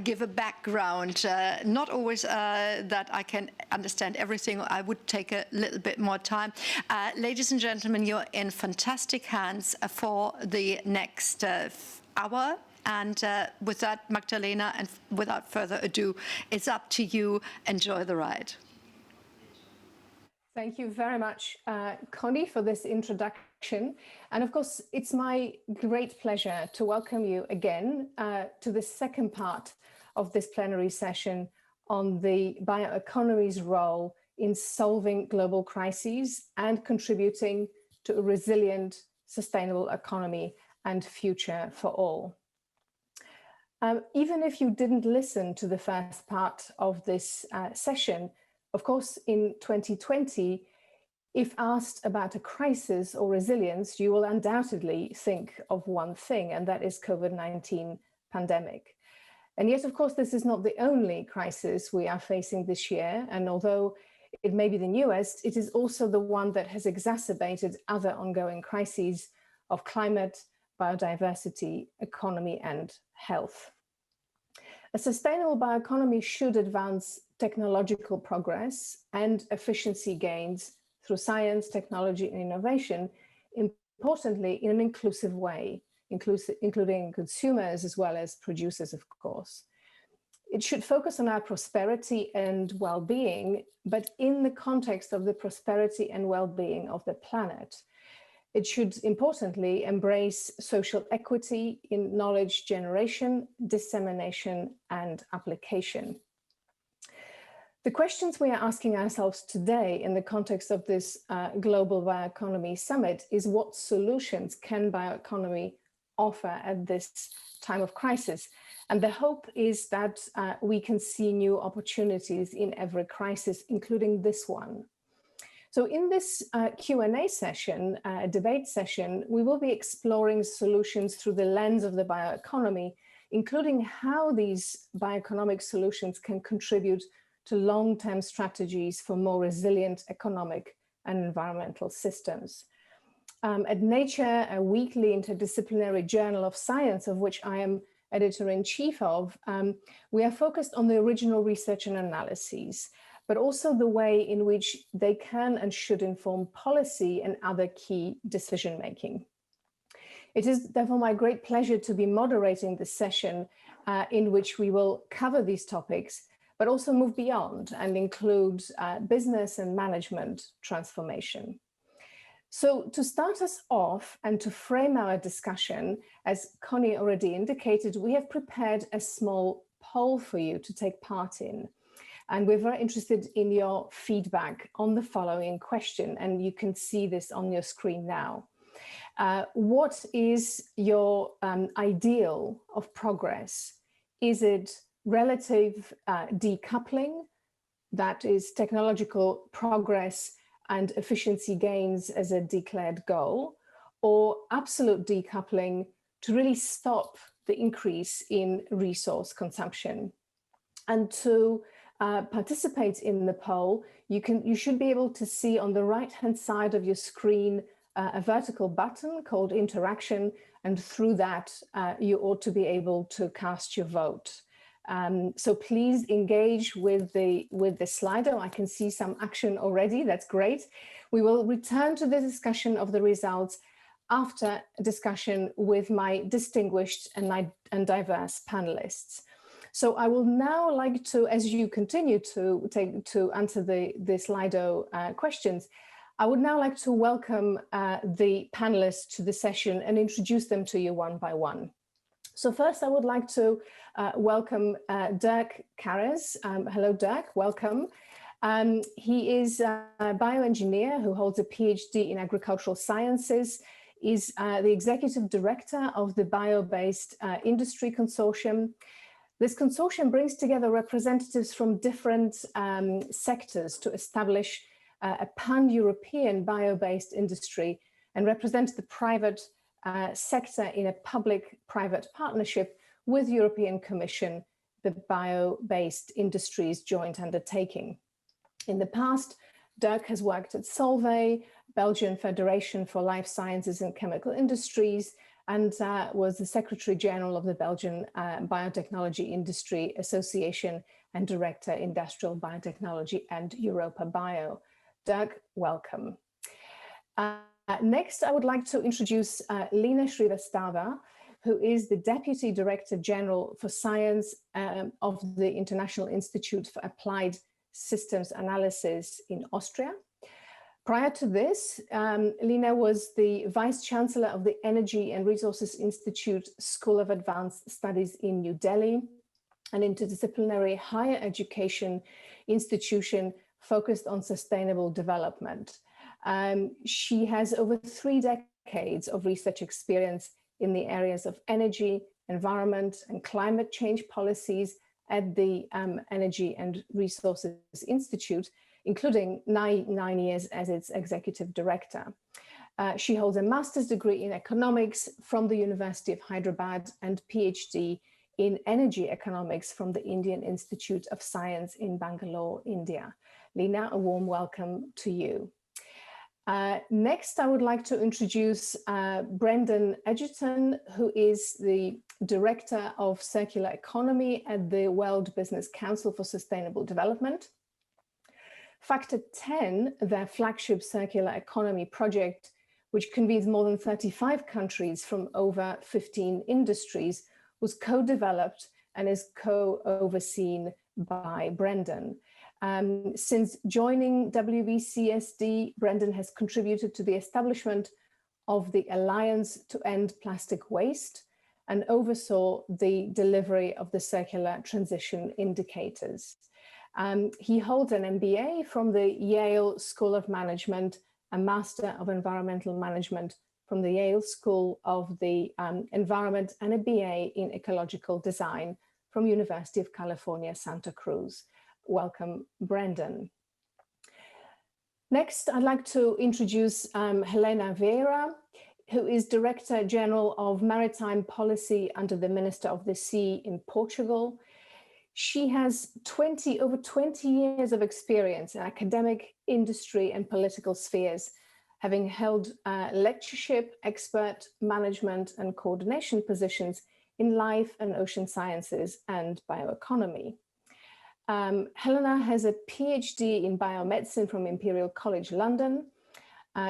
give a background. Not always that I can understand everything. I would take a little bit more time. Ladies and gentlemen, you're in fantastic hands for the next hour. And with that, Magdalena, and without further ado, it's up to you. Enjoy the ride. Thank you very much, Connie, for this introduction. And of course, it's my great pleasure to welcome you again to the second part of this plenary session on the bioeconomy's role in solving global crises and contributing to a resilient, sustainable economy and future for all. Even if you didn't listen to the first part of this session, of course, in 2020, if asked about a crisis or resilience, you will undoubtedly think of one thing, and that is COVID-19 pandemic. And yet, of course, this is not the only crisis we are facing this year. And although it may be the newest, it is also the one that has exacerbated other ongoing crises of climate, biodiversity, economy, and health. A sustainable bioeconomy should advance technological progress and efficiency gains through science, technology, and innovation, importantly, in an inclusive way, including consumers as well as producers, of course. It should focus on our prosperity and well-being, but in the context of the prosperity and well-being of the planet. It should, importantly, embrace social equity in knowledge generation, dissemination, and application. The questions we are asking ourselves today in the context of this Global Bioeconomy Summit is what solutions can bioeconomy offer at this time of crisis? And the hope is that we can see new opportunities in every crisis, including this one. So in this Q&A session, debate session, we will be exploring solutions through the lens of the bioeconomy, including how these bioeconomic solutions can contribute to long-term strategies for more resilient economic and environmental systems. At Nature, a weekly interdisciplinary journal of science, of which I am editor-in-chief of, we are focused on the original research and analyses, but also the way in which they can and should inform policy and other key decision-making. It is therefore my great pleasure to be moderating this session in which we will cover these topics, but also move beyond and include business and management transformation. So to start us off and to frame our discussion, as Connie already indicated, we have prepared a small poll for you to take part in. And we're very interested in your feedback on the following question, and you can see this on your screen now. What is your ideal of progress? Is it relative decoupling, that is technological progress and efficiency gains as a declared goal, or absolute decoupling to really stop the increase in resource consumption? And to participate in the poll, you should be able to see on the right-hand side of your screen a vertical button called Interaction, and through that you ought to be able to cast your vote. So please engage with the Slido. I can see some action already. That's great. We will return to the discussion of the results after a discussion with my distinguished and diverse panelists. So I will now like to, as you continue to answer the Slido questions, I would now like to welcome the panelists to the session and introduce them to you one by one. So first, I would like to welcome Dirk Carres. Hello, Dirk, welcome. He is a bioengineer who holds a PhD in agricultural sciences, is the executive director of the Bio-Based Industry Consortium. This consortium brings together representatives from different sectors to establish a pan-European bio-based industry and represent the private sector in a public-private partnership with European Commission, the Bio-Based Industries Joint Undertaking. In the past, Dirk has worked at Solvay, Belgian Federation for Life Sciences and Chemical Industries, and was the Secretary General of the Belgian Biotechnology Industry Association and Director Industrial Biotechnology and Europa Bio. Dirk, welcome. Next, I would like to introduce Lina Shrivastava, who is the Deputy Director General for Science of the International Institute for Applied Systems Analysis in Austria. Prior to this, Lina was the Vice Chancellor of the Energy and Resources Institute School of Advanced Studies in New Delhi, an interdisciplinary higher education institution focused on sustainable development. She has over 3 decades of research experience in the areas of energy, environment, and climate change policies at the Energy and Resources Institute, including nine years as its executive director. She holds a master's degree in economics from the University of Hyderabad and PhD in energy economics from the Indian Institute of Science in Bangalore, India. Lina, a warm welcome to you. Next, I would like to introduce Brendan Edgerton, who is the Director of Circular Economy at the World Business Council for Sustainable Development. Factor 10, their flagship circular economy project, which convenes more than 35 countries from over 15 industries, was co-developed and is co-overseen by Brendan. Since joining WBCSD, Brendan has contributed to the establishment of the Alliance to End Plastic Waste and oversaw the delivery of the circular transition indicators. He holds an MBA from the Yale School of Management, a Master of Environmental Management from the Yale School of the Environment, and a BA in Ecological Design from University of California, Santa Cruz. Welcome, Brendan. Next, I'd like to introduce Helena Vieira, who is Director General of Maritime Policy under the Minister of the Sea in Portugal. She has over 20 years of experience in academic, industry, and political spheres, having held lectureship, expert management, and coordination positions in life and ocean sciences and bioeconomy. Helena has a PhD in biomedicine from Imperial College London.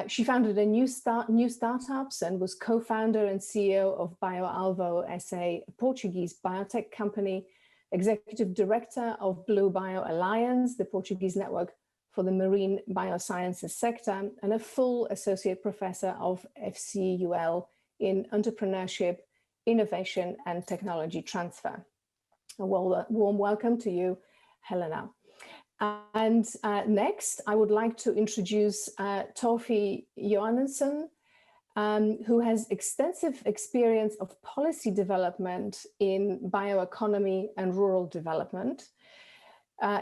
She founded new startups and was co-founder and CEO of BioAlvo SA, a Portuguese biotech company, executive director of Blue Bio Alliance, the Portuguese network for the marine biosciences sector and a full associate professor of FCUL in entrepreneurship, innovation, and technology transfer. A warm welcome to you, Helena. And next, I would like to introduce Torfi Johannesson, who has extensive experience of policy development in bioeconomy and rural development.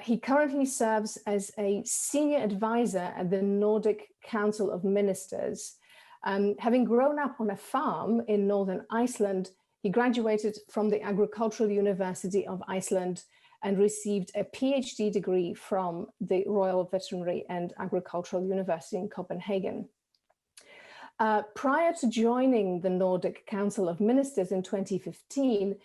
He currently serves as a senior advisor at the Nordic Council of Ministers. Having grown up on a farm in northern Iceland, he graduated from the Agricultural University of Iceland and received a PhD degree from the Royal Veterinary and Agricultural University in Copenhagen. Prior to joining the Nordic Council of Ministers in 2015,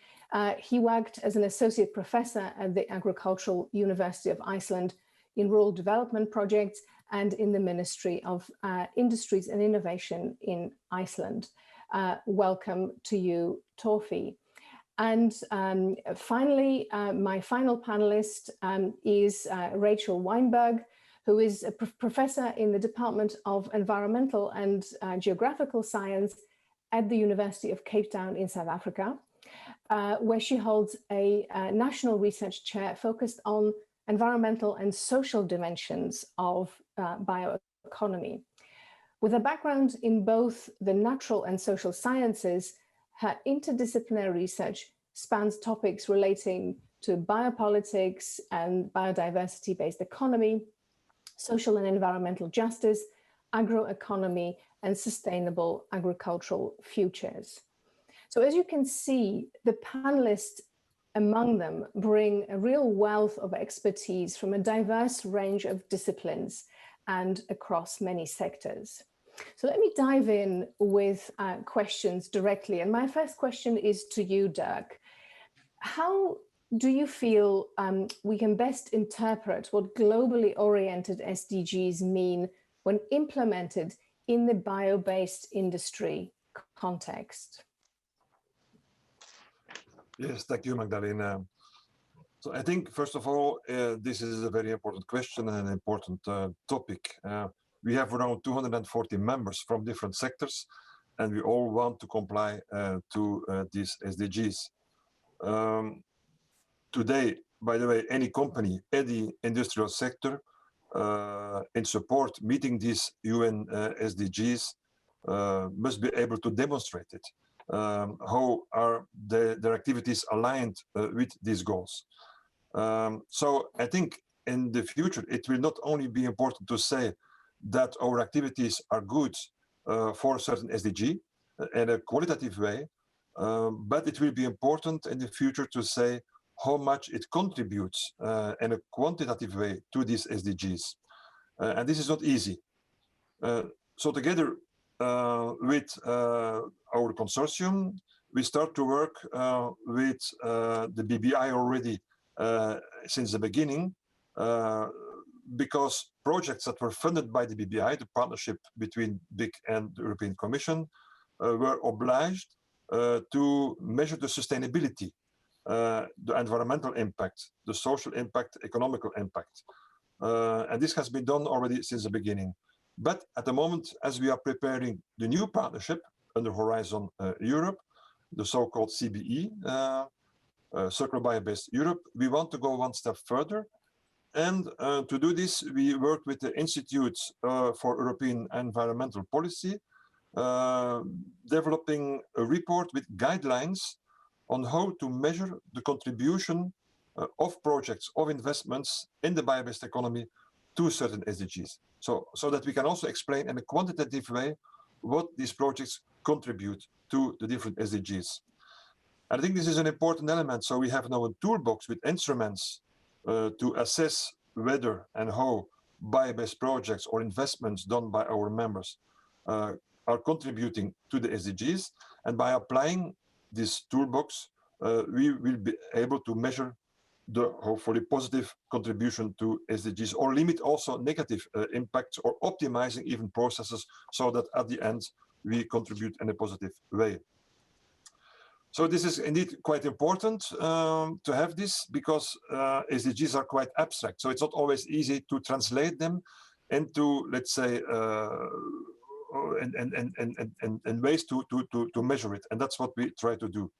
he worked as an associate professor at the Agricultural University of Iceland in rural development projects and in the Ministry of Industries and Innovation in Iceland. Welcome to you, Torfi. And finally, my final panelist is Rachel Weinberg, who is a professor in the Department of Environmental and Geographical Science at the University of Cape Town in South Africa, where she holds a national research chair focused on environmental and social dimensions of bioeconomy. With a background in both the natural and social sciences, her interdisciplinary research spans topics relating to biopolitics and biodiversity-based economy, social and environmental justice, agroeconomy, and sustainable agricultural futures. So as you can see, the panelists among them bring a real wealth of expertise from a diverse range of disciplines and across many sectors. So let me dive in with questions directly. And my first question is to you, Dirk. How do you feel we can best interpret what globally oriented SDGs mean when implemented in the bio-based industry context? Yes, thank you, Magdalena. So I think, first of all, this is a very important question and an important topic. We have around 240 members from different sectors, and we all want to comply to these SDGs. Today, by the way, any company, any industrial sector in support meeting these UN SDGs must be able to demonstrate it. How are their activities aligned with these goals? So I think in the future, it will not only be important to say that our activities are good for a certain SDG in a qualitative way, but it will be important in the future to say how much it contributes in a quantitative way to these SDGs. And this is not easy. So together with our consortium, we start to work with the BBI already since the beginning, because projects that were funded by the BBI, the partnership between BIC and the European Commission, were obliged to measure the sustainability, the environmental impact, the social impact, economical impact. And this has been done already since the beginning. But at the moment, as we are preparing the new partnership under Horizon Europe, the so-called CBE, Circular Bio-Based Europe, we want to go one step further. And to do this, we worked with the Institute for European Environmental Policy, developing a report with guidelines on how to measure the contribution of projects, of investments in the bio-based economy to certain SDGs. So that we can also explain in a quantitative way what these projects contribute to the different SDGs. I think this is an important element. So we have now a toolbox with instruments to assess whether and how bio-based projects or investments done by our members are contributing to the SDGs. And by applying this toolbox, we will be able to measure the hopefully positive contribution to SDGs, or limit also negative impacts, or optimizing even processes so that at the end we contribute in a positive way. So this is indeed quite important to have this, because SDGs are quite abstract. So it's not always easy to translate them into, let's say, and ways to measure it. And that's what we try to do.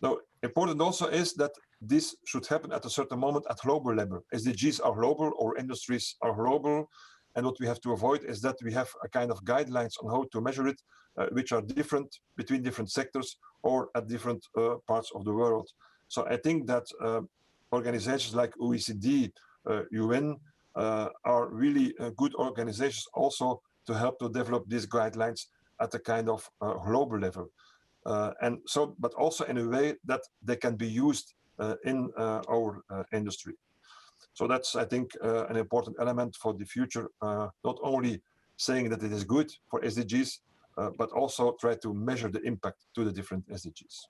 Now, important also is that this should happen at a certain moment at global level. SDGs are global, or industries are global. And what we have to avoid is that we have a kind of guidelines on how to measure it, which are different between different sectors or at different parts of the world. So I think that organizations like OECD, UN, are really good organizations also to help to develop these guidelines at a kind of global level. And so, but also in a way that they can be used in our industry. So that's, I think, an important element for the future, not only saying that it is good for SDGs, but also try to measure the impact to the different SDGs.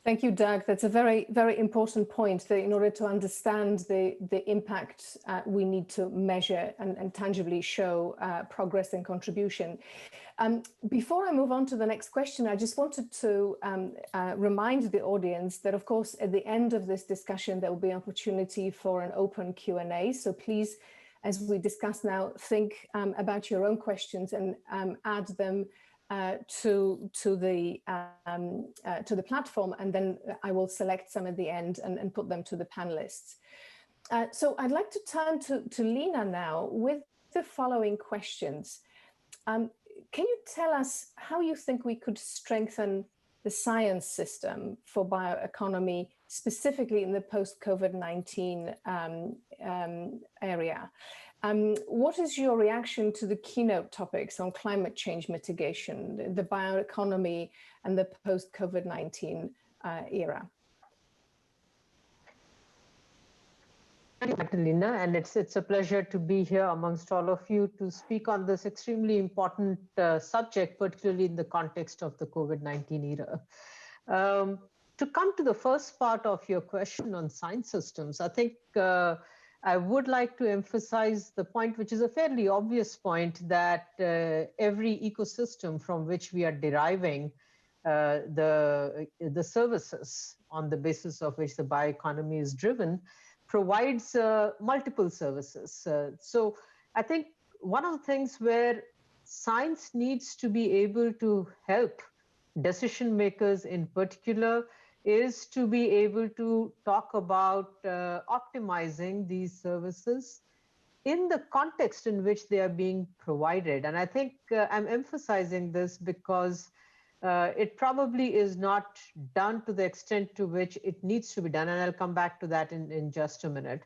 Thank you, Doug. That's a very, very important point, that in order to understand the impact, we need to measure and tangibly show progress and contribution. Before I move on to the next question, I just wanted to remind the audience that, of course, at the end of this discussion, there will be an opportunity for an open Q&A. So please, as we discuss now, think about your own questions and add them to the platform, and then I will select some at the end and put them to the panelists. So I'd like to turn to Lina now with the following questions. Can you tell us how you think we could strengthen the science system for bioeconomy, specifically in the post-COVID-19 area? What is your reaction to the keynote topics on climate change mitigation, the bioeconomy, and the post-COVID-19 era? Thank you, Magdalena, and it's a pleasure to be here amongst all of you to speak on this extremely important subject, particularly in the context of the COVID-19 era. To come to the first part of your question on science systems, I think I would like to emphasize the point, which is a fairly obvious point, that every ecosystem from which we are deriving the services on the basis of which the bioeconomy is driven provides multiple services. So I think one of the things where science needs to be able to help decision makers in particular is to be able to talk about optimizing these services in the context in which they are being provided. And I think I'm emphasizing this because it probably is not done to the extent to which it needs to be done. And I'll come back to that in just a minute.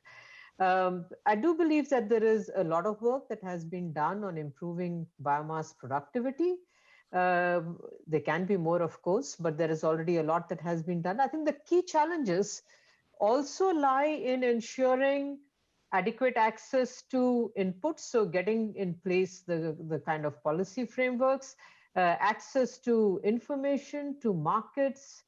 I do believe that there is a lot of work that has been done on improving biomass productivity. There can be more, of course, but there is already a lot that has been done. I think the key challenges also lie in ensuring adequate access to inputs, so getting in place the kind of policy frameworks, access to information, to markets,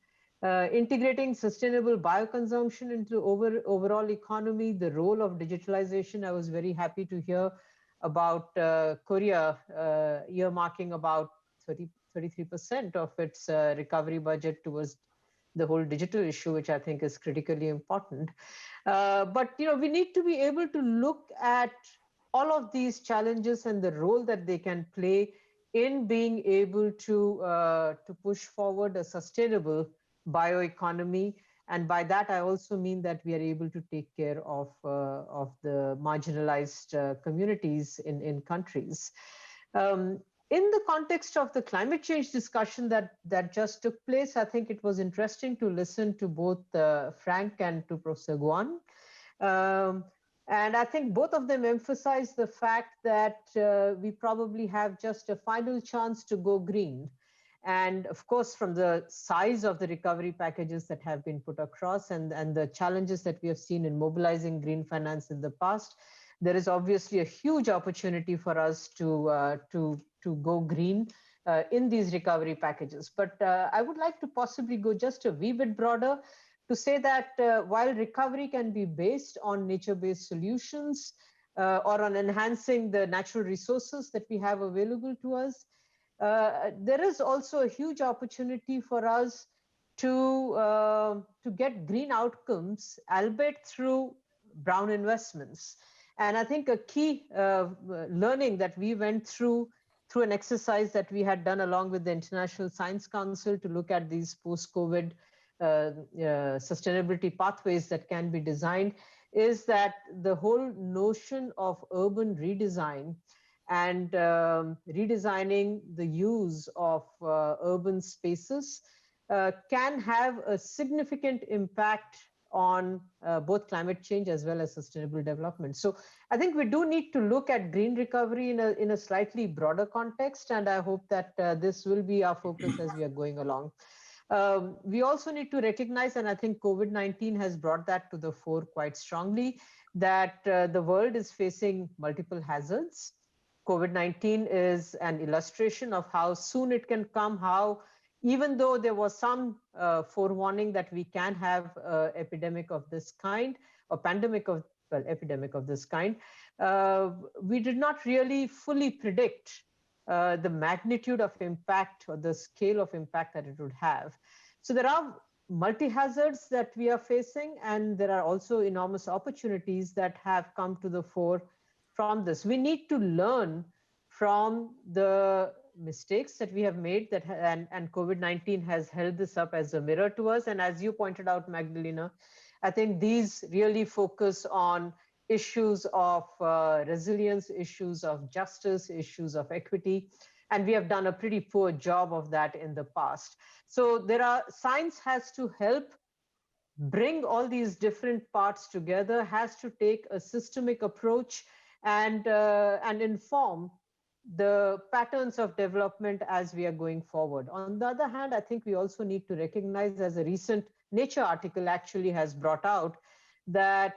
integrating sustainable bioconsumption into overall economy, the role of digitalization. I was very happy to hear about Korea earmarking about 33% of its recovery budget towards the whole digital issue, which I think is critically important. But we need to be able to look at all of these challenges and the role that they can play in being able to push forward a sustainable bioeconomy. And by that, I also mean that we are able to take care of the marginalized communities in countries. In the context of the climate change discussion that just took place, I think it was interesting to listen to both Frank and to Professor Guan. And I think both of them emphasized the fact that we probably have just a final chance to go green. And of course, from the size of the recovery packages that have been put across and the challenges that we have seen in mobilizing green finance in the past, there is obviously a huge opportunity for us to go green in these recovery packages. But I would like to possibly go just a wee bit broader to say that while recovery can be based on nature-based solutions or on enhancing the natural resources that we have available to us, there is also a huge opportunity for us to get green outcomes, albeit through brown investments. And I think a key learning that we went through an exercise that we had done along with the International Science Council to look at these post-COVID sustainability pathways that can be designed, is that the whole notion of urban redesign and redesigning the use of urban spaces can have a significant impact on both climate change as well as sustainable development. So I think we do need to look at green recovery in a slightly broader context, and I hope that this will be our focus as we are going along. We also need to recognize, and I think COVID-19 has brought that to the fore quite strongly, that the world is facing multiple hazards. COVID-19 is an illustration of how soon it can come, how even though there was some forewarning that we can have an epidemic of this kind, or epidemic of this kind, we did not really fully predict the magnitude of impact or the scale of impact that it would have. So there are multi-hazards that we are facing, and there are also enormous opportunities that have come to the fore from this. We need to learn from the mistakes that we have made, that and COVID-19 has held this up as a mirror to us. And as you pointed out, Magdalena, I think these really focus on issues of resilience, issues of justice, issues of equity, and we have done a pretty poor job of that in the past. So science has to help bring all these different parts together, has to take a systemic approach and inform the patterns of development as we are going forward. On the other hand, I think we also need to recognize, as a recent Nature article actually has brought out, that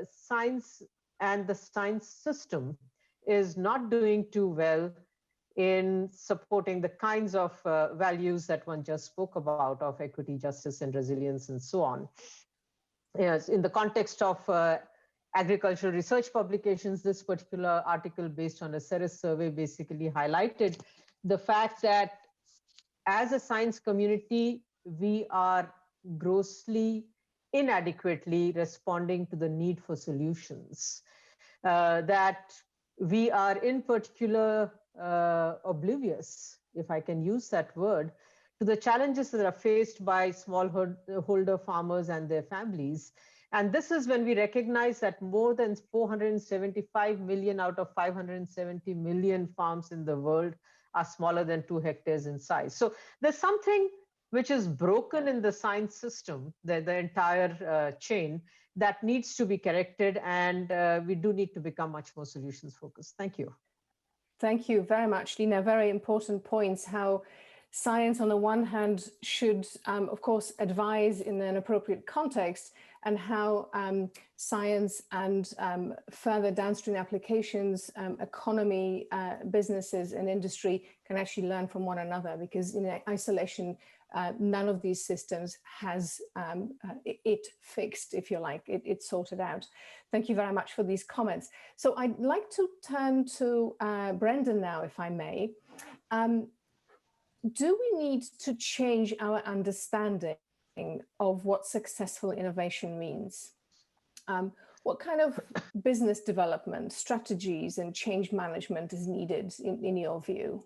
science and the science system is not doing too well in supporting the kinds of values that one just spoke about, of equity, justice, and resilience, and so on. Yes, in the context of agricultural research publications, this particular article, based on a CERES survey, basically highlighted the fact that as a science community, we are grossly inadequately responding to the need for solutions, that we are in particular oblivious, if I can use that word, to the challenges that are faced by smallholder farmers and their families. And this is when we recognize that more than 475 million out of 570 million farms in the world are smaller than 2 hectares in size. So there's something which is broken in the science system, the entire chain, that needs to be corrected, and we do need to become much more solutions focused. Thank you. Thank you very much, Lina. Very important points, how science on the one hand should, of course, advise in an appropriate context, and how science and further downstream applications, economy, businesses and industry can actually learn from one another, because in isolation, none of these systems has it fixed, if you like, it sorted out. Thank you very much for these comments. So I'd like to turn to Brendan now, if I may. Do we need to change our understanding of what successful innovation means? What kind of business development strategies and change management is needed in your view?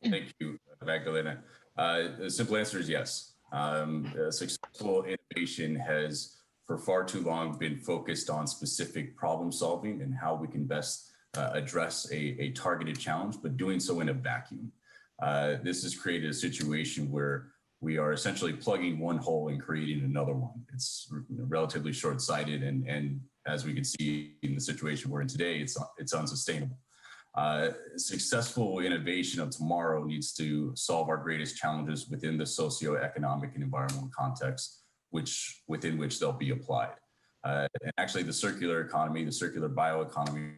Thank you, Magdalena. The simple answer is yes. Successful innovation has for far too long been focused on specific problem solving and how we can best address a targeted challenge, but doing so in a vacuum. This has created a situation where we are essentially plugging one hole and creating another one. It's relatively short-sighted, and as we can see in the situation we're in today, it's unsustainable. Successful innovation of tomorrow needs to solve our greatest challenges within the socioeconomic and environmental context within which they'll be applied. And actually, the circular economy, the circular bioeconomy,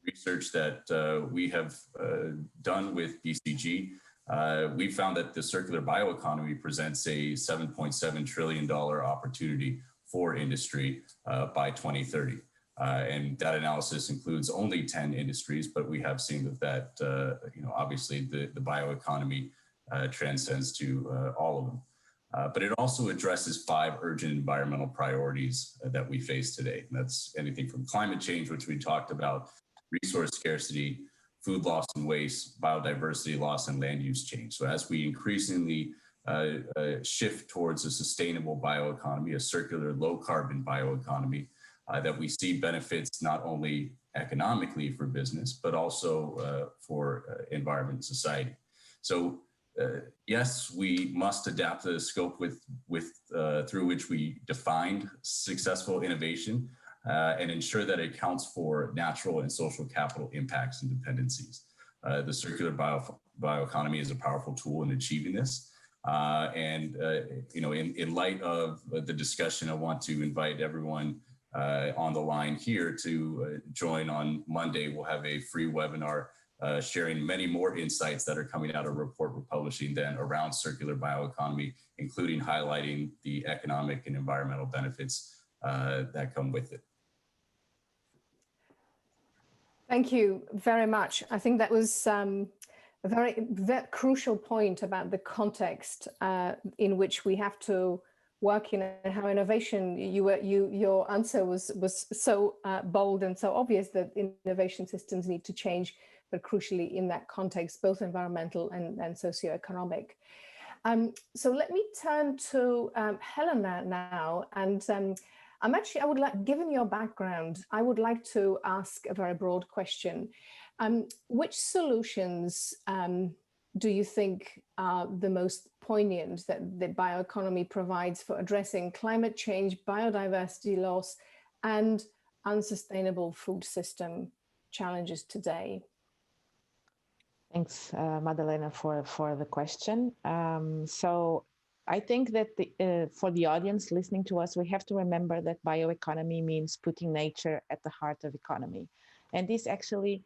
research that we have done with BCG we found that the circular bioeconomy presents a $7.7 trillion opportunity for industry by 2030. And that analysis includes only 10 industries, but we have seen that obviously the bioeconomy transcends to all of them. But it also addresses 5 urgent environmental priorities that we face today. And that's anything from climate change, which we talked about, resource scarcity, food loss and waste, biodiversity loss, and land use change. So as we increasingly shift towards a sustainable bioeconomy, a circular low carbon bioeconomy, that we see benefits not only economically for business, but also for environment and society. So yes, we must adapt the scope through which we defined successful innovation and ensure that it accounts for natural and social capital impacts and dependencies. The circular bioeconomy is a powerful tool in achieving this. In light of the discussion, I want to invite everyone on the line here to join on Monday. We'll have a free webinar sharing many more insights that are coming out of a report we're publishing then around circular bioeconomy, including highlighting the economic and environmental benefits that come with it. Thank you very much. I think that was a very crucial point about the context in which we have to work in, and how innovation, your answer was so bold and so obvious that innovation systems need to change, but crucially in that context, both environmental and socioeconomic. So let me turn to Helena now, and I would like, given your background, I would like to ask a very broad question. Which solutions do you think are the most poignant that the bioeconomy provides for addressing climate change, biodiversity loss, and unsustainable food system challenges today? Thanks, Madalena, for the question. So I think that for the audience listening to us, we have to remember that bioeconomy means putting nature at the heart of economy. And this actually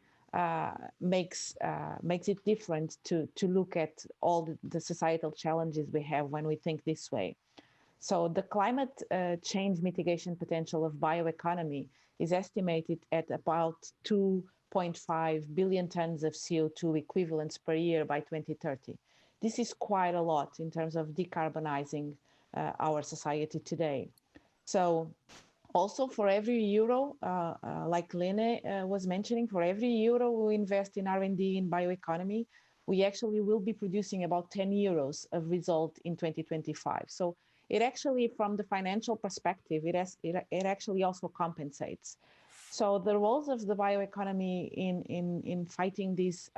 makes it different to look at all the societal challenges we have when we think this way. So the climate change mitigation potential of bioeconomy is estimated at about 2.5 billion tons of CO2 equivalents per year by 2030. This is quite a lot in terms of decarbonizing our society today. So also for every euro, like Lene was mentioning, for every euro we invest in R&D in bioeconomy, we actually will be producing about 10 euros of result in 2025. So it actually, from the financial perspective, it actually also compensates. So the roles of the bioeconomy in fighting these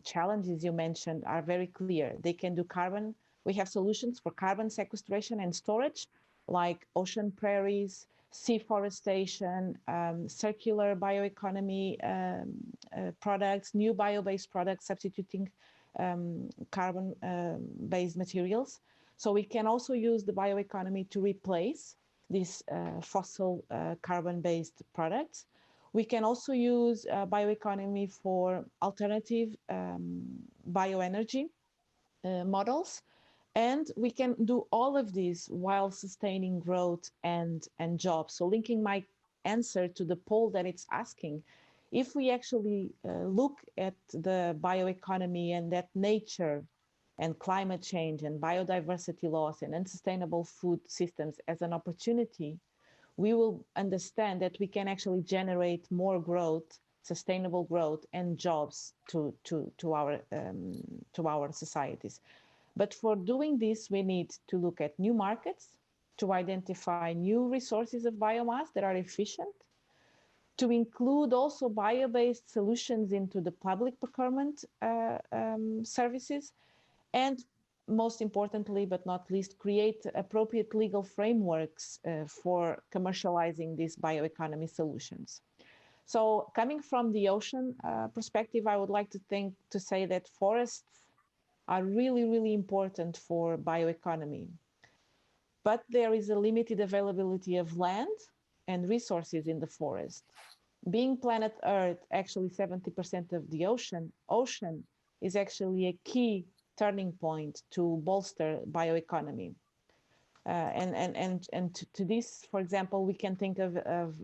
challenges you mentioned are very clear. They can do carbon. We have solutions for carbon sequestration and storage, like ocean prairies, seaforestation, circular bioeconomy products, new bio-based products substituting carbon-based materials. So we can also use the bioeconomy to replace these fossil carbon-based products. We can also use bioeconomy for alternative bioenergy models. And we can do all of this while sustaining growth and jobs. So linking my answer to the poll that it's asking, if we actually look at the bioeconomy and that nature and climate change and biodiversity loss and unsustainable food systems as an opportunity, we will understand that we can actually generate more growth, sustainable growth and jobs to our societies. But for doing this, we need to look at new markets, to identify new resources of biomass that are efficient, to include also bio-based solutions into the public procurement services, and most importantly, but not least, create appropriate legal frameworks for commercializing these bioeconomy solutions. So coming from the ocean perspective, I would like to say that forests are really, really important for bioeconomy. But there is a limited availability of land and resources in the forest. Being planet Earth, actually 70% of the ocean is actually a key turning point to bolster bioeconomy. And to this, for example, we can think of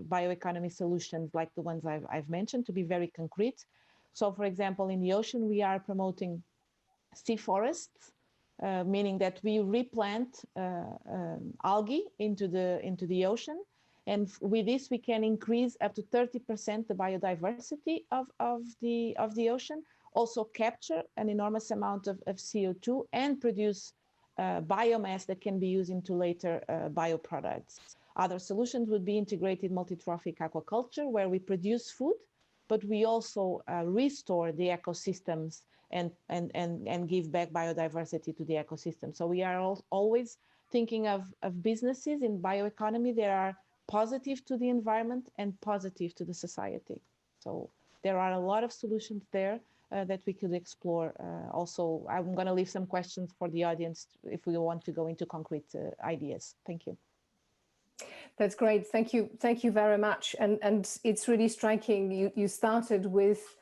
bioeconomy solutions like the ones I've mentioned to be very concrete. So, for example, in the ocean, we are promoting sea forests, meaning that we replant algae into the ocean, and with this we can increase up to 30% the biodiversity of the ocean. Also capture an enormous amount of CO2 and produce biomass that can be used into later bioproducts. Other solutions would be integrated multi-trophic aquaculture, where we produce food, but we also restore the ecosystems and give back biodiversity to the ecosystem. So we are always thinking of businesses in bioeconomy that are positive to the environment and positive to the society. So there are a lot of solutions there that we could explore. Also, I'm going to leave some questions for the audience if we want to go into concrete ideas. Thank you. That's great. Thank you very much. And it's really striking. You started with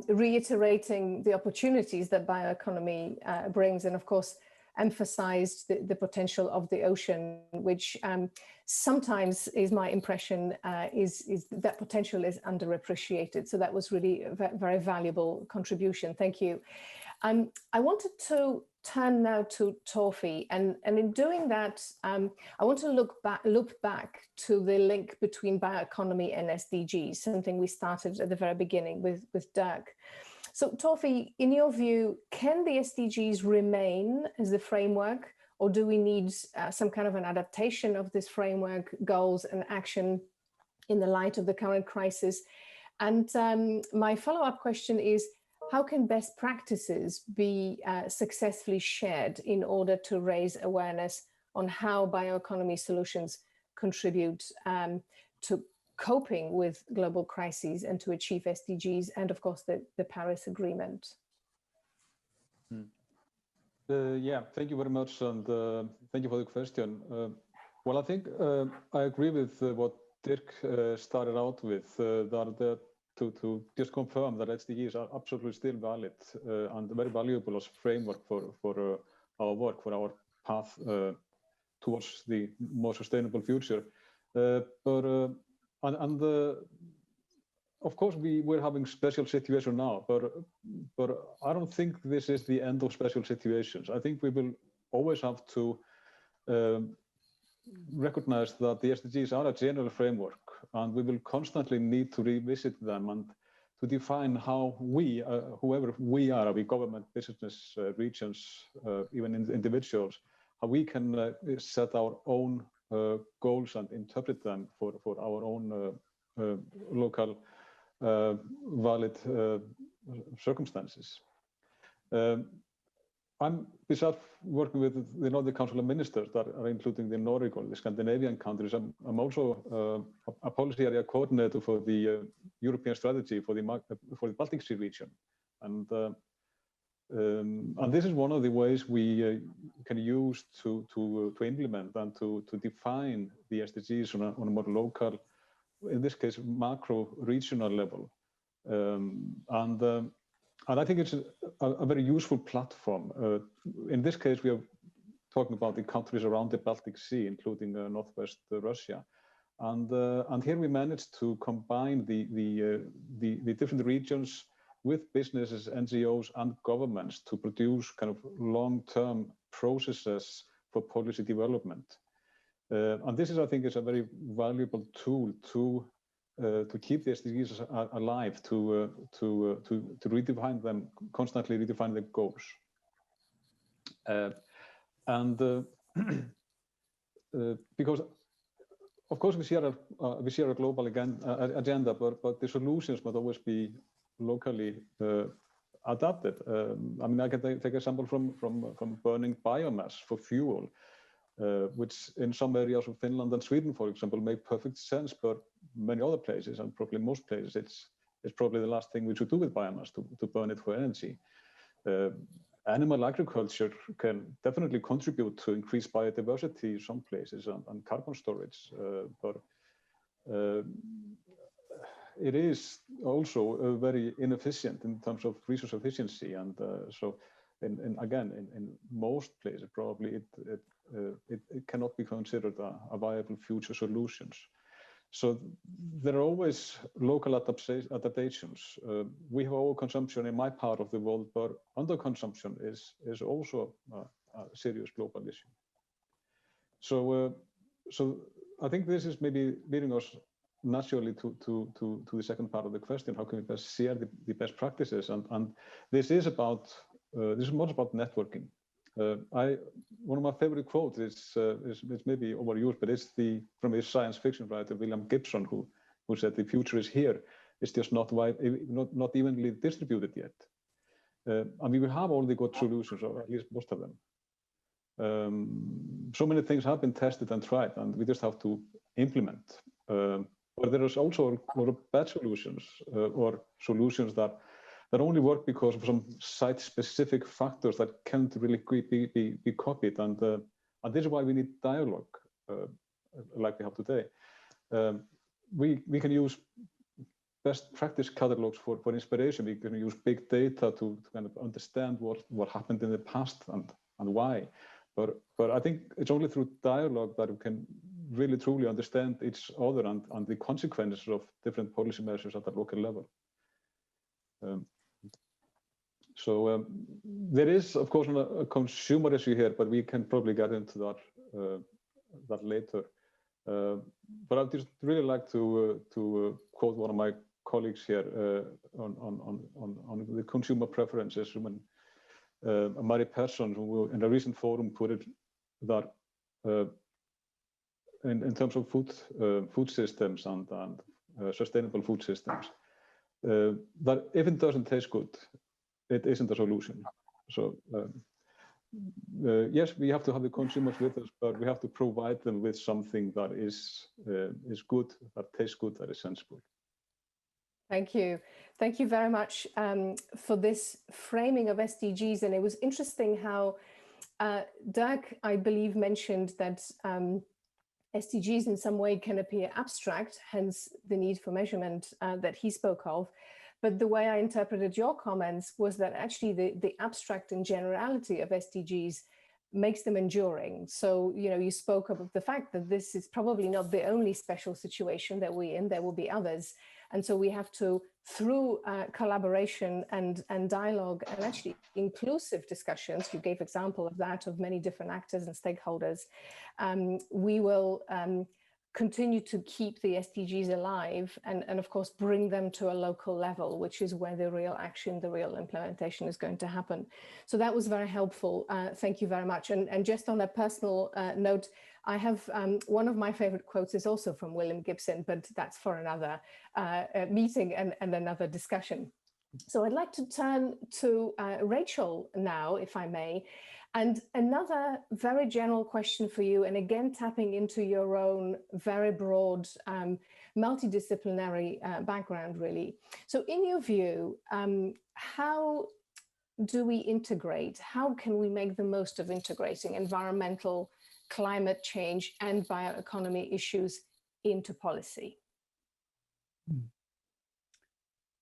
reiterating the opportunities that bioeconomy brings, and of course emphasized the potential of the ocean, which sometimes is my impression is that potential is underappreciated. So that was really a very valuable contribution. Thank you. I wanted to turn now to Torfi, and in doing that, I want to look back to the link between bioeconomy and SDGs, something we started at the very beginning with Dirk. So Torfi, in your view, can the SDGs remain as the framework, or do we need some kind of an adaptation of this framework, goals and action in the light of the current crisis? And my follow-up question is, how can best practices be successfully shared in order to raise awareness on how bioeconomy solutions contribute to coping with global crises and to achieve SDGs and, of course, the Paris Agreement? Yeah, thank you very much, and thank you for the question. Well, I think I agree with what Dirk started out with, that to just confirm that SDGs are absolutely still valid and very valuable as framework for our work, for our path towards the more sustainable future. Of course, we're having special situation now, but I don't think this is the end of special situations. I think we will always have to recognize that the SDGs are a general framework, and we will constantly need to revisit them and to define how we, whoever we are, we government, business, regions, even individuals, how we can set our own goals and interpret them for our own local valid circumstances. I'm, besides working with the Nordic Council of Ministers that are including the Nordic or the Scandinavian countries, I'm also a policy area coordinator for the European strategy for the Baltic Sea region. And this is one of the ways we can use to implement and to define the SDGs on a more local, in this case, macro regional level. And I think it's a very useful platform. In this case, we are talking about the countries around the Baltic Sea, including Northwest Russia. And here we managed to combine the different regions with businesses, NGOs, and governments to produce kind of long-term processes for policy development. And this is, I think, is a very valuable tool to keep the SDGs alive, to redefine them, constantly redefine the goals. Because, of course, we share a global agenda, but the solutions must always be locally adapted. I mean, I can take an example from burning biomass for fuel, which in some areas of Finland and Sweden, for example, make perfect sense, but many other places, and probably most places, it's probably the last thing we should do with biomass, to burn it for energy. Animal agriculture can definitely contribute to increased biodiversity in some places and carbon storage, but it is also very inefficient in terms of resource efficiency, and again, in most places, probably it cannot be considered a viable future solutions. So there are always local adaptations. We have overconsumption in my part of the world, but underconsumption is also a serious global issue. So I think this is maybe leading us naturally to the second part of the question: how can we best share the best practices? And this is much about networking. One of my favorite quotes is maybe overused, but it's from a science fiction writer, William Gibson, who said the future is here. It's just not evenly distributed yet. I mean, we have all the good solutions, or at least most of them. So many things have been tested and tried, and we just have to implement. But there is also a lot of bad solutions, or solutions that only work because of some site-specific factors that can't really be copied. And this is why we need dialogue, like we have today. We can use best practice catalogs for inspiration. We can use big data to kind of understand what happened in the past and why. But I think it's only through dialogue that we can really truly understand each other and the consequences of different policy measures at the local level. So there is, of course, a consumer issue here, but we can probably get into that later. But I'd just really like to quote one of my colleagues here on the consumer preferences. Mary Persson, who in a recent forum put it that in terms of food systems and sustainable food systems, that if it doesn't taste good, it isn't a solution. So yes, we have to have the consumers with us, but we have to provide them with something that is good, that tastes good, that is sensible. Thank you. Thank you very much for this framing of SDGs. And it was interesting how Dirk, I believe, mentioned that SDGs in some way can appear abstract, hence the need for measurement that he spoke of. But the way I interpreted your comments was that actually the abstract and generality of SDGs makes them enduring. So, you know, you spoke of the fact that this is probably not the only special situation that we're in, there will be others. And so we have to, through collaboration and dialogue and actually inclusive discussions, you gave example of that, of many different actors and stakeholders, we will continue to keep the SDGs alive and of course bring them to a local level, which is where the real action, the real implementation is going to happen. So that was very helpful. Thank you very much. And just on a personal note, I have one of my favorite quotes is also from William Gibson, but that's for another meeting and another discussion. So I'd like to turn to Rachel now, if I may. And another very general question for you, and again, tapping into your own very broad multidisciplinary background, really. So in your view, how do we integrate? How can we make the most of integrating environmental, climate change and bioeconomy issues into policy?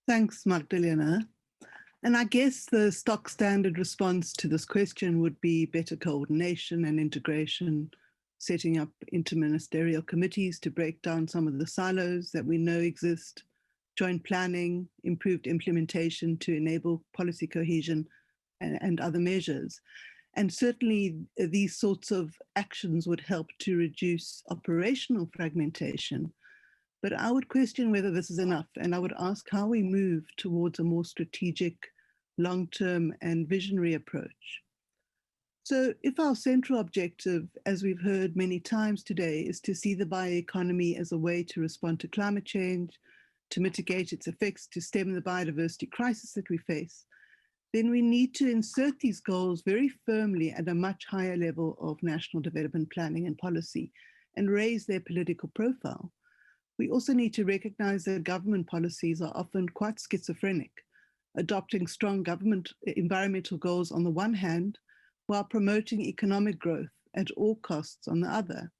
Thanks, Magdalena. And I guess the stock standard response to this question would be better coordination and integration, setting up interministerial committees to break down some of the silos that we know exist, joint planning, improved implementation to enable policy cohesion and other measures. And certainly these sorts of actions would help to reduce operational fragmentation. But I would question whether this is enough, and I would ask how we move towards a more strategic, long-term and visionary approach. So if our central objective, as we've heard many times today, is to see the bioeconomy as a way to respond to climate change, to mitigate its effects, to stem the biodiversity crisis that we face, then we need to insert these goals very firmly at a much higher level of national development planning and policy and raise their political profile. We also need to recognize that government policies are often quite schizophrenic, adopting strong government environmental goals on the one hand, while promoting economic growth at all costs on the other.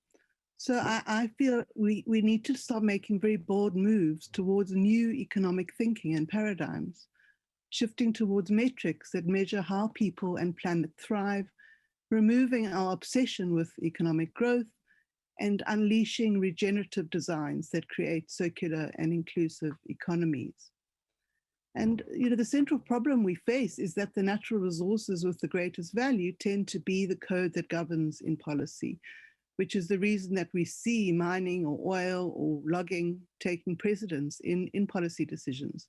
So I feel we need to start making very bold moves towards new economic thinking and paradigms, shifting towards metrics that measure how people and planet thrive, removing our obsession with economic growth, and unleashing regenerative designs that create circular and inclusive economies. And the central problem we face is that the natural resources with the greatest value tend to be the code that governs in policy, which is the reason that we see mining or oil or logging taking precedence in policy decisions.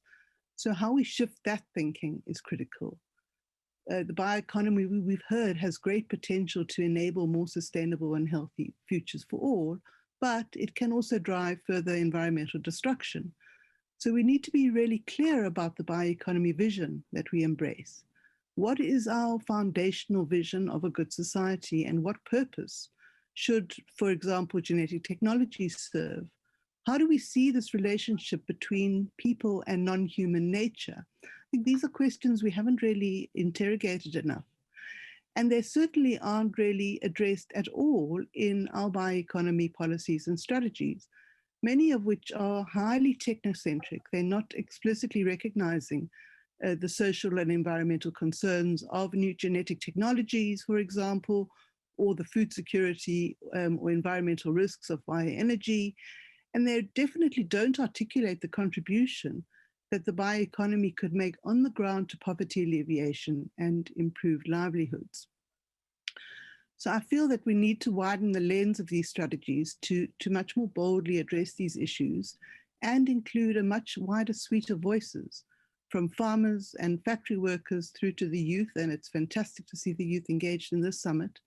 So how we shift that thinking is critical. The bioeconomy, we've heard, has great potential to enable more sustainable and healthy futures for all, but it can also drive further environmental destruction. So we need to be really clear about the bioeconomy vision that we embrace. What is our foundational vision of a good society, and what purpose should, for example, genetic technology serve? How do we see this relationship between people and non-human nature? I think these are questions we haven't really interrogated enough. And they certainly aren't really addressed at all in our bioeconomy policies and strategies, many of which are highly technocentric. They're not explicitly recognizing the social and environmental concerns of new genetic technologies, for example, or the food security or environmental risks of bioenergy. And they definitely don't articulate the contribution that the bioeconomy could make on the ground to poverty alleviation and improved livelihoods. So I feel that we need to widen the lens of these strategies to much more boldly address these issues and include a much wider suite of voices, from farmers and factory workers through to the youth, and it's fantastic to see the youth engaged in this summit,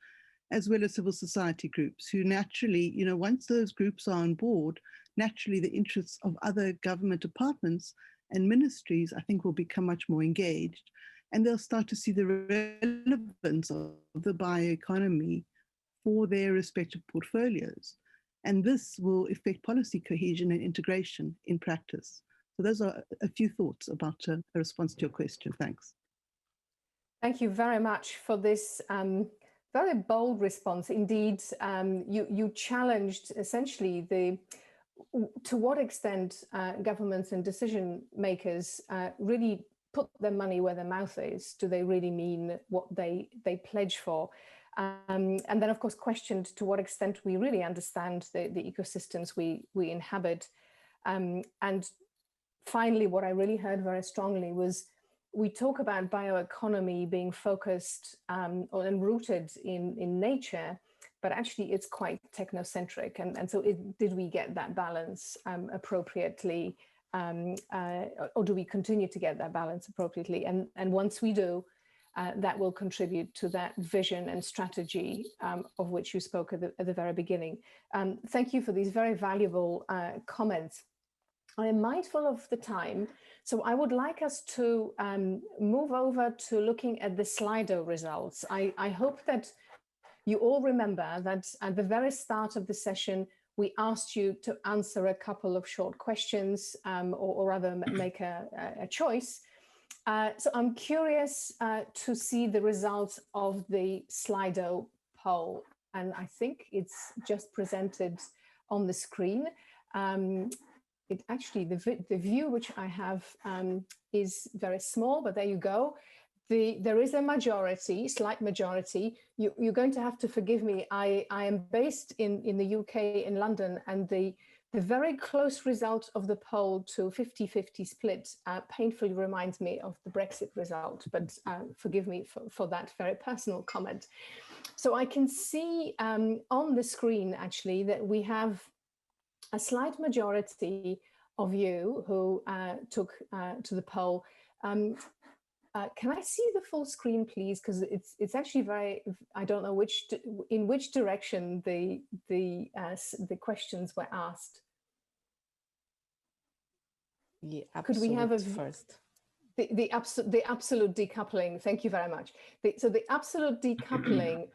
as well as civil society groups who naturally, once those groups are on board, naturally the interests of other government departments and ministries, I think, will become much more engaged, and they'll start to see the relevance of the bioeconomy for their respective portfolios. And this will affect policy cohesion and integration in practice. So those are a few thoughts about a response to your question. Thanks. Thank you very much for this very bold response. Indeed, you challenged essentially to what extent governments and decision makers really put their money where their mouth is. Do they really mean what they pledge for? And then, of course, questioned to what extent we really understand the ecosystems we inhabit. And finally, what I really heard very strongly was we talk about bioeconomy being focused and rooted in nature, but actually it's quite technocentric. And so did we get that balance appropriately, or do we continue to get that balance appropriately? And once we do, that will contribute to that vision and strategy of which you spoke at the very beginning. Thank you for these very valuable comments. I am mindful of the time, so I would like us to move over to looking at the Slido results. I hope that you all remember that at the very start of the session, we asked you to answer a couple of short questions or rather make a choice. So I'm curious to see the results of the Slido poll, and I think it's just presented on the screen. It actually, the view which I have is very small, but there you go. There is a majority, slight majority. You're going to have to forgive me. I am based in the UK, in London, and the very close result of the poll to 50-50 split painfully reminds me of the Brexit result, but forgive me for that very personal comment. So I can see on the screen, actually, that we have a slight majority of you who took to the poll. Can I see the full screen, please? Because it's actually very, I don't know in which direction the questions were asked. Yeah, could we have first? The absolute decoupling. Thank you very much. So the absolute decoupling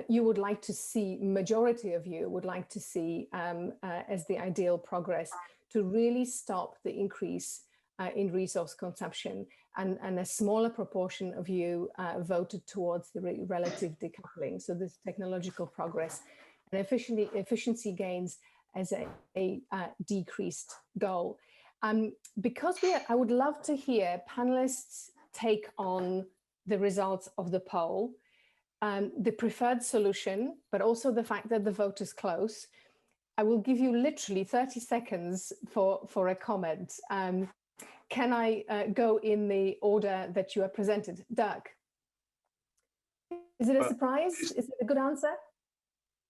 you would like to see, majority of you would like to see as the ideal progress to really stop the increase in resource consumption, and a smaller proportion of you voted towards the relative decoupling. So this technological progress and efficiency gains as a decreased goal. Because I would love to hear panelists take on the results of the poll, the preferred solution, but also the fact that the vote is close. I will give you literally 30 seconds for a comment. Can I go in the order that you are presented? Dirk, is it a surprise? Is it a good answer?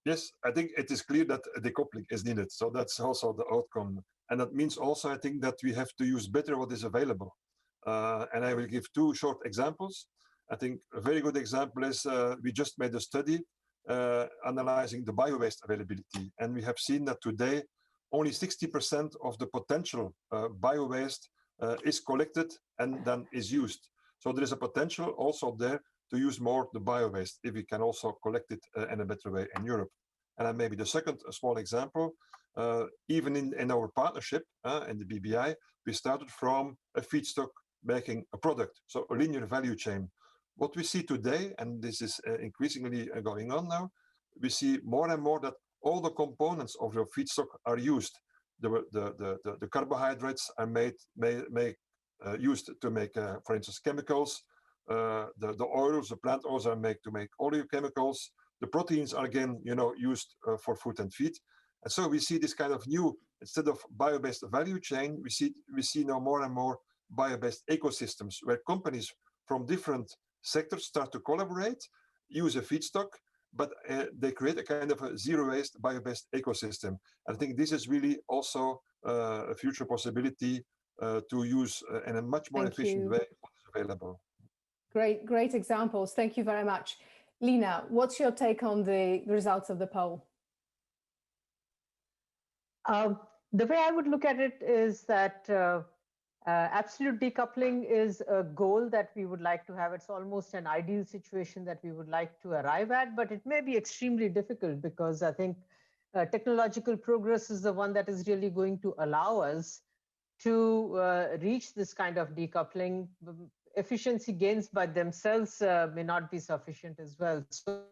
Yes, I think it is clear that decoupling is needed. So that's also the outcome. And that means also, I think, that we have to use better what is available. And I will give two short examples. I think a very good example is we just made a study analyzing the bio-waste availability. And we have seen that today, only 60% of the potential bio-waste is collected and then is used. So there is a potential also there to use more the bio-waste if we can also collect it in a better way in Europe. And then maybe the second small example, even in our partnership in the BBI, we started from a feedstock making a product, so a linear value chain. What we see today, and this is increasingly going on now, we see more and more that all the components of your feedstock are used. The carbohydrates are used to make, for instance, chemicals. The oils, the plant oils are made to make oleochemicals. The proteins are again, used for food and feed. And so we see this kind of new, instead of bio-based value chain, we see now more and more bio-based ecosystems where companies from different sectors start to collaborate, use a feedstock, but they create a kind of a zero-waste bio-based ecosystem. I think this is really also a future possibility to use in a much more efficient way what's available. Great examples. Thank you very much. Lina, what's your take on the results of the poll? The way I would look at it is that absolute decoupling is a goal that we would like to have. It's almost an ideal situation that we would like to arrive at, but it may be extremely difficult because I think technological progress is the one that is really going to allow us to reach this kind of decoupling. Efficiency gains by themselves may not be sufficient as well. So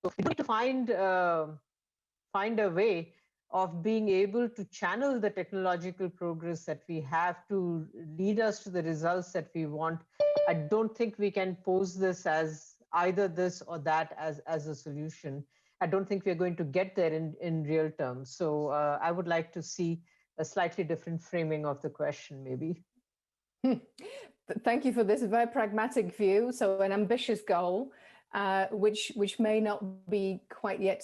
we need to find a way of being able to channel the technological progress that we have to lead us to the results that we want. I don't think we can pose this as either this or that as a solution. I don't think we're going to get there in real terms. So I would like to see a slightly different framing of the question, maybe. Thank you for this very pragmatic view. So an ambitious goal, which may not be quite yet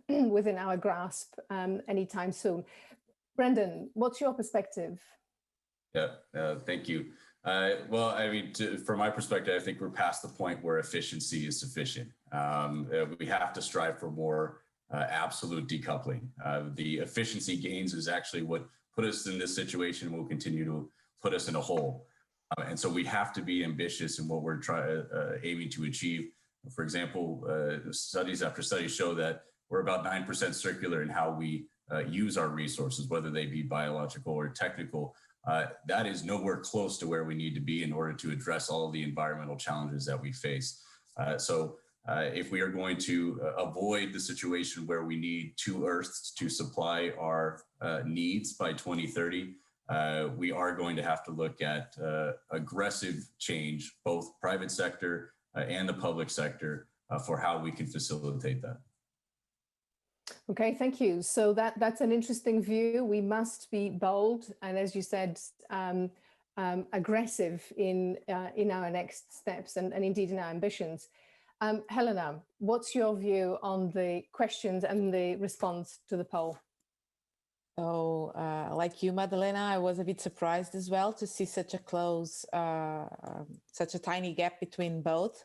within our grasp anytime soon. Brendan, what's your perspective? Yeah, thank you. Well, I mean, from my perspective, I think we're past the point where efficiency is sufficient. We have to strive for more absolute decoupling. The efficiency gains is actually what put us in this situation and will continue to put us in a hole. And so we have to be ambitious in what we're aiming to achieve. For example, studies after studies show that we're about 9% circular in how we use our resources, whether they be biological or technical. That is nowhere close to where we need to be in order to address all of the environmental challenges that we face. So if we are going to avoid the situation where we need 2 Earths to supply our needs by 2030, we are going to have to look at aggressive change, both private sector and the public sector, for how we can facilitate that. Okay, thank you. So that's an interesting view. We must be bold and, as you said, aggressive in our next steps and indeed in our ambitions. Helena, what's your view on the questions and the response to the poll? So, like you, Madalena, I was a bit surprised as well to see such a close, such a tiny gap between both.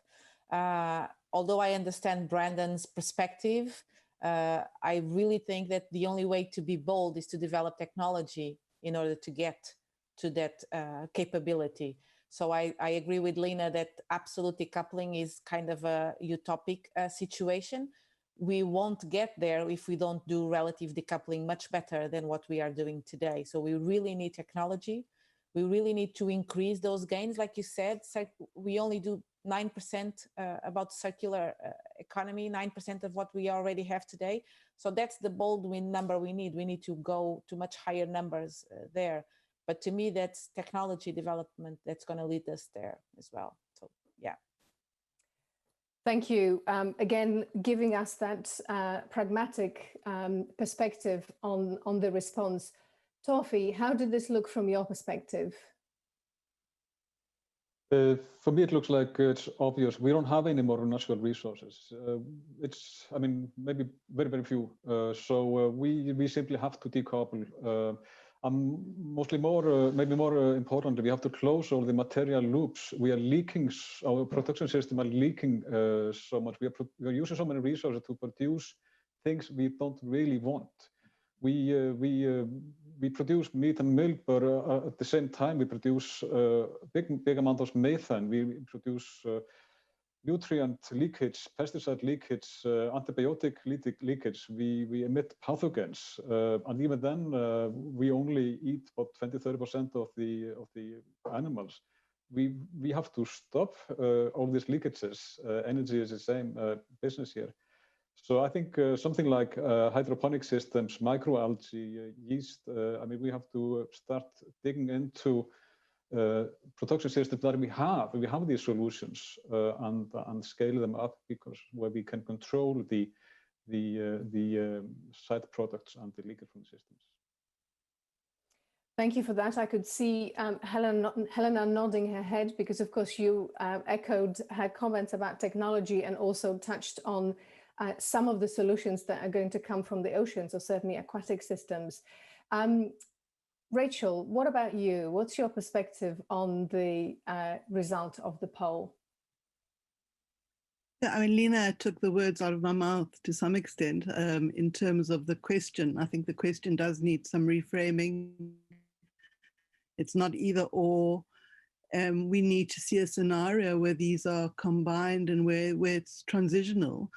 Although I understand Brandon's perspective, I really think that the only way to be bold is to develop technology in order to get to that capability. So I agree with Lina that absolute decoupling is kind of a utopic situation. We won't get there if we don't do relative decoupling much better than what we are doing today. So we really need technology. We really need to increase those gains. Like you said, we only do 9% about circular economy, 9% of what we already have today. So that's the bold number we need. We need to go to much higher numbers there. But to me, that's technology development that's going to lead us there as well. So, yeah. Thank you. Again, giving us that pragmatic perspective on the response. Tofi, how did this look from your perspective? For me, it looks like it's obvious. We don't have any more natural resources. I mean, maybe very, very few. So we simply have to decouple. Maybe more importantly, we have to close all the material loops. We are leaking, our production system are leaking so much. We are using so many resources to produce things we don't really want. We produce meat and milk, but at the same time we produce big amount of methane. We produce nutrient leakage, pesticide leakage, antibiotic leakage. We emit pathogens, and even then we only eat about 20–30% of the animals. We have to stop all these leakages. Energy is the same business here. So I think something like hydroponic systems, microalgae, yeast, I mean, we have to start digging into production systems that we have. We have these solutions and scale them up, because where we can control the side products and the leakage from the systems. Thank you for that. I could see Helena nodding her head, because of course you echoed her comments about technology and also touched on some of the solutions that are going to come from the oceans, or certainly aquatic systems. Rachel, what about you? What's your perspective on the result of the poll? Yeah, I mean, Lena took the words out of my mouth to some extent in terms of the question. I think the question does need some reframing. It's not either or. We need to see a scenario where these are combined and where it's transitional.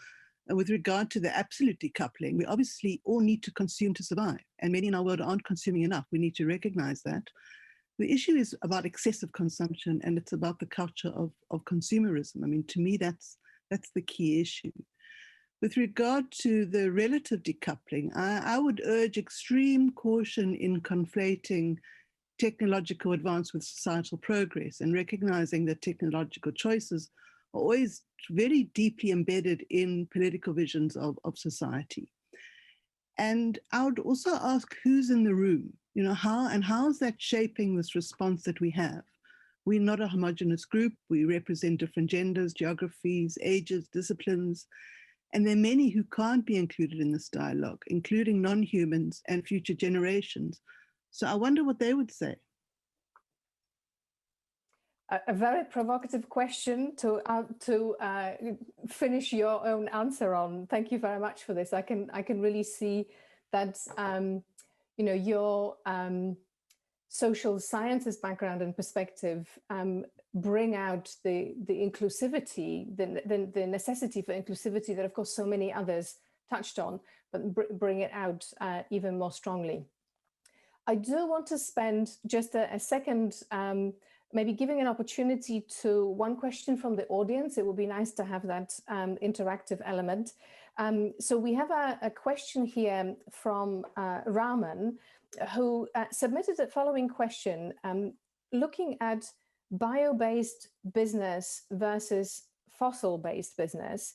And with regard to the absolute decoupling, we obviously all need to consume to survive. And many in our world aren't consuming enough. We need to recognize that. The issue is about excessive consumption, and it's about the culture of consumerism. I mean, to me, that's the key issue. With regard to the relative decoupling, I would urge extreme caution in conflating technological advance with societal progress, and recognizing that technological choices are always very deeply embedded in political visions of society. And I would also ask, who's in the room? You know, how is that shaping this response that we have? We're not a homogeneous group. We represent different genders, geographies, ages, disciplines, and there are many who can't be included in this dialogue, including non-humans and future generations. So I wonder what they would say. A very provocative question to finish your own answer on. Thank you very much for this. I can really see that you know, your social sciences background and perspective bring out the inclusivity, the necessity for inclusivity that of course so many others touched on, but bring it out even more strongly. I do want to spend just a second maybe giving an opportunity to one question from the audience. It would be nice to have that interactive element. So we have a question here from Raman, who submitted the following question. Looking at bio-based business versus fossil-based business,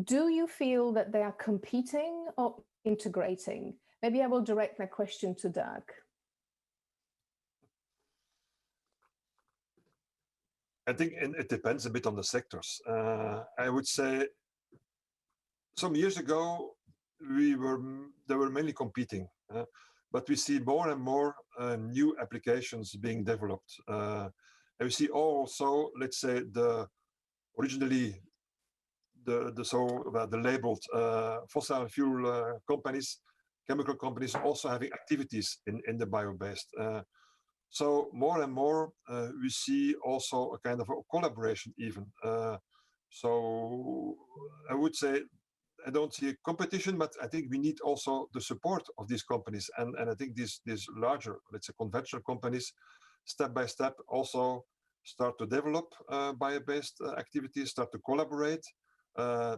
do you feel that they are competing or integrating? Maybe I will direct that question to Dirk. I think it depends a bit on the sectors. I would say some years ago, they were mainly competing, but we see more and more new applications being developed. And we see also, let's say, originally the labeled fossil fuel companies, chemical companies also having activities in the bio-based. So more and more we see also a kind of a collaboration even. So I would say I don't see a competition, but I think we need also the support of these companies. And I think these larger, let's say, conventional companies, step by step, also start to develop bio-based activities, start to collaborate,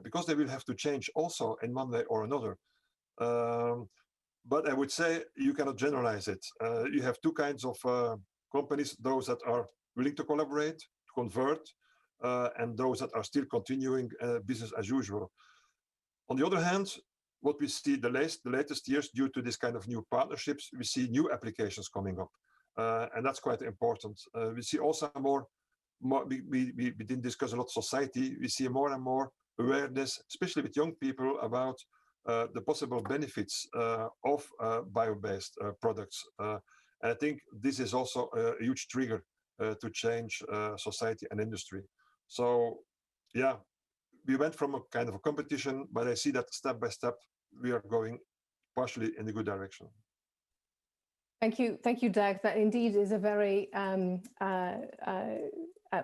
because they will have to change also in one way or another. But I would say you cannot generalize it. You have two kinds of companies, those that are willing to collaborate, to convert, and those that are still continuing business as usual. On the other hand, what we see the latest years, due to this kind of new partnerships, we see new applications coming up. And that's quite important. We see also more we didn't discuss a lot society. We see more and more awareness, especially with young people, about the possible benefits of bio-based products. And I think this is also a huge trigger to change society and industry. So, yeah, we went from a kind of a competition, but I see that step by step we are going partially in the good direction. Thank you, Dag. That indeed is a very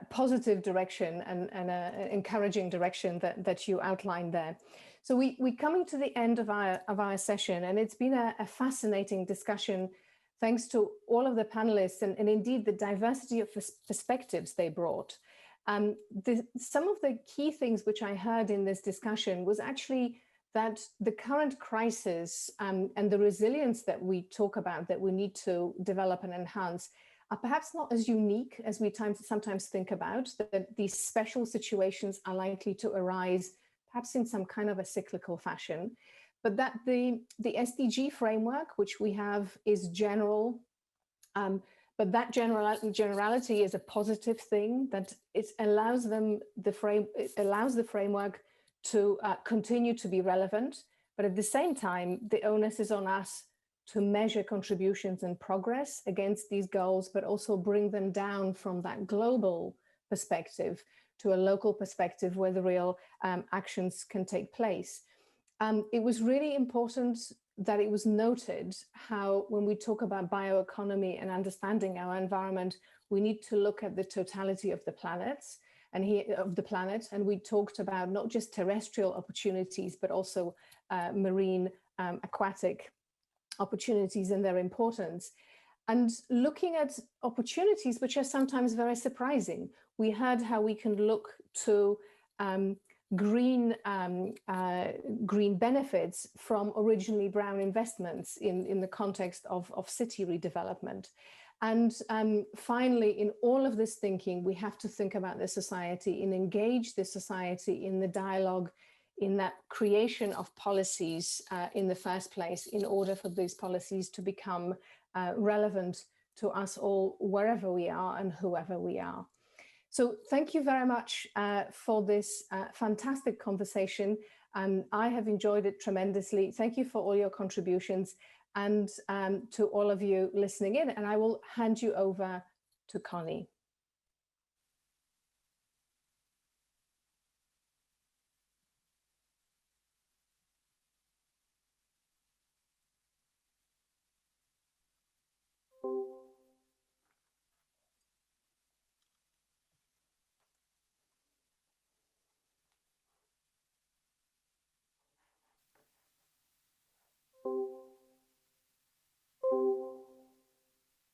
positive direction and an encouraging direction that you outlined there. So we're coming to the end of our session, and it's been a fascinating discussion, thanks to all of the panelists and indeed the diversity of perspectives they brought. Some of the key things which I heard in this discussion was actually that the current crisis and the resilience that we talk about, that we need to develop and enhance, are perhaps not as unique as we sometimes think about, that these special situations are likely to arise perhaps in some kind of a cyclical fashion, but that the SDG framework, which we have, is general, but that generality is a positive thing, that it allows the framework to continue to be relevant, but at the same time, the onus is on us to measure contributions and progress against these goals, but also bring them down from that global perspective to a local perspective where the real actions can take place. It was really important that it was noted how, when we talk about bioeconomy and understanding our environment, we need to look at the totality of the planet. And we talked about not just terrestrial opportunities, but also marine, aquatic opportunities and their importance. And looking at opportunities which are sometimes very surprising. We heard how we can look to green benefits from originally brown investments in the context of city redevelopment. And finally, in all of this thinking, we have to think about the society and engage the society in the dialogue, in that creation of policies in the first place, in order for these policies to become relevant to us all, wherever we are and whoever we are. So thank you very much for this fantastic conversation. I have enjoyed it tremendously. Thank you for all your contributions, and to all of you listening in. And I will hand you over to Connie.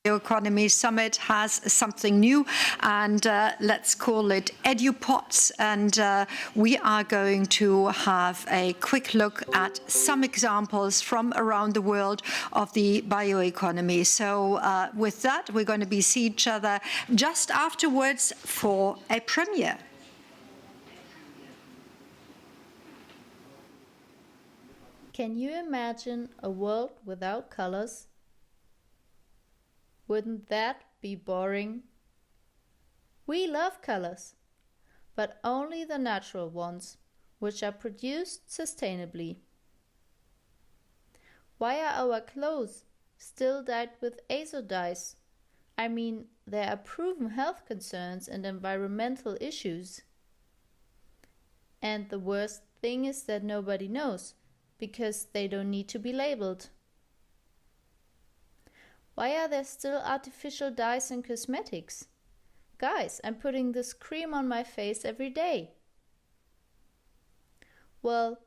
Bioeconomy Summit has something new, and let's call it EduPods. And we are going to have a quick look at some examples from around the world of the bioeconomy. So with that, we're going to see each other just afterwards for a premiere. Can you imagine a world without colors? Wouldn't that be boring? We love colors, but only the natural ones, which are produced sustainably. Why are our clothes still dyed with azo dyes? I mean, there are proven health concerns and environmental issues. And the worst thing is that nobody knows, because they don't need to be labeled. Why are there still artificial dyes in cosmetics? Guys, I'm putting this cream on my face every day. Well,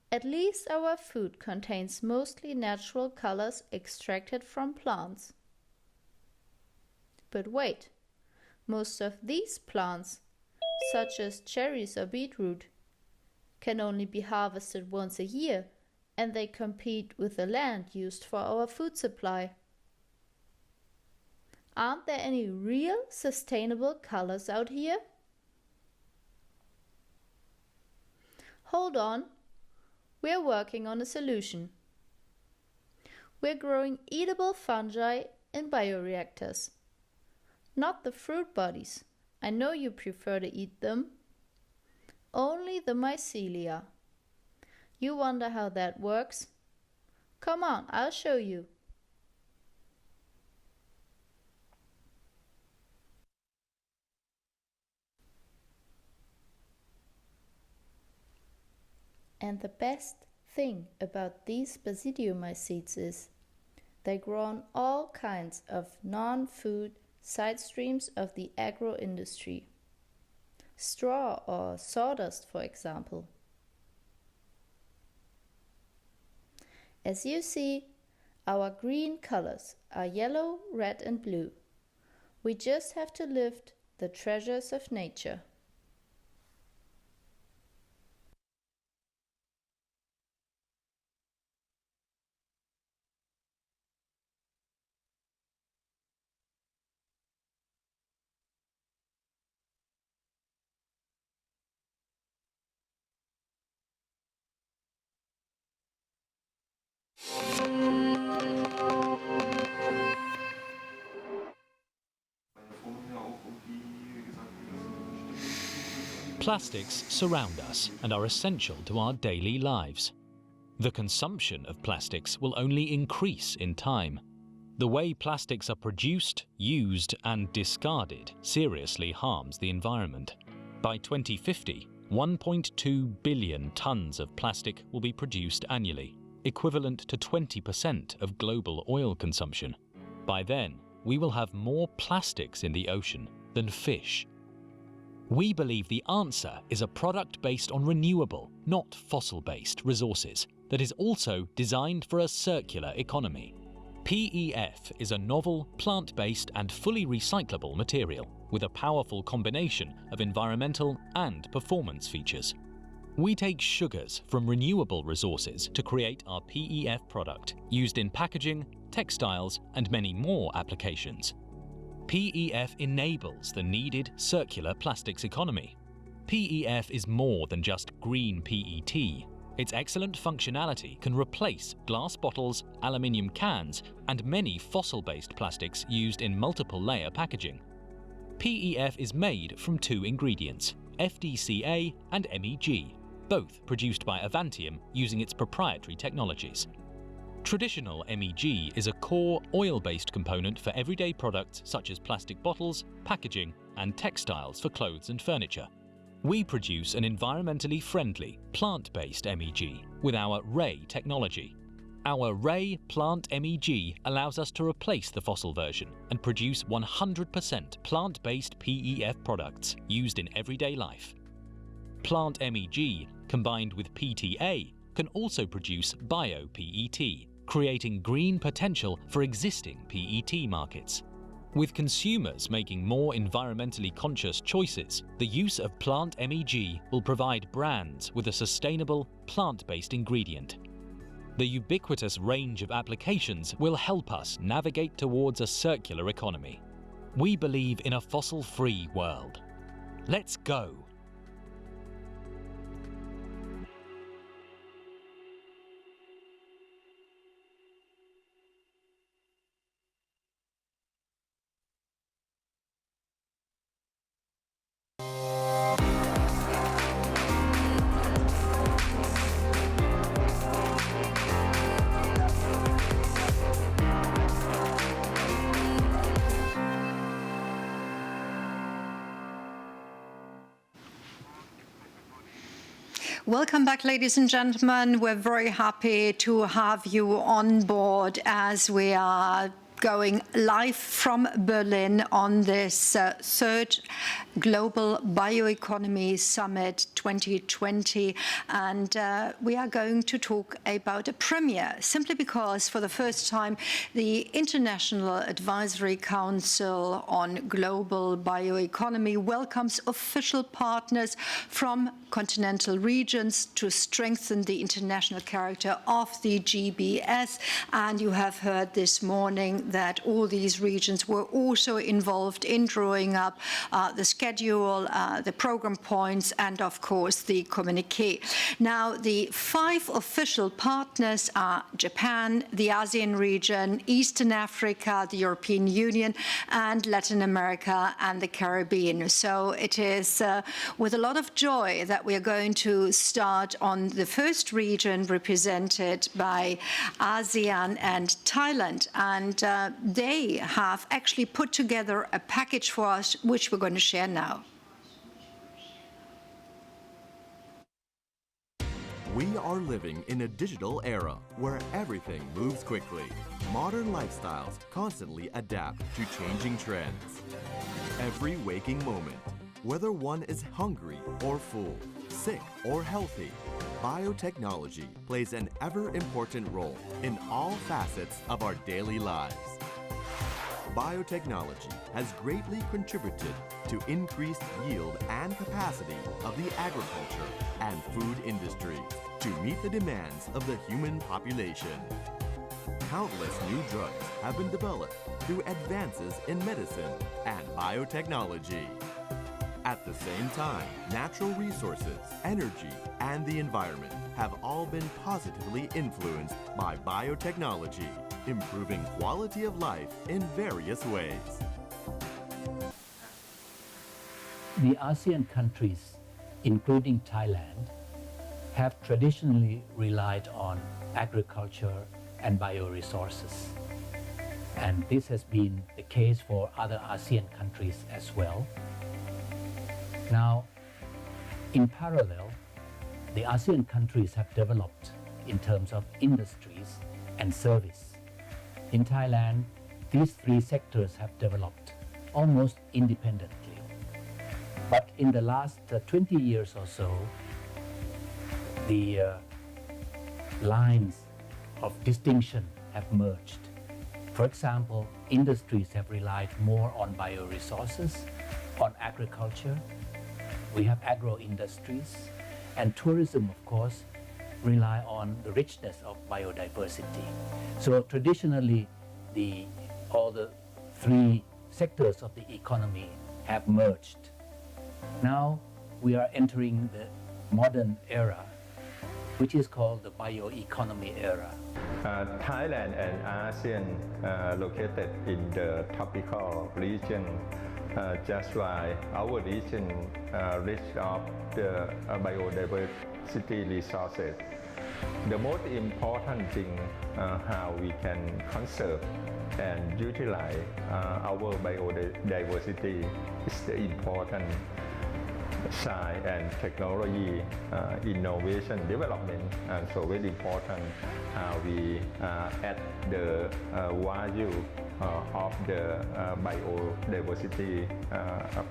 At least our food contains mostly natural colors extracted from plants. But wait, most of these plants, such as cherries or beetroot, can only be harvested once a year, and they compete with the land used for our food supply. Aren't there any real sustainable colors out here? Hold on, we're working on a solution. We're growing eatable fungi in bioreactors. Not the fruit bodies. I know you prefer to eat them. Only the mycelia. You wonder how that works? Come on, I'll show you. And the best thing about these basidiomycetes is they grow on all kinds of non-food side streams of the agro-industry. Straw or sawdust, for example. As you see, our green colors are yellow, red and blue. We just have to lift the treasures of nature. Plastics surround us and are essential to our daily lives. The consumption of plastics will only increase in time. The way plastics are produced, used and discarded seriously harms the environment. By 2050, 1.2 billion tons of plastic will be produced annually, equivalent to 20% of global oil consumption. By then, we will have more plastics in the ocean than fish. We believe the answer is a product based on renewable, not fossil-based resources that is also designed for a circular economy. PEF is a novel, plant-based and fully recyclable material with a powerful combination of environmental and performance features. We take sugars from renewable resources to create our PEF product, used in packaging, textiles and many more applications. PEF enables the needed circular plastics economy. PEF is more than just green PET. Its excellent functionality can replace glass bottles, aluminium cans, and many fossil-based plastics used in multiple-layer packaging. PEF is made from two ingredients, FDCA and MEG, both produced by Avantium using its proprietary technologies. Traditional MEG is a core oil-based component for everyday products such as plastic bottles, packaging, and textiles for clothes and furniture. We produce an environmentally friendly, plant-based MEG with our Ray technology. Our Ray plant MEG allows us to replace the fossil version and produce 100% plant-based PEF products used in everyday life. Plant MEG combined with PTA can also produce bio-PET, creating green potential for existing PET markets. With consumers making more environmentally conscious choices, the use of plant MEG will provide brands with a sustainable, plant-based ingredient. The ubiquitous range of applications will help us navigate towards a circular economy. We believe in a fossil-free world. Let's go! Welcome back, ladies and gentlemen. We're very happy to have you on board as we are going live from Berlin on this third Global Bioeconomy Summit 2020. And we are going to talk about a premiere, simply because for the first time, the International Advisory Council on Global Bioeconomy welcomes official partners from continental regions to strengthen the international character of the GBS. And you have heard this morning that all these regions were also involved in drawing up the schedule, the program points, and of course the communiqué. Now, the 5 official partners are Japan, the ASEAN region, Eastern Africa, the European Union, and Latin America and the Caribbean. So it is with a lot of joy that we are going to start on the first region represented by ASEAN and Thailand. And they have actually put together a package for us, which we're going to share now. We are living in a digital era where everything moves quickly. Modern lifestyles constantly adapt to changing trends. Every waking moment, whether one is hungry or full, sick or healthy, biotechnology plays an ever-important role in all facets of our daily lives. Biotechnology has greatly contributed to increased yield and capacity of the agriculture and food industries to meet the demands of the human population. Countless new drugs have been developed through advances in medicine and biotechnology. At the same time, natural resources, energy, and the environment have all been positively influenced by biotechnology, improving quality of life in various ways. The ASEAN countries, including Thailand, have traditionally relied on agriculture and bioresources. And this has been the case for other ASEAN countries as well. Now, in parallel, the ASEAN countries have developed in terms of industries and service. In Thailand, these 3 sectors have developed almost independently. But in the last 20 years or so, the lines of distinction have merged. For example, industries have relied more on bioresources, on agriculture. We have agro-industries, and tourism, of course, rely on the richness of biodiversity. So traditionally, all the 3 sectors of the economy have merged. Now we are entering the modern era, which is called the bioeconomy era. Thailand and ASEAN located in the tropical region, just like our region rich of the biodiversity resources. The most important thing how we can conserve and utilize our biodiversity is the important science and technology, innovation, development, and so very important how we add the value of the biodiversity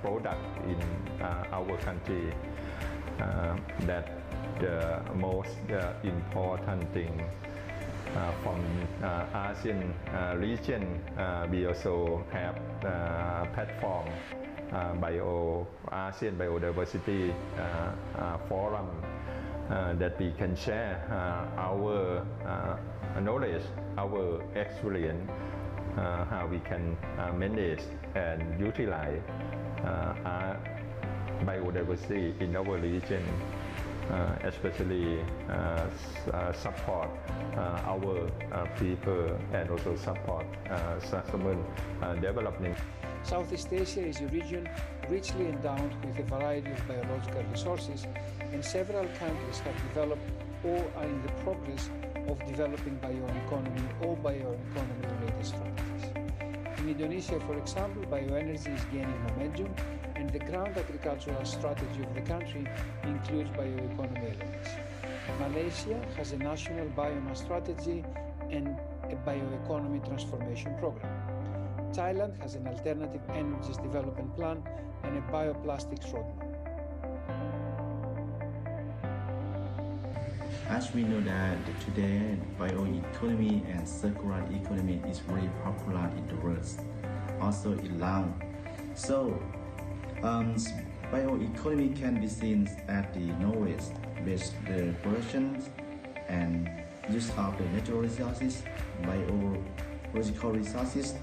product in our country. That the most important thing from ASEAN region. We also have platform ASEAN Biodiversity Forum that we can share our knowledge, our experience, how we can manage and utilize biodiversity in our region, especially support our people and also support sustainable development. Southeast Asia is a region richly endowed with a variety of biological resources, and several countries have developed or are in the progress of developing bioeconomy or bioeconomy-related strategies. In Indonesia, for example, bioenergy is gaining momentum, and the ground agricultural strategy of the country includes bioeconomy elements. Malaysia has a national biomass strategy and a bioeconomy transformation program. Thailand has an alternative energies development plan and a bioplastics roadmap. As we know that today bioeconomy and circular economy is very popular in the world, also in Laos. So bioeconomy can be seen as the knowledge based the production and use of the natural resources, biological resources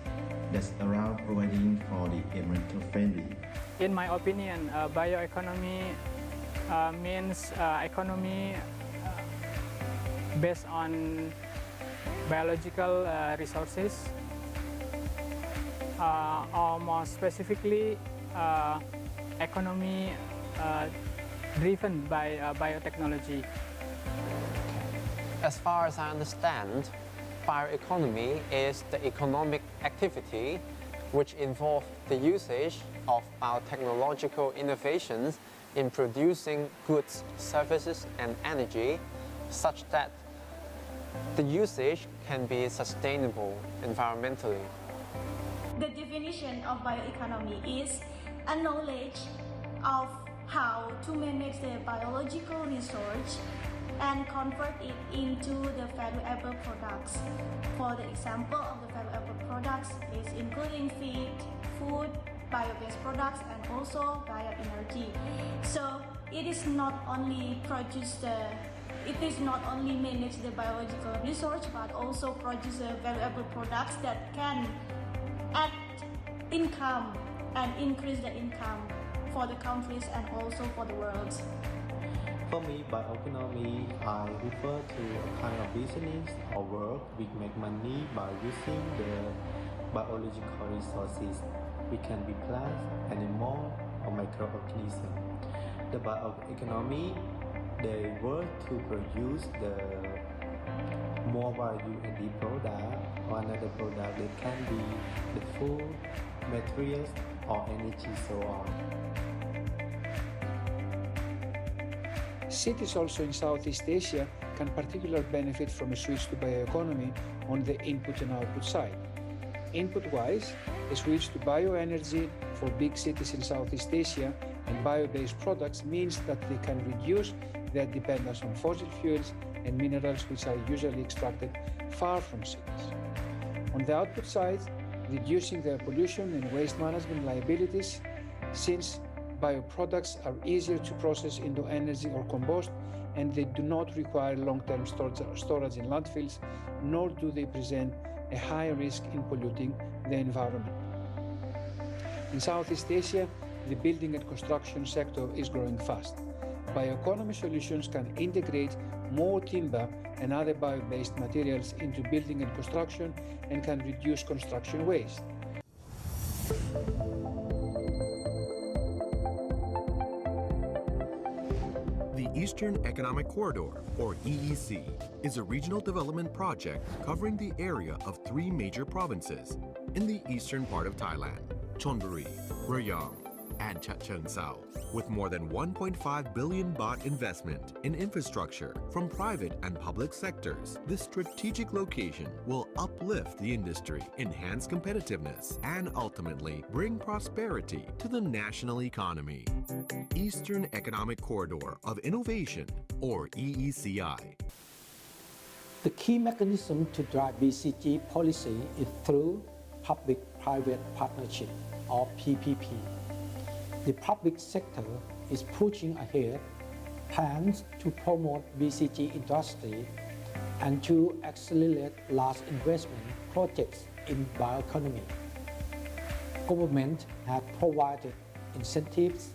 that's around providing for the environmental friendly. In my opinion, bioeconomy means economy based on biological resources, or more specifically, economy driven by biotechnology. As far as I understand, bioeconomy is the economic activity which involves the usage of biotechnological innovations in producing goods, services, and energy such that the usage can be sustainable environmentally. The definition of bioeconomy is a knowledge of how to manage the biological resource and convert it into the valuable products. For the example of the valuable products is including feed, food, bio-based products, and also bioenergy. So it is not only manage the biological resource, but also produce valuable products that can add income and increase the income for the countries and also for the world. For me, bioeconomy, I refer to a kind of business or work we make money by using the biological resources. We can be plants, animal, or microorganisms. The bioeconomy, they work to produce the more value-added product or another product that can be the food, materials, or energy, so on. Cities also in Southeast Asia can particularly benefit from a switch to bioeconomy on the input and output side. Input-wise, a switch to bioenergy for big cities in Southeast Asia and bio-based products means that they can reduce their dependence on fossil fuels and minerals which are usually extracted far from cities. On the output side, reducing their pollution and waste management liabilities, since bioproducts are easier to process into energy or compost, and they do not require long-term storage in landfills, nor do they present a high risk in polluting the environment. In Southeast Asia, the building and construction sector is growing fast. Bioeconomy solutions can integrate more timber and other bio-based materials into building and construction and can reduce construction waste. The Eastern Economic Corridor, or EEC, is a regional development project covering the area of 3 major provinces in the eastern part of Thailand: Chonburi, Rayong, and Chachoengsao, with more than 1.5 billion baht investment in infrastructure from private and public sectors. This strategic location will uplift the industry, enhance competitiveness, and ultimately bring prosperity to the national economy. Eastern Economic Corridor of Innovation, or EECI. The key mechanism to drive BCG policy is through public-private partnership, or PPP. The public sector is pushing ahead plans to promote BCG industry and to accelerate large investment projects in bioeconomy. Government has provided incentives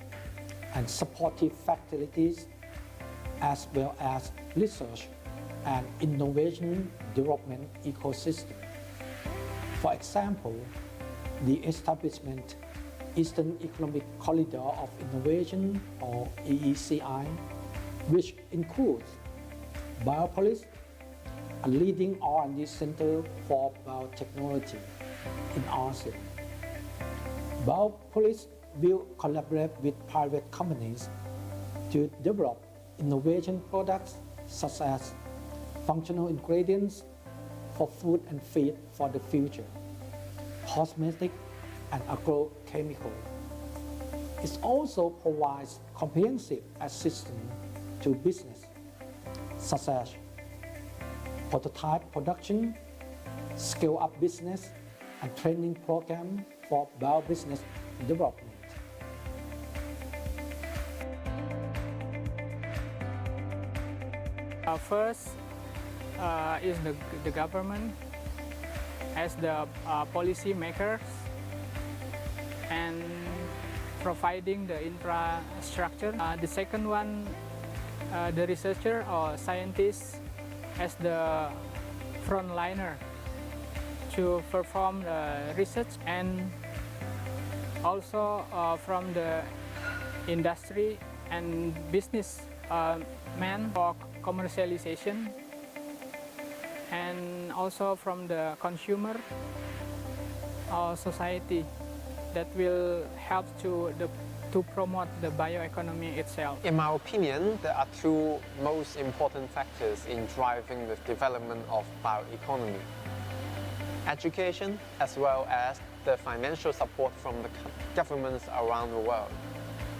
and supportive facilities, as well as research and innovation development ecosystem. For example, the establishment Eastern Economic Corridor of Innovation, or EECI, which includes Biopolis, a leading R&D center for biotechnology in ASEAN. Biopolis will collaborate with private companies to develop innovation products such as functional ingredients for food and feed for the future, cosmetic and agrochemical. It also provides comprehensive assistance to business, such as prototype production, scale-up business, and training program for bio-business development. First is the government as the policy makers and providing the infrastructure. The second one, the researcher or scientists as the frontliner to perform the research, and also from the industry and business man for commercialization, and also from the consumer or society that will help to promote the bioeconomy itself. In my opinion, there are two most important factors in driving the development of bioeconomy: education as well as the financial support from the governments around the world.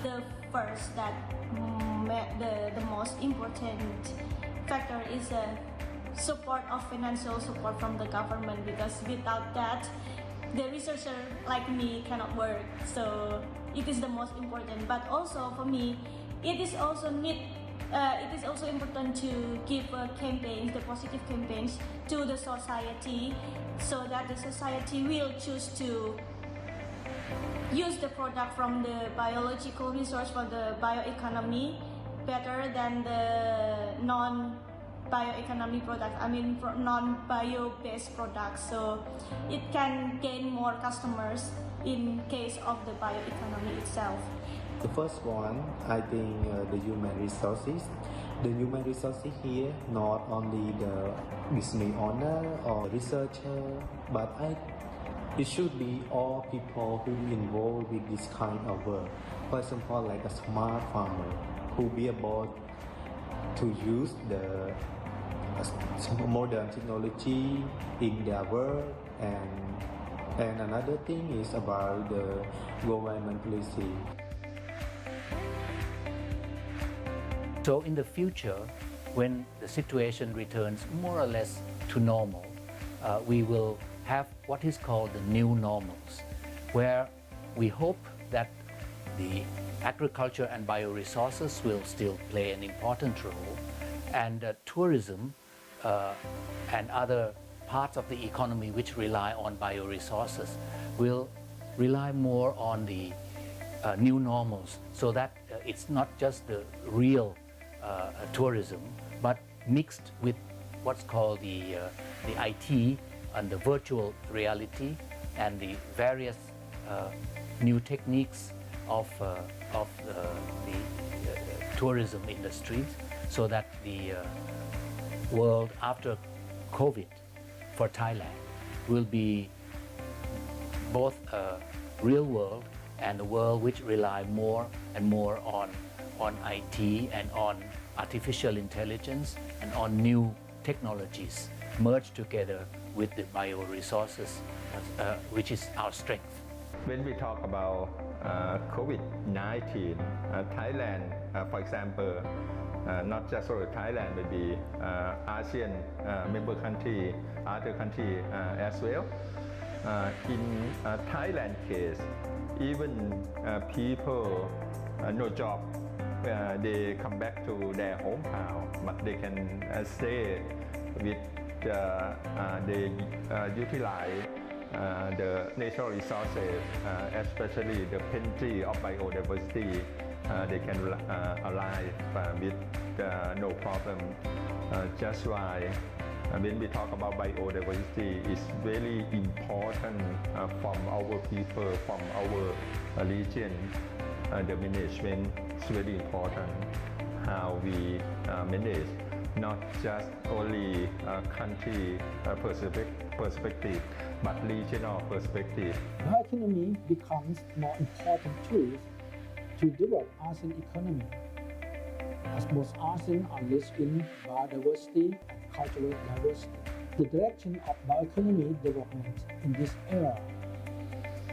The first, the most important factor is support of financial support from the government, because without that, the researcher like me cannot work. So it is the most important. But also for me, it is also important to give campaigns, the positive campaigns to the society, so that the society will choose to use the product from the biological resource for the bioeconomy better than the non-bioeconomy products, I mean non-bio-based products, so it can gain more customers in case of the bioeconomy itself. The first one, I think the human resources. The human resources here, not only the business owner or researcher, but it should be all people who involved with this kind of work. For example, like a smart farmer who be able to use the modern technology in their work, and another thing is about the government policy. So in the future, when the situation returns more or less to normal, we will have what is called the new normals, where we hope that the agriculture and bioresources will still play an important role, and tourism and other parts of the economy which rely on bioresources will rely more on the new normals, so that it's not just the real tourism, but mixed with what's called the IT and the virtual reality and the various new techniques of the tourism industries, so that the world after COVID for Thailand will be both a real world and a world which rely more and more on IT and on artificial intelligence and on new technologies merged together with the bioresources, which is our strength. When we talk about COVID-19, Thailand, for example, not just for Thailand, maybe ASEAN member country, other country as well. In Thailand case, even people no job, they come back to their hometown, but they can stay with they utilize the natural resources, especially the plenty of biodiversity. They can alive with no problem. Just why when we talk about biodiversity, it's very important from our people, from our region. The management is very important. How we manage, not just only country perspective, but regional perspective. Bioeconomy becomes more important tool to develop ASEAN economy, as both ASEAN are rich in biodiversity and cultural diversity. The direction of bioeconomy development in this era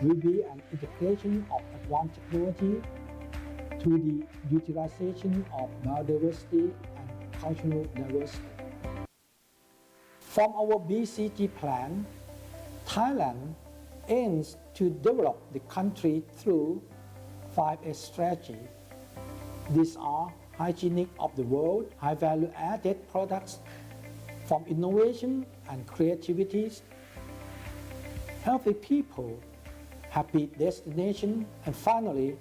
will be an integration of advanced technology to the utilization of biodiversity and cultural diversity. From our BCG plan, Thailand aims to develop the country through 5S strategy. These are hygienic of the world, high value added products from innovation and creativity, healthy people, happy destination, and finally,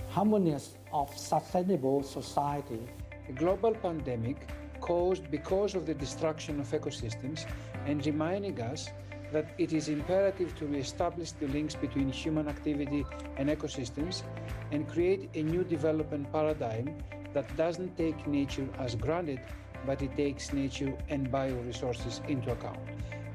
harmonious of sustainable society. The global pandemic caused because of the destruction of ecosystems and reminding us that it is imperative to reestablish the links between human activity and ecosystems and create a new development paradigm that doesn't take nature as granted, but it takes nature and bioresources into account.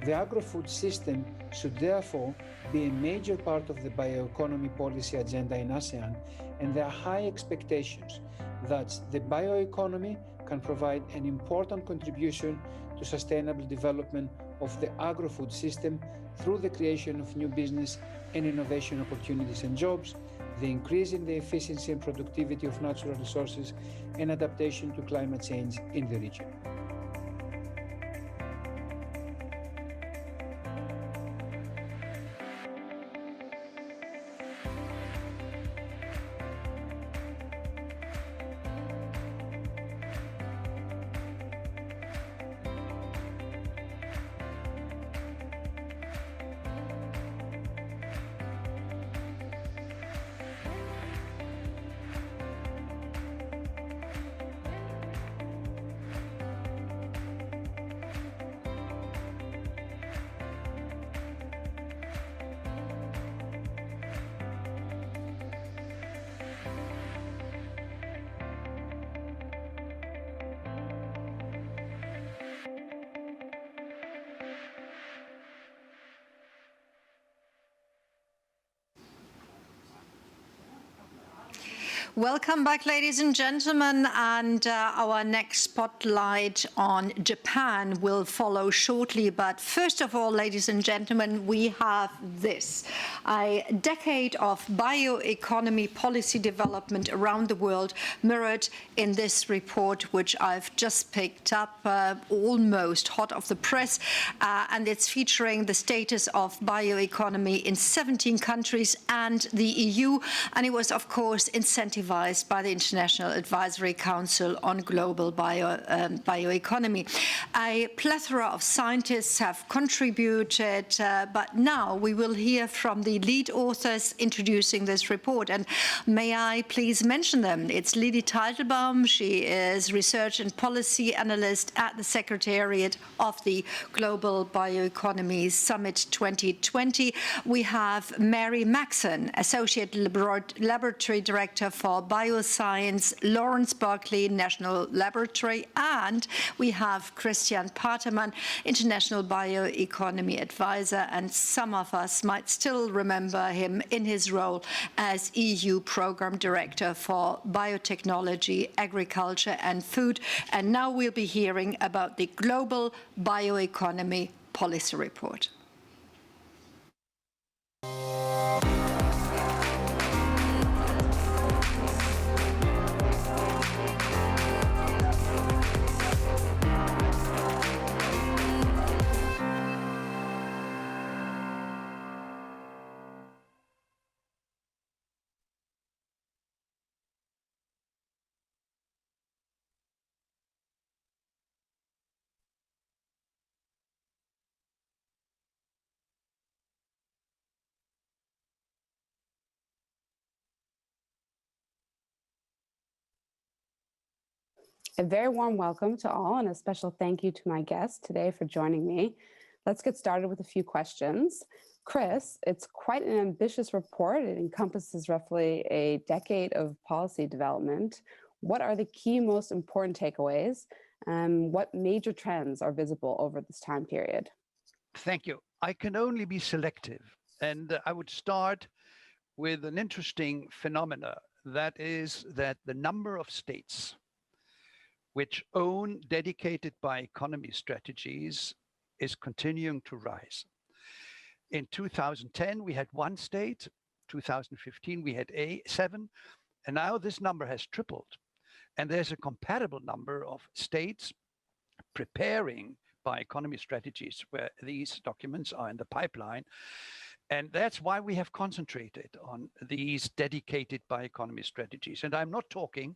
The agro-food system should therefore be a major part of the bioeconomy policy agenda in ASEAN, and there are high expectations that the bioeconomy can provide an important contribution to sustainable development of the agro-food system through the creation of new business and innovation opportunities and jobs, the increase in the efficiency and productivity of natural resources, and adaptation to climate change in the region. Welcome back, ladies and gentlemen, and our next spotlight on Japan will follow shortly. But first of all, ladies and gentlemen, we have this: a decade of bioeconomy policy development around the world mirrored in this report, which I've just picked up, almost hot off the press, and it's featuring the status of bioeconomy in 17 countries and the EU, and it was, of course, incentivized by the International Advisory Council on Global Bioeconomy. A plethora of scientists have contributed, but now we will hear from the lead authors introducing this report. And may I please mention them? It's Lili Teitelbaum. She is Research and Policy Analyst at the Secretariat of the Global Bioeconomy Summit 2020. We have Mary Maxon, Associate Laboratory Director for Bioscience, Lawrence Berkeley National Laboratory, and we have Christian Patermann, International Bioeconomy Advisor, and some of us might still remember him in his role as EU Program Director for Biotechnology, Agriculture and Food. And now we'll be hearing about the Global Bioeconomy Policy Report. A very warm welcome to all and a special thank you to my guests today for joining me. Let's get started with a few questions. Chris, it's quite an ambitious report. It encompasses roughly a decade of policy development. What are the key most important takeaways? What major trends are visible over this time period? Thank you. I can only be selective, and I would start with an interesting phenomena. That is that the number of states which own dedicated bioeconomy strategies is continuing to rise. In 2010, we had one state. 2015, we had 7. And now this number has tripled. And there's a compatible number of states preparing bioeconomy strategies where these documents are in the pipeline. And that's why we have concentrated on these dedicated bioeconomy strategies. And I'm not talking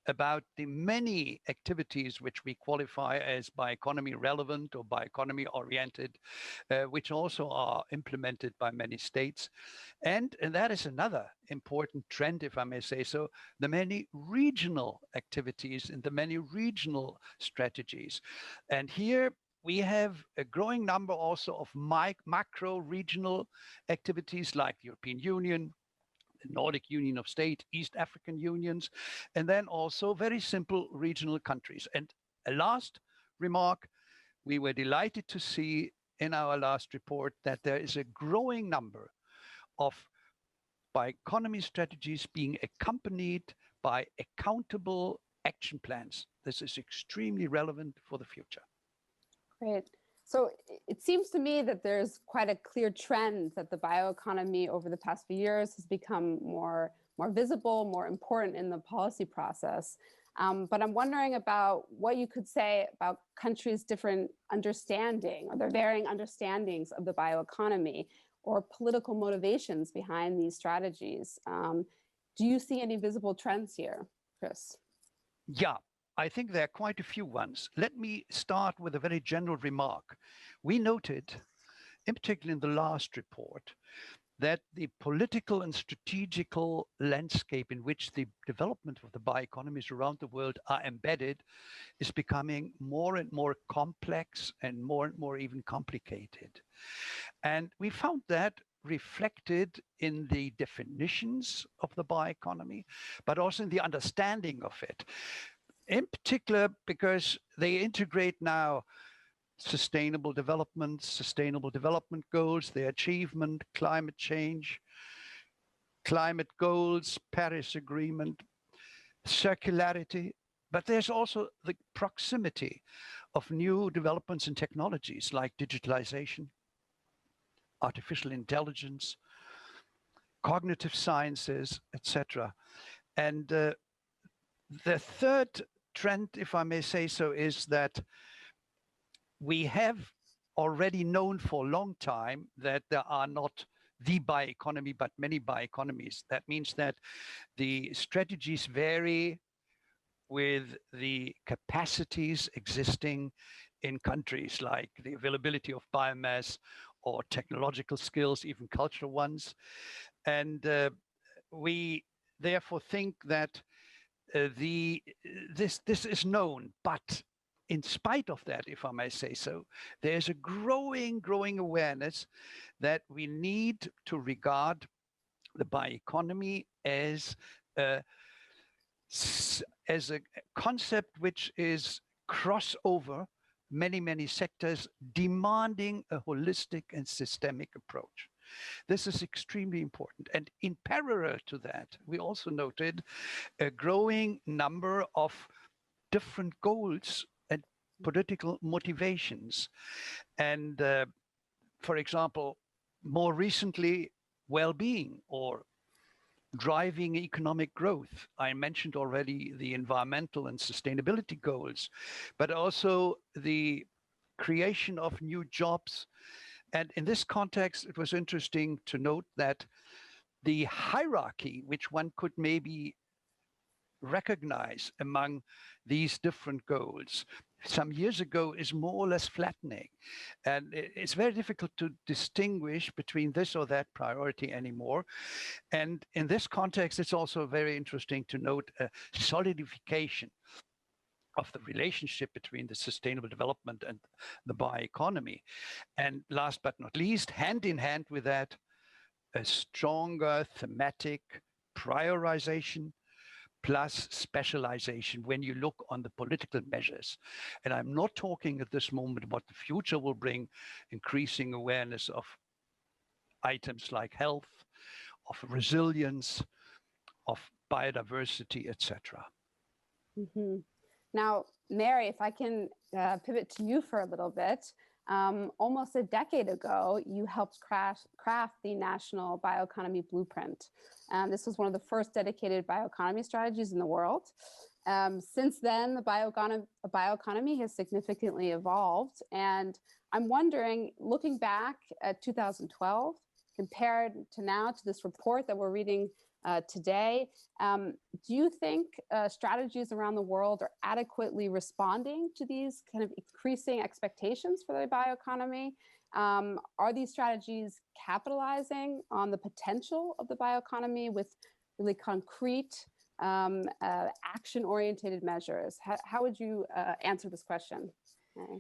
about the many activities which we qualify as bioeconomy relevant or bioeconomy oriented, which also are implemented by many states. And that is another important trend, if I may say so, the many regional activities and the many regional strategies. And here we have a growing number also of macro regional activities like the European Union, the Nordic Union of States, East African unions, and then also very simple regional countries. And a last remark, we were delighted to see in our last report that there is a growing number of bioeconomy strategies being accompanied by accountable action plans. This is extremely relevant for the future. Great. So it seems to me that there's quite a clear trend that the bioeconomy over the past few years has become more visible, more important in the policy process. But I'm wondering about what you could say about countries' different understanding or their varying understandings of the bioeconomy or political motivations behind these strategies. Do you see any visible trends here, Chris? Yeah, I think there are quite a few ones. Let me start with a very general remark. We noted, in particular in the last report, that the political and strategical landscape in which the development of the bioeconomies around the world are embedded is becoming more and more complex and more even complicated. And we found that reflected in the definitions of the bioeconomy, but also in the understanding of it. In particular, because they integrate now sustainable development goals, their achievement, climate change, climate goals, Paris Agreement, circularity, but there's also the proximity of new developments in technologies like digitalization, artificial intelligence, cognitive sciences, etc. And the third trend, if I may say so, is that we have already known for a long time that there are not the bioeconomy, but many bioeconomies. That means that the strategies vary with the capacities existing in countries, like the availability of biomass or technological skills, even cultural ones. And we therefore think that this is known, but in spite of that, if I may say so, there's a growing awareness that we need to regard the bioeconomy as a concept which is crossover many sectors, demanding a holistic and systemic approach. This is extremely important. And in parallel to that, we also noted a growing number of different goals and political motivations. And for example, more recently, well-being or driving economic growth. I mentioned already the environmental and sustainability goals, but also the creation of new jobs. And in this context, it was interesting to note that the hierarchy, which one could maybe recognize among these different goals some years ago, is more or less flattening. And it's very difficult to distinguish between this or that priority anymore. And in this context, it's also very interesting to note a solidification of the relationship between the sustainable development and the bioeconomy. And last but not least, hand in hand with that, a stronger thematic prioritization plus specialization when you look on the political measures. And I'm not talking at this moment what the future will bring, increasing awareness of items like health, of resilience, of biodiversity, etc. Mm-hmm. Now, Mary, if I can pivot to you for a little bit, Almost a decade ago, you helped craft the National Bioeconomy Blueprint. This was one of the first dedicated bioeconomy strategies in the world. Since then, the bioeconomy has significantly evolved. And I'm wondering, looking back at 2012, compared to now to this report that we're reading today, do you think strategies around the world are adequately responding to these kind of increasing expectations for the bioeconomy? Are these strategies capitalizing on the potential of the bioeconomy with really concrete action-oriented measures? How would you answer this question? Okay.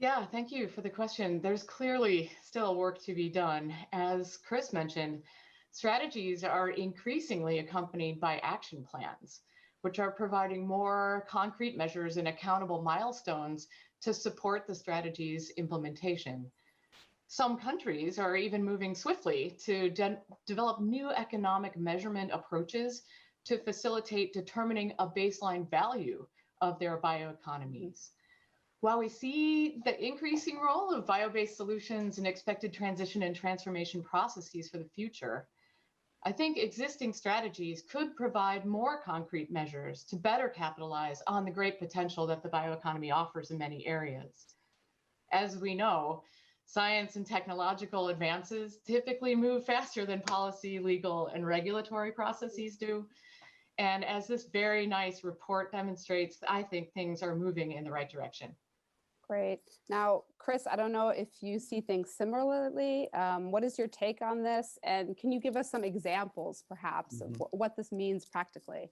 Yeah, thank you for the question. There's clearly still work to be done. As Chris mentioned, strategies are increasingly accompanied by action plans, which are providing more concrete measures and accountable milestones to support the strategy's implementation. Some countries are even moving swiftly to develop new economic measurement approaches to facilitate determining a baseline value of their bioeconomies. While we see the increasing role of bio-based solutions in expected transition and transformation processes for the future, I think existing strategies could provide more concrete measures to better capitalize on the great potential that the bioeconomy offers in many areas. As we know, science and technological advances typically move faster than policy, legal, and regulatory processes do. And as this very nice report demonstrates, I think things are moving in the right direction. Great. Now, Chris, I don't know if you see things similarly. What is your take on this? And can you give us some examples, perhaps, of what this means practically?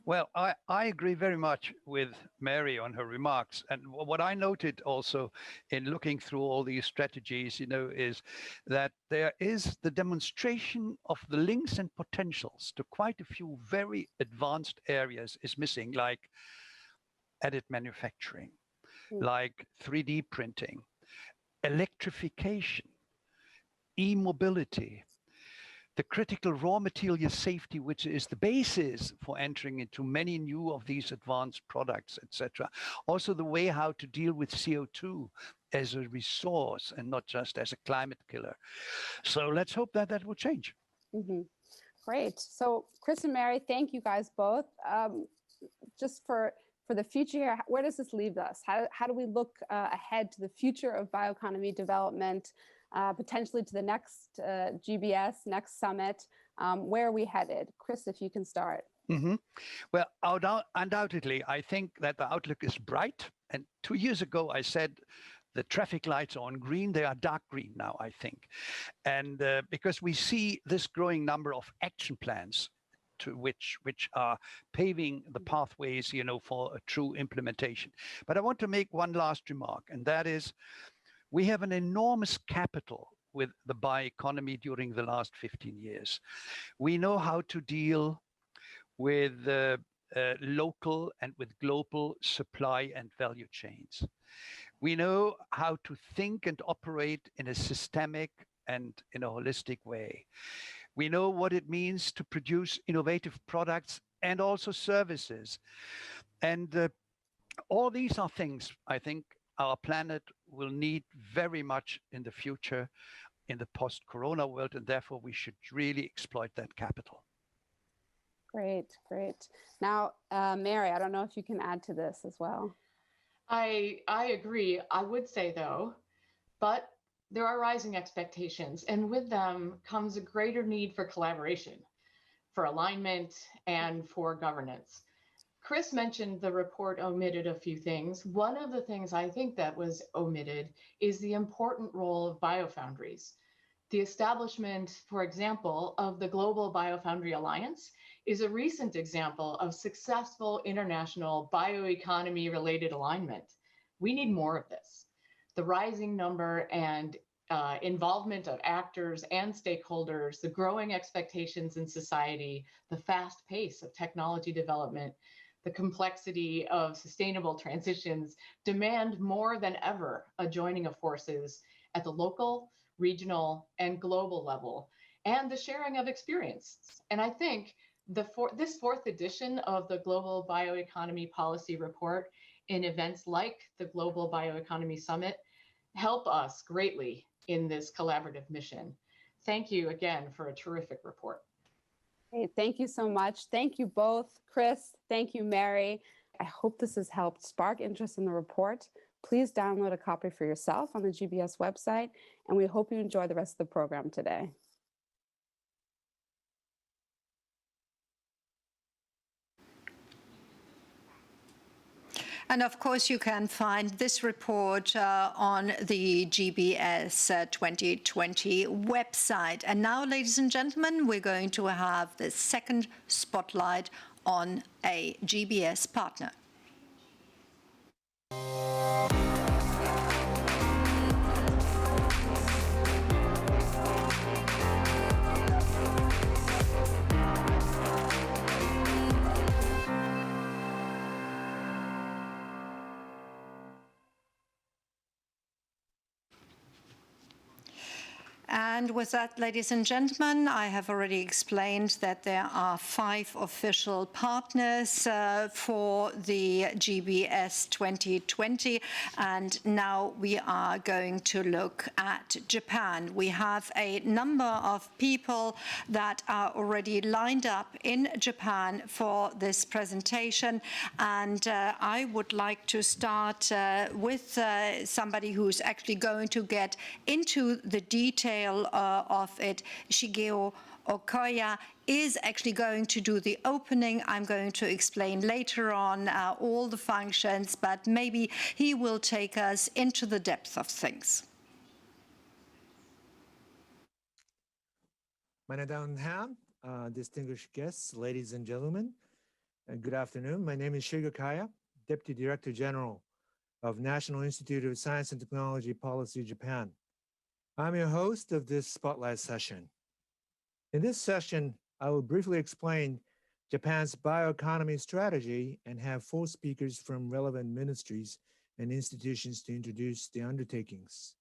Well, I agree very much with Mary on her remarks. And what I noted also in looking through all these strategies, is that there is the demonstration of the links and potentials to quite a few very advanced areas is missing, like additive manufacturing, like 3D printing, electrification, e-mobility, the critical raw material safety, which is the basis for entering into many new of these advanced products, etc. Also the way how to deal with CO2 as a resource and not just as a climate killer. So let's hope that that will change. Mm-hmm. Great. So Chris and Mary, thank you guys both. Just for the future here, where does this leave us? How do we look ahead to the future of bioeconomy development, potentially to the next GBS, next summit? Where are we headed? Chris, if you can start. Mm-hmm. Well, undoubtedly, I think that the outlook is bright. And 2 years ago, I said the traffic lights are on green. They are dark green now, I think. And because we see this growing number of action plans to which are paving the pathways, for a true implementation. But I want to make one last remark, and that is we have an enormous capital with the bioeconomy during the last 15 years. We know how to deal with local and with global supply and value chains. We know how to think and operate in a systemic and in a holistic way. We know what it means to produce innovative products and also services. And all these are things I think our planet will need very much in the future in the post-corona world, and therefore we should really exploit that capital. Great, great. Now, Mary, I don't know if you can add to this as well. I agree. I would say, though, but there are rising expectations, and with them comes a greater need for collaboration, for alignment, and for governance. Chris mentioned the report omitted a few things. One of the things I think that was omitted is the important role of biofoundries. The establishment, for example, of the Global Biofoundry Alliance is a recent example of successful international bioeconomy-related alignment. We need more of this. The rising number and involvement of actors and stakeholders, the growing expectations in society, the fast pace of technology development, the complexity of sustainable transitions demand more than ever a joining of forces at the local, regional, and global level, and the sharing of experience. And I think this fourth edition of the Global Bioeconomy Policy Report in events like the Global Bioeconomy Summit help us greatly in this collaborative mission. Thank you again for a terrific report. Hey, thank you so much. Thank you both, Chris. Thank you, Mary. I hope this has helped spark interest in the report. Please download a copy for yourself on the GBS website, and we hope you enjoy the rest of the program today. And of course, you can find this report on the GBS 2020 website. And now, ladies and gentlemen, we're going to have the second spotlight on a GBS partner. And with that, ladies and gentlemen, I have already explained that there are 5 official partners for the GBS 2020. And now we are going to look at Japan. We have a number of people that are already lined up in Japan for this presentation. And I would like to start with somebody who's actually going to get into the detail of it. Shigeo Okoya is actually going to do the opening. I'm going to explain later on all the functions, but maybe he will take us into the depth of things. Meine Damen und Herren, distinguished guests, ladies and gentlemen, good afternoon. My name is Shigeo Okoya, Deputy Director General of National Institute of Science and Technology Policy, Japan. I'm your host of this spotlight session. In this session, I will briefly explain Japan's bioeconomy strategy and have 4 speakers from relevant ministries and institutions to introduce the undertakings.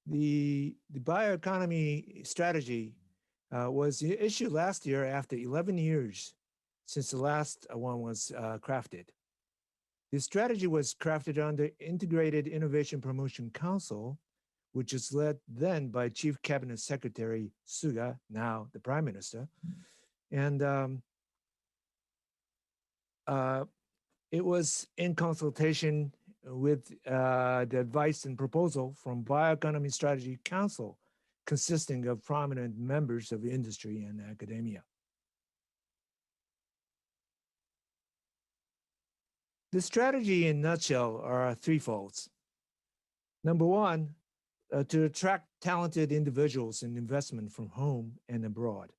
The bioeconomy strategy was issued last year after 11 years since the last one was crafted. The strategy was crafted under Integrated Innovation Promotion Council, which is led then by Chief Cabinet Secretary Suga, now the Prime Minister. And it was in consultation with the advice and proposal from Bioeconomy Strategy Council, consisting of prominent members of industry and academia. The strategy in a nutshell are threefolds. Number 1, to attract talented individuals and investment from home and abroad.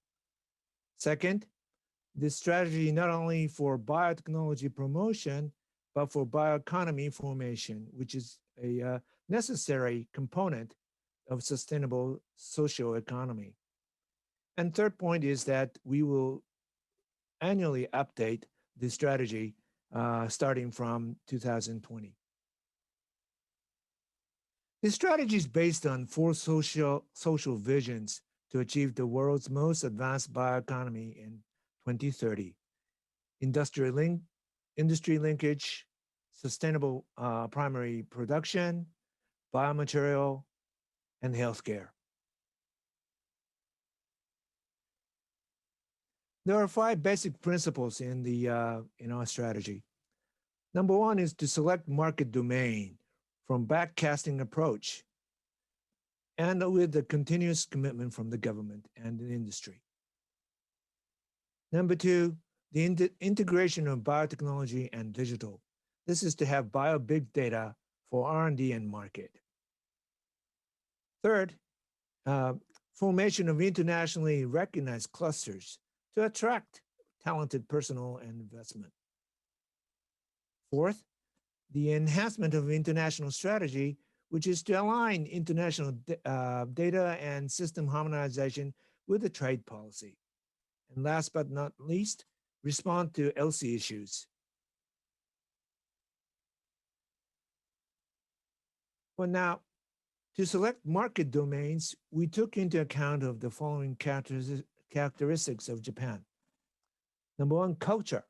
Second, this strategy not only for biotechnology promotion, but for bioeconomy formation, which is a necessary component of sustainable social economy. And third point is that we will annually update the strategy starting from 2020. This strategy is based on 4 social visions to achieve the world's most advanced bioeconomy in 2030. Industry linkage, sustainable primary production, biomaterial, and healthcare. There are 5 basic principles in our strategy. Number 1 is to select market domain from backcasting approach and with the continuous commitment from the government and the industry. Number 2, the integration of biotechnology and digital. This is to have bio big data for R&D and market. Third, formation of internationally recognized clusters to attract talented personnel and investment. Fourth, the enhancement of international strategy, which is to align international data and system harmonization with the trade policy. And last but not least, respond to LC issues. Well, now, to select market domains, we took into account of the following characteristics of Japan. Number 1, culture.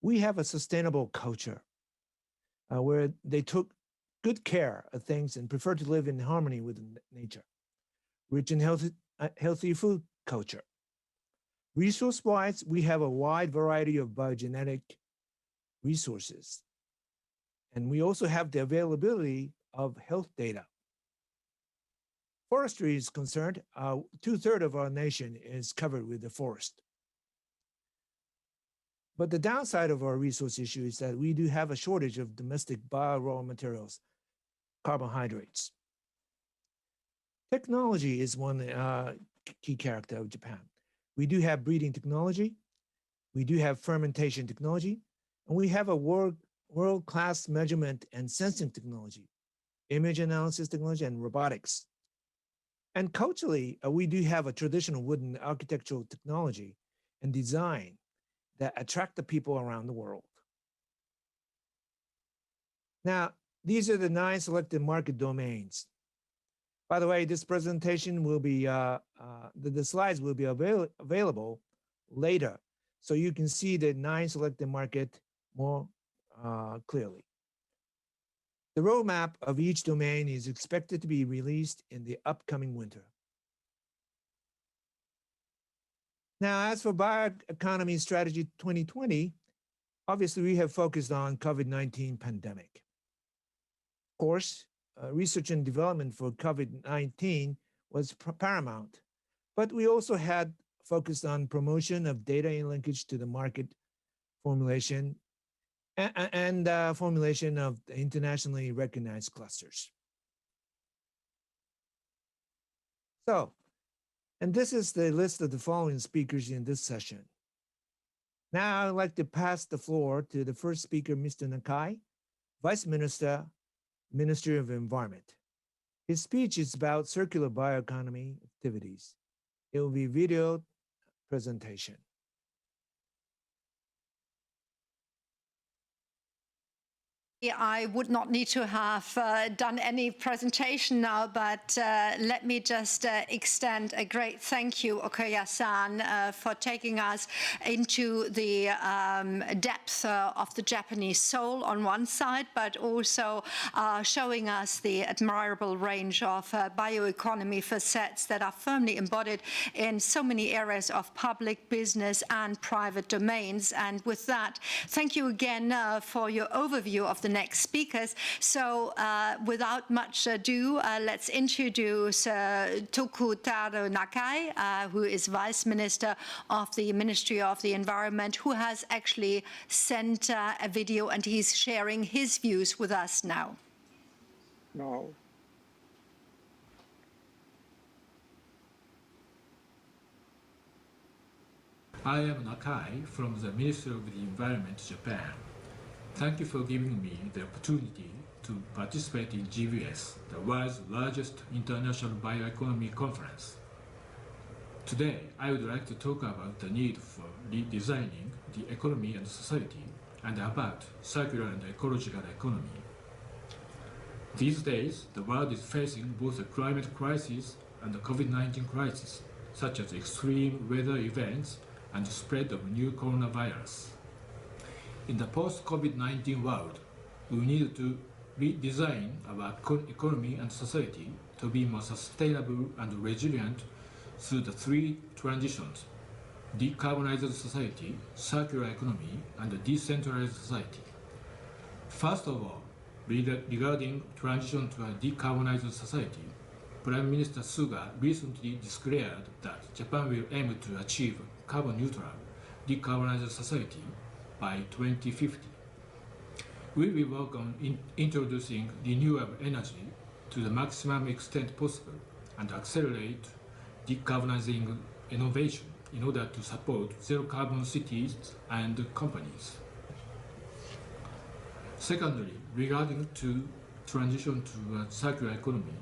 We have a sustainable culture where they took good care of things and prefer to live in harmony with nature. Rich and healthy food culture. Resource-wise, we have a wide variety of biogenetic resources. And we also have the availability of health data. Forestry is concerned, 2/3 of our nation is covered with the forest. But the downside of our resource issue is that we do have a shortage of domestic bio-raw materials, carbohydrates. Technology is one key character of Japan. We do have breeding technology, we do have fermentation technology, and we have a world-class measurement and sensing technology, image analysis technology, and robotics. And culturally, we do have a traditional wooden architectural technology and design that attract the people around the world. Now, these are the 9 selected market domains. By the way, this presentation will be, the slides will be available later, so you can see the 9 selected market more clearly. The roadmap of each domain is expected to be released in the upcoming winter. Now, as for Bioeconomy Strategy 2020, obviously we have focused on COVID-19 pandemic. Of course, research and development for COVID-19 was paramount, but we also had focused on promotion of data and linkage to the market formulation and formulation of internationally recognized clusters. So, and this is the list of the following speakers in this session. Now I'd like to pass the floor to the first speaker, Mr. Nakai, Vice Minister, Ministry of Environment. His speech is about circular bioeconomy activities. It will be video presentation. I would not need to have done any presentation now, but let me just extend a great thank you, Okoya-san, for taking us into the depth of the Japanese soul on one side, but also showing us the admirable range of bioeconomy facets that are firmly embodied in so many areas of public, business, and private domains. And with that, thank you again for your overview of the next speakers. So without much ado, let's introduce Tokutaro Nakai, who is Vice Minister of the Ministry of the Environment, who has actually sent a video and he's sharing his views with us now. No. I am Nakai from the Ministry of the Environment, Japan. Thank you for giving me the opportunity to participate in GBS, the world's largest international bioeconomy conference. Today, I would like to talk about the need for redesigning the economy and society and about circular and ecological economy. These days, the world is facing both a climate crisis and the COVID-19 crisis, such as extreme weather events and the spread of new coronavirus. In the post-COVID-19 world, we need to redesign our economy and society to be more sustainable and resilient through the 3 transitions: decarbonized society, circular economy, and a decentralized society. First of all, regarding transition to a decarbonized society, Prime Minister Suga recently declared that Japan will aim to achieve carbon neutral, decarbonized society by 2050. We will work on introducing renewable energy to the maximum extent possible and accelerate decarbonizing innovation in order to support zero-carbon cities and companies. Secondly, regarding to transition to a circular economy,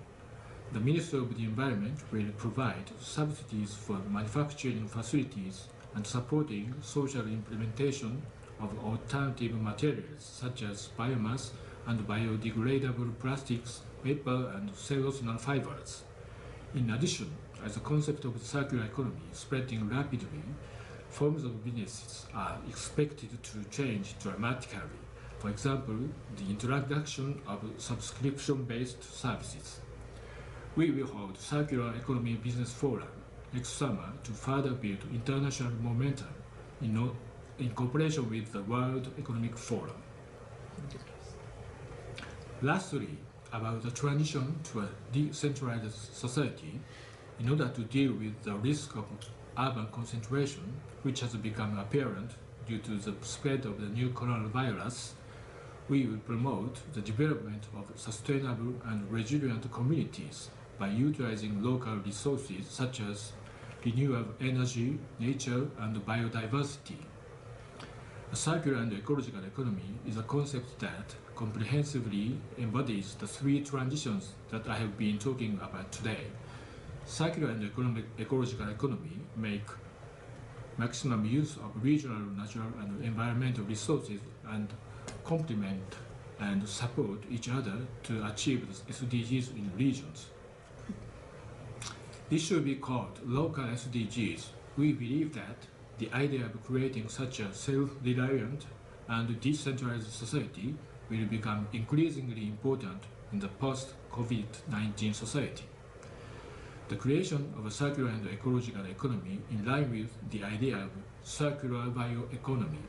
the Ministry of the Environment will provide subsidies for manufacturing facilities and supporting social implementation of alternative materials such as biomass and biodegradable plastics, paper, and cellulose nanofibers. In addition, as the concept of the circular economy is spreading rapidly, forms of businesses are expected to change dramatically, For example, the introduction of subscription-based services. We will hold Circular Economy Business Forum next summer to further build international momentum in cooperation with the World Economic Forum. Lastly, about the transition to a decentralized society, in order to deal with the risk of urban concentration, which has become apparent due to the spread of the new coronavirus, we will promote the development of sustainable and resilient communities by utilizing local resources such as renewable energy, nature, and biodiversity. A circular and ecological economy is a concept that comprehensively embodies the three transitions that I have been talking about today. Circular and ecological economy make maximum use of regional, natural, and environmental resources and complement and support each other to achieve the SDGs in regions. This should be called local SDGs. We believe that the idea of creating such a self-reliant and decentralized society will become increasingly important in the post-COVID-19 society. The creation of a circular and ecological economy in line with the idea of circular bioeconomy.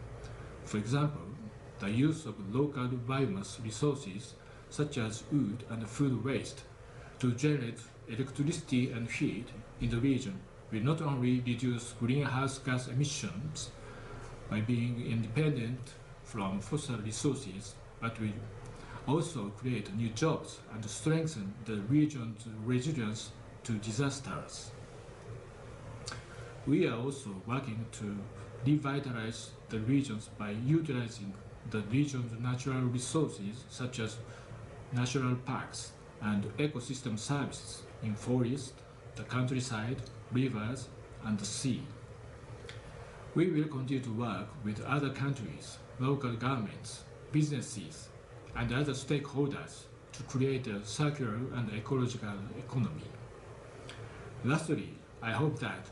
For example, the use of local biomass resources such as wood and food waste to generate electricity and heat in the region will not only reduce greenhouse gas emissions by being independent from fossil resources, but will also create new jobs and strengthen the region's resilience to disasters. We are also working to revitalize the regions by utilizing the region's natural resources such as national parks and ecosystem services in forest, the countryside, rivers, and the sea. We will continue to work with other countries, local governments, businesses, and other stakeholders to create a circular and ecological economy. Lastly, I hope that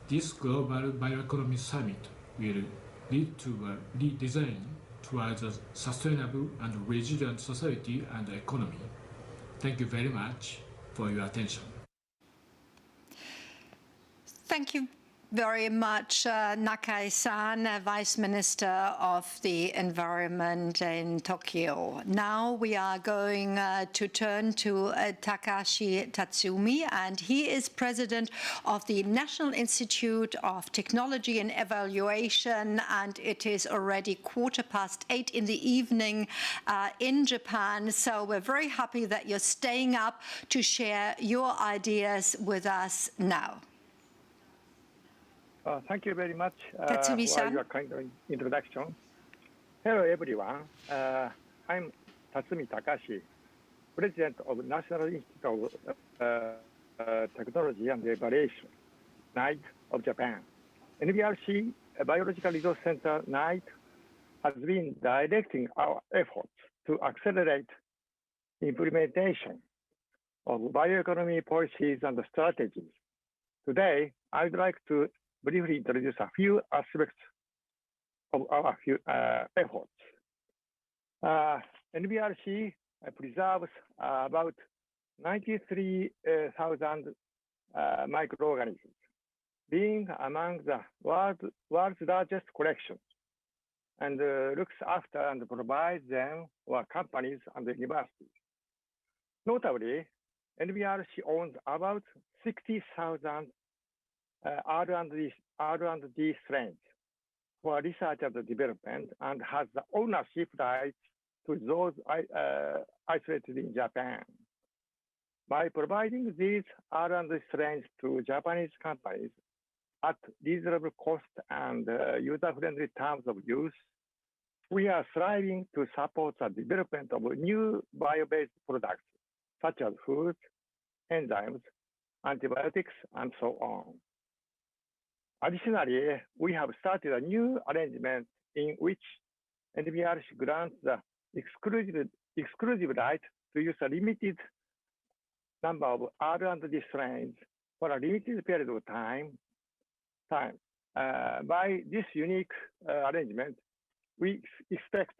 this Global Bioeconomy Summit will lead to a redesign towards a sustainable and resilient society and economy. Thank you very much for your attention. Thank you very much, Nakai-san, Vice Minister of the Environment in Tokyo. Now we are going to turn to Takashi Tatsumi, and he is President of the National Institute of Technology and Evaluation, and it is already 8:15 in the evening in Japan. So we're very happy that you're staying up to share your ideas with us now. Thank you very much for your kind introduction. Hello, everyone. I'm Tatsumi Takashi, President of National Institute of Technology and Evaluation, NITE of Japan. NBRC Biological Resource Center, NITE, has been directing our efforts to accelerate implementation of bioeconomy policies and strategies. Today, I would like to briefly introduce a few aspects of our efforts. NBRC preserves about 93,000 microorganisms, being among the world's largest collections, and looks after and provides them for companies and universities. Notably, NBRC owns about 60,000 R&D strains for research and development, and has the ownership rights to those isolated in Japan. By providing these R&D strains to Japanese companies at reasonable cost and user-friendly terms of use, we are striving to support the development of new bio-based products, such as foods, enzymes, antibiotics, and so on. Additionally, we have started a new arrangement in which NBRC grants the exclusive right to use a limited number of R&D strains for a limited period of time. By this unique arrangement, we expect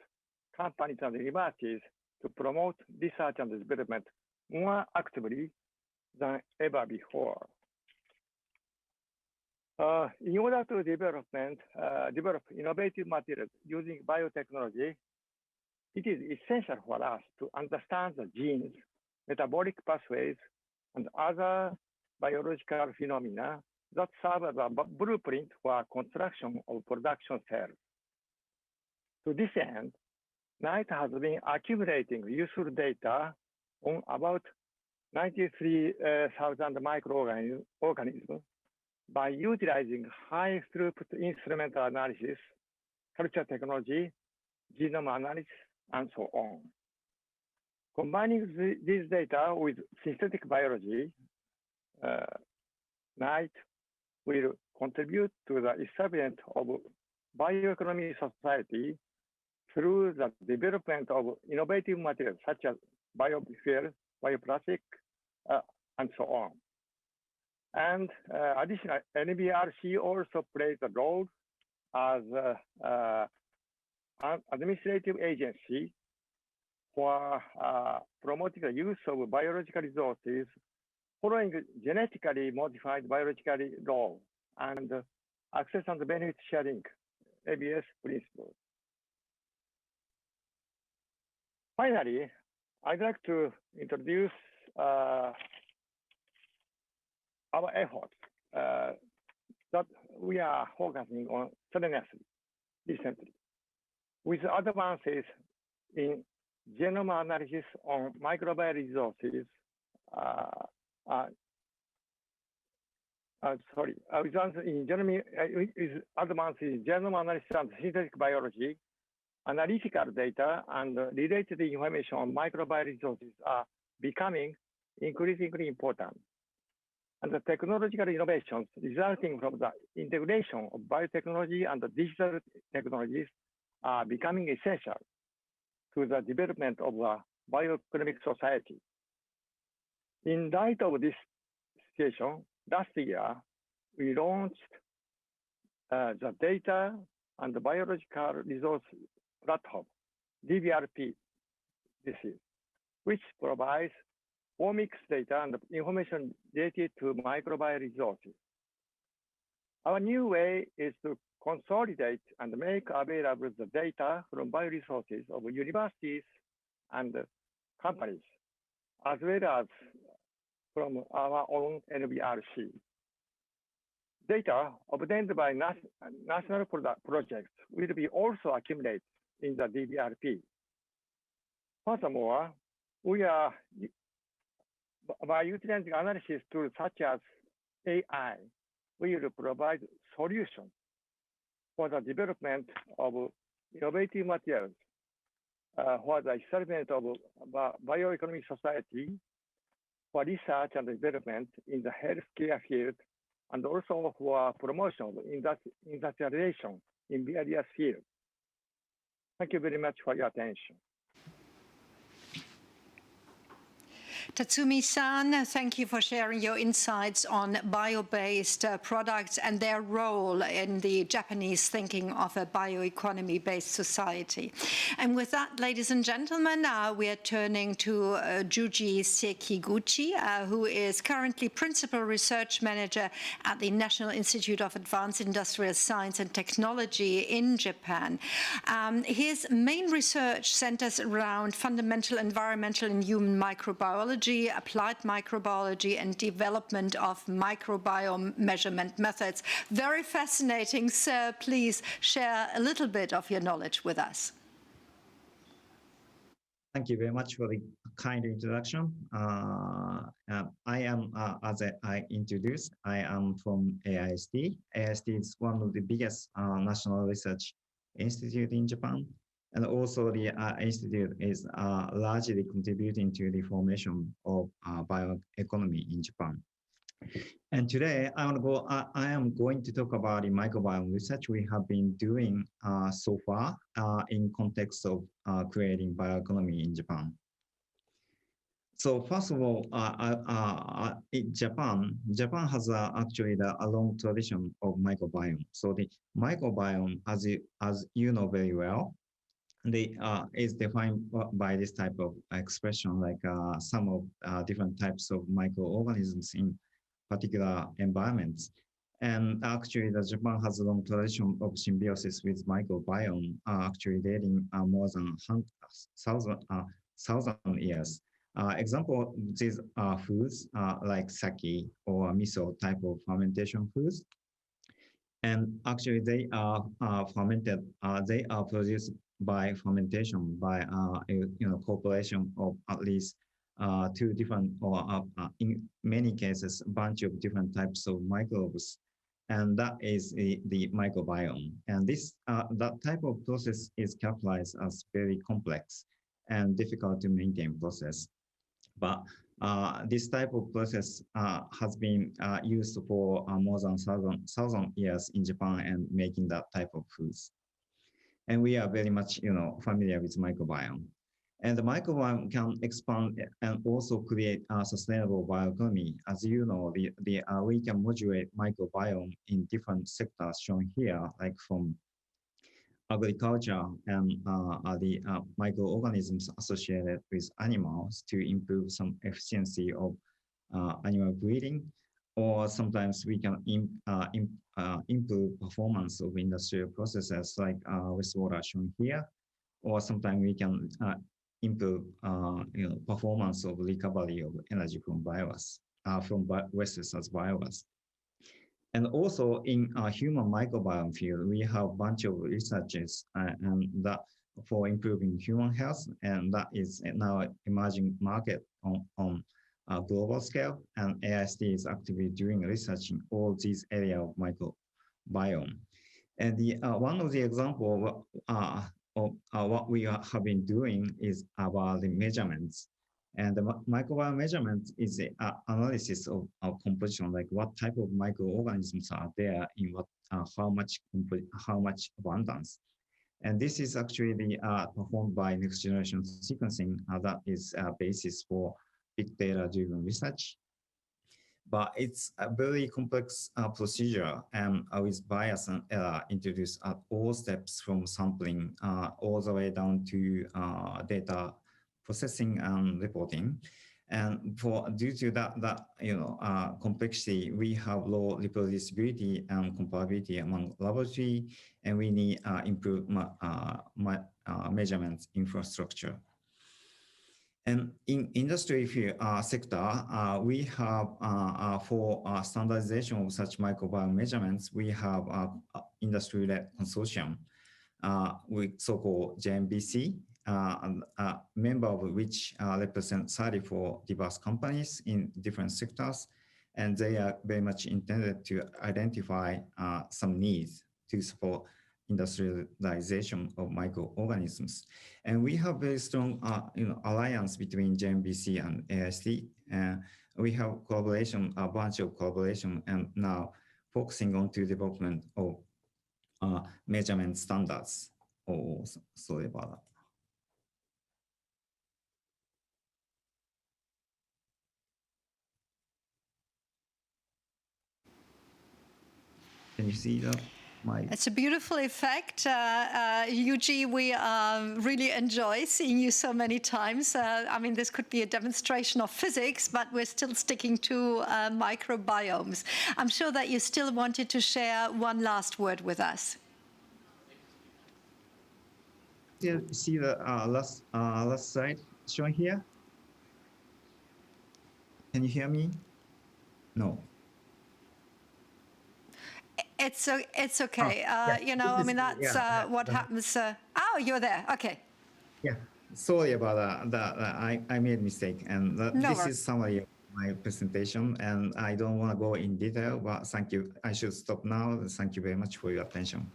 companies and universities to promote research and development more actively than ever before. In order to develop innovative materials using biotechnology, it is essential for us to understand the genes, metabolic pathways, and other biological phenomena that serve as a blueprint for construction of production cells. To this end, NITE has been accumulating useful data on about 93,000 microorganisms by utilizing high throughput instrumental analysis, culture technology, genome analysis, and so on. Combining this data with synthetic biology, NITE will contribute to the establishment of bioeconomy society through the development of innovative materials such as biofuel, bioplastic, and so on. And additionally, NBRC also plays a role as an administrative agency for promoting the use of biological resources following genetically modified biological law and access and benefit sharing, ABS principles. Finally, I'd like to introduce our efforts that we are focusing on seriously recently, with advances in genome analysis on microbial resources. Advances in genome analysis and synthetic biology, analytical data and related information on microbial resources are becoming increasingly important. And the technological innovations resulting from the integration of biotechnology and the digital technologies are becoming essential to the development of a bioeconomic society. In light of this situation, last year, we launched the Data and the Biological Resource Platform, DBRP, which provides omics data and information related to microbial resources. Our new way is to consolidate and make available the data from bioresources of universities and companies, as well as from our own NBRC. Data obtained by national projects will be also accumulated in the DBRP. Furthermore, we are, by utilizing analysis tools such as AI, we will provide solutions for the development of innovative materials for the establishment of bioeconomy society, for research and development in the healthcare field, and also for promotion of industrialization in various fields. Thank you very much for your attention. Tatsumi-san, thank you for sharing your insights on bio-based products and their role in the Japanese thinking of a bioeconomy-based society. And with that, ladies and gentlemen, we are turning to Juji Sekiguchi, who is currently Principal Research Manager at the National Institute of Advanced Industrial Science and Technology in Japan. His main research centers around fundamental environmental and human microbiology, applied microbiology, and development of microbiome measurement methods. Very fascinating, sir. Please share a little bit of your knowledge with us. Thank you very much for the kind introduction. I am, as I introduced, I am from AIST. AIST is one of the biggest national research institute in Japan. And also the institute is largely contributing to the formation of bioeconomy in Japan. And today I am going to talk about the microbiome research we have been doing so far in context of creating bioeconomy in Japan. So first of all, in Japan has actually a long tradition of microbiome. So the microbiome, as you know very well, is defined by this type of expression, like some of different types of microorganisms in particular environments. And actually, Japan has a long tradition of symbiosis with microbiome, actually dating more than 1,000 years. Example, these are foods like sake or miso type of fermentation foods. And actually, they are fermented. They are produced by fermentation by cooperation of at least two different, or in many cases, a bunch of different types of microbes, and that is the microbiome. And this that type of process is characterized as very complex and difficult to maintain process. But this type of process has been used for more than 1,000 years in Japan and making that type of foods. And we are very much, familiar with microbiome. And the microbiome can expand and also create a sustainable bioeconomy. As you know, we can modulate microbiome in different sectors shown here, like from agriculture and the microorganisms associated with animals to improve some efficiency of animal breeding, or sometimes we can improve performance of industrial processes like wastewater shown here, or sometimes we can improve performance of recovery of energy from biomass, from wastes as biomass. And also in human microbiome field, we have a bunch of researches and that for improving human health, and that is now emerging market on a global scale. And AIST is actively doing research in all these areas of microbiome. And the one of the example of what we have been doing is about the measurements. And the microbiome measurement is the analysis of composition, like what type of microorganisms are there in what, how much abundance. And this is actually the performed by next generation sequencing. That is a basis for big data-driven research. But it's a very complex procedure and with bias and error introduced at all steps from sampling all the way down to data processing and reporting. And due to that complexity, we have low reproducibility and comparability among laboratory, and we need improved measurement infrastructure. And in industry sector, we have for standardization of such microbiome measurements, we have industry-led consortium with so-called JMBC, a member of which represent 34 diverse companies in different sectors, and they are very much intended to identify some needs to support industrialization of microorganisms. And we have very strong alliance between JMBC and AIST. We have collaboration, a bunch of collaboration, and now focusing on to development of measurement standards. Oh, sorry about that. Can you see that? It's a beautiful effect. Yuji, we really enjoy seeing you so many times. I mean, this could be a demonstration of physics, but we're still sticking to microbiomes. I'm sure that you still wanted to share one last word with us. Yeah, see the last slide shown here? Can you hear me? No. It's okay. I mean, that's what happens. Oh, you're there. Okay. Yeah. Sorry about that. I made a mistake. And this is summary of my presentation. And I don't want to go in detail, but thank you. I should stop now. Thank you very much for your attention.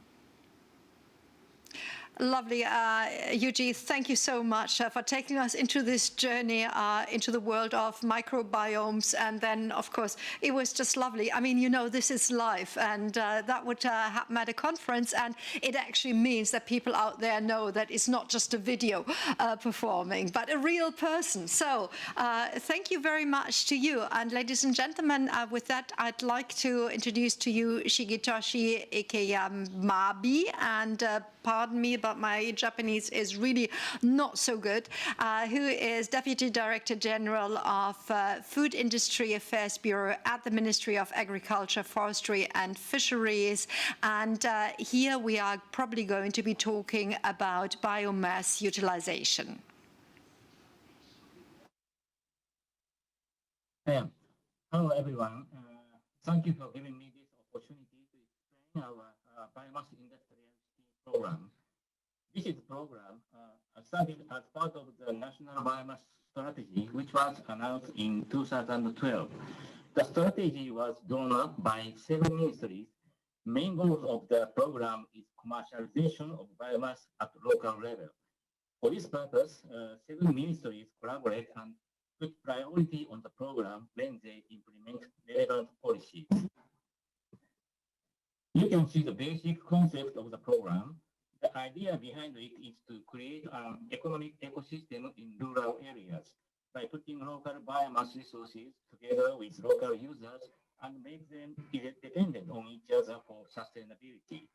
Lovely. Yuji, thank you so much for taking us into this journey into the world of microbiomes. And then, of course, it was just lovely. I mean, this is live, and that would happen at a conference. And it actually means that people out there know that it's not just a video performing, but a real person. So thank you very much to you. And ladies and gentlemen, with that, I'd like to introduce to you Shigetoshi Ikeyamabi. And pardon me, but my Japanese is really not so good, who is Deputy Director General of Food Industry Affairs Bureau at the Ministry of Agriculture, Forestry and Fisheries. And here we are probably going to be talking about biomass utilization. Hello, everyone. Thank you for giving me this opportunity to explain our biomass industrial program. This is a program started as part of the National Biomass Strategy, which was announced in 2012. The strategy was drawn up by 7 ministries. Main goals of the program is commercialization of biomass at local level. For this purpose, 7 ministries collaborate and put priority on the program when they implement relevant policies. You can see the basic concept of the program. The idea behind it is to create an economic ecosystem in rural areas by putting local biomass resources together with local users and make them dependent on each other for sustainability.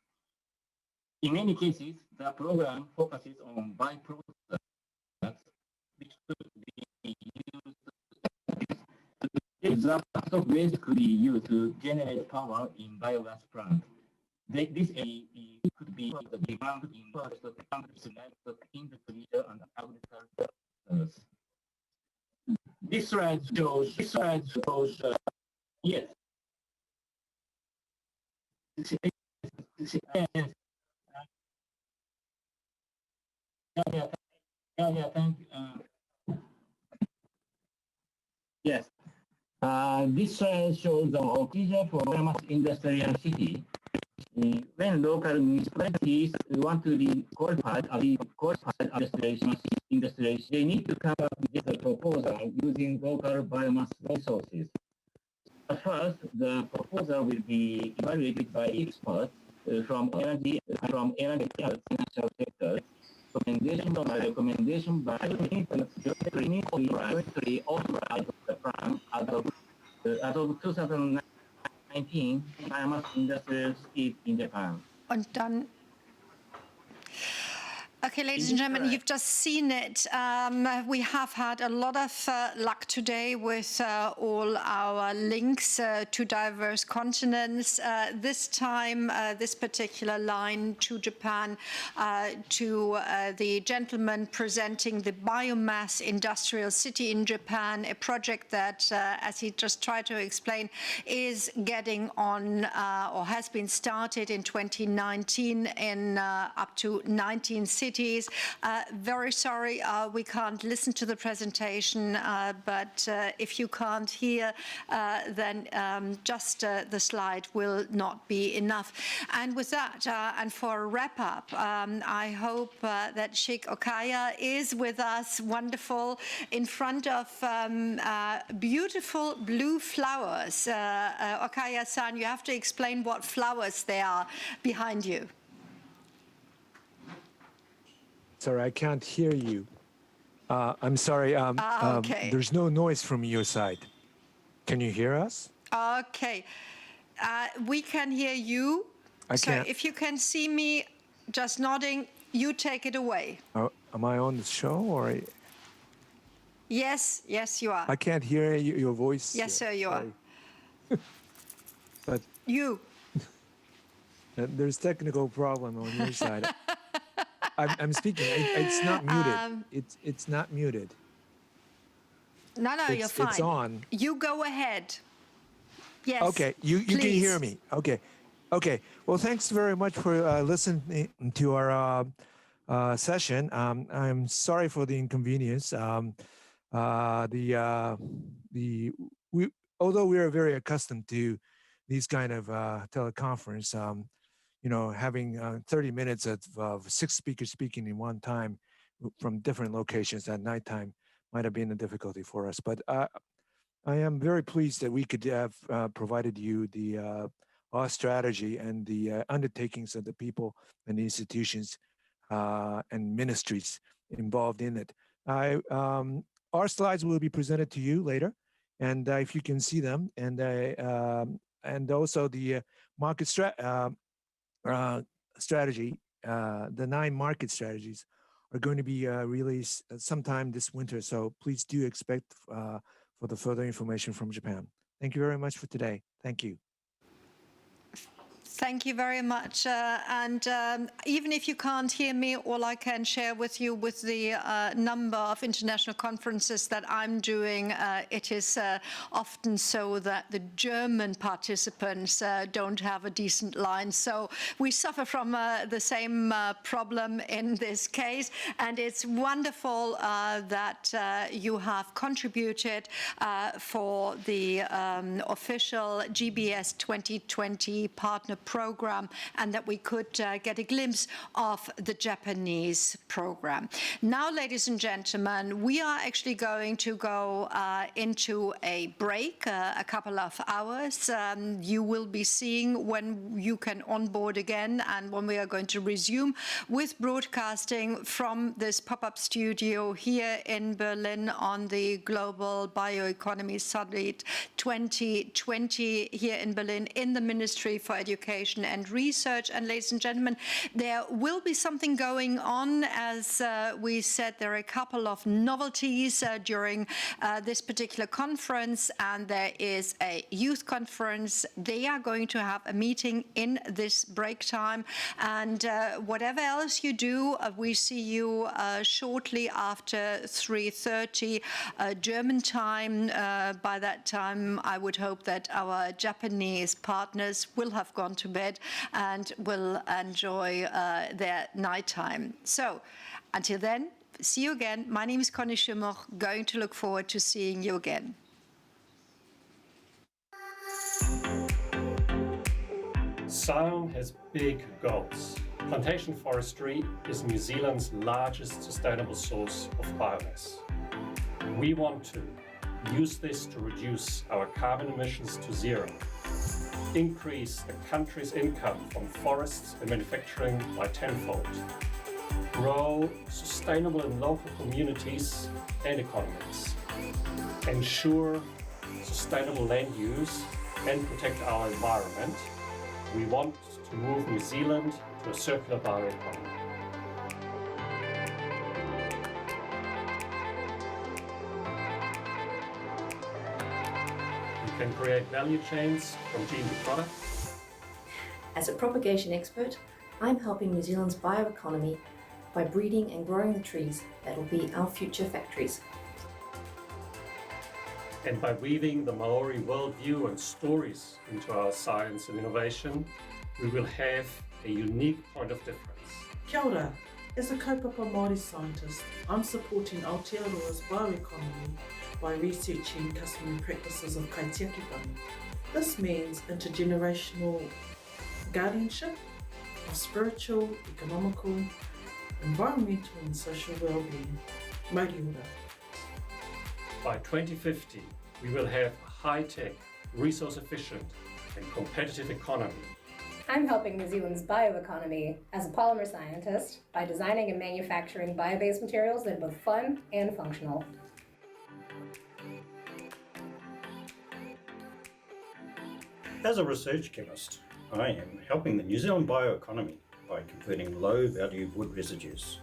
In many cases, the program focuses on byproducts which could be used. The stock waste could be used to generate power in biogas plants. This could be the demand in livestock industry and agriculture. This slide shows yes. Thank you. Yes. This slide shows the procedure for biomass industrial city. When local municipalities want to be qualified as industrial, they need to come up with a proposal using local biomass resources. At first, the proposal will be evaluated by experts from energy and financial sectors. Recommendation by ministry authorized the plan as of 2019 biomass industrial state in Japan. Und dann Okay, ladies and gentlemen, you've just seen it. We have had a lot of luck today with all our links to diverse continents. This time, this particular line to Japan, to the gentleman presenting the biomass industrial city in Japan, a project that, as he just tried to explain, is getting on or has been started in 2019 in up to 19 cities. Very sorry, we can't listen to the presentation, but if you can't hear, then just the slide will not be enough. And with that, and for a wrap-up, I hope that Sheikh Okaya is with us, wonderful, in front of beautiful blue flowers. Okaya-san, you have to explain what flowers they are behind you. Sorry, I can't hear you. I'm sorry. Okay. There's no noise from your side. Can you hear us? Okay. We can hear you. So if you can see me just nodding, you take it away. Am I on the show or? Yes, yes, you are. I can't hear your voice. Yes, sir, you are. But you. There's technical problem on your side. I'm speaking. It's not muted. It's not muted. No, you're fine. It's on. You go ahead. Yes. Okay, you can hear me. Okay. Well, thanks very much for listening to our session. I'm sorry for the inconvenience. Although we are very accustomed to these kind of teleconference, having 30 minutes of 6 speakers speaking in one time from different locations at nighttime might have been a difficulty for us. But I am very pleased that we could have provided you our strategy and the undertakings of the people and the institutions and ministries involved in it. Our slides will be presented to you later, and if you can see them, and also the market strategy the 9 market strategies are going to be released sometime this winter. So please do expect for the further information from Japan. Thank you very much for today. Thank you. Thank you very much. Even if you can't hear me, all I can share with you with the number of international conferences that I'm doing, it is often so that the German participants don't have a decent line. So we suffer from the same problem in this case. And it's wonderful that you have contributed for the official GBS 2020 partner program, and that we could get a glimpse of the Japanese program. Now, ladies and gentlemen, we are actually going to go into a break, a couple of hours. You will be seeing when you can onboard again and when we are going to resume with broadcasting from this pop-up studio here in Berlin on the Global Bioeconomy Summit 2020 here in Berlin in the Ministry for Education and Research. And ladies and gentlemen, there will be something going on. As we said, there are a couple of novelties during this particular conference, and there is a youth conference. They are going to have a meeting in this break time. And whatever else you do, we see you shortly after 3:30 German time. By that time, I would hope that our Japanese partners will have gone to bed and will enjoy their nighttime. So until then, see you again. My name is Conny Schimmer, going to look forward to seeing you again. SIOM has big goals. Plantation forestry is New Zealand's largest sustainable source of biomass. We want to use this to reduce our carbon emissions to zero, increase the country's income from forests and manufacturing by tenfold, grow sustainable in local communities and economies, ensure sustainable land use and protect our environment. We want to move New Zealand to a circular bioeconomy. We can create value chains from gene to product. As a propagation expert, I'm helping New Zealand's bioeconomy by breeding and growing the trees that will be our future factories. And by weaving the Maori worldview and stories into our science and innovation, we will have a unique point of difference. Kia ora. As a kaupapa Māori scientist, I'm supporting Aotearoa's bioeconomy by researching customary practices of kaitiakitanga. This means intergenerational guardianship of spiritual, economical, environmental and social well-being. Mauri ora. By 2050, we will have a high-tech, resource-efficient and competitive economy. I'm helping New Zealand's bioeconomy as a polymer scientist by designing and manufacturing bio-based materials that are both fun and functional. As a research chemist, I am helping the New Zealand bioeconomy by converting low-value wood residues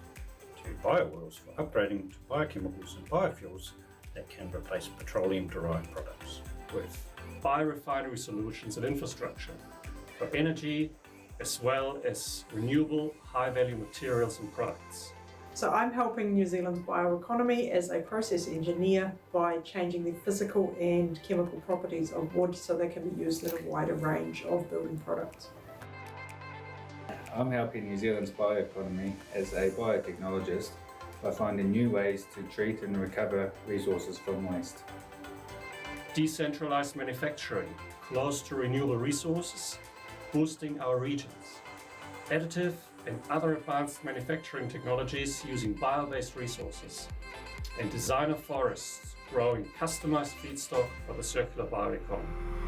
to biooils for upgrading to biochemicals and biofuels that can replace petroleum-derived products. With biorefinery solutions and infrastructure for energy, as well as renewable high-value materials and products. So I'm helping New Zealand's bioeconomy as a process engineer by changing the physical and chemical properties of wood so they can be used in a wider range of building products. I'm helping New Zealand's bioeconomy as a biotechnologist by finding new ways to treat and recover resources from waste. Decentralized manufacturing close to renewable resources, boosting our regions. Additive and other advanced manufacturing technologies using bio-based resources. And designer forests growing customized feedstock for the circular bioeconomy.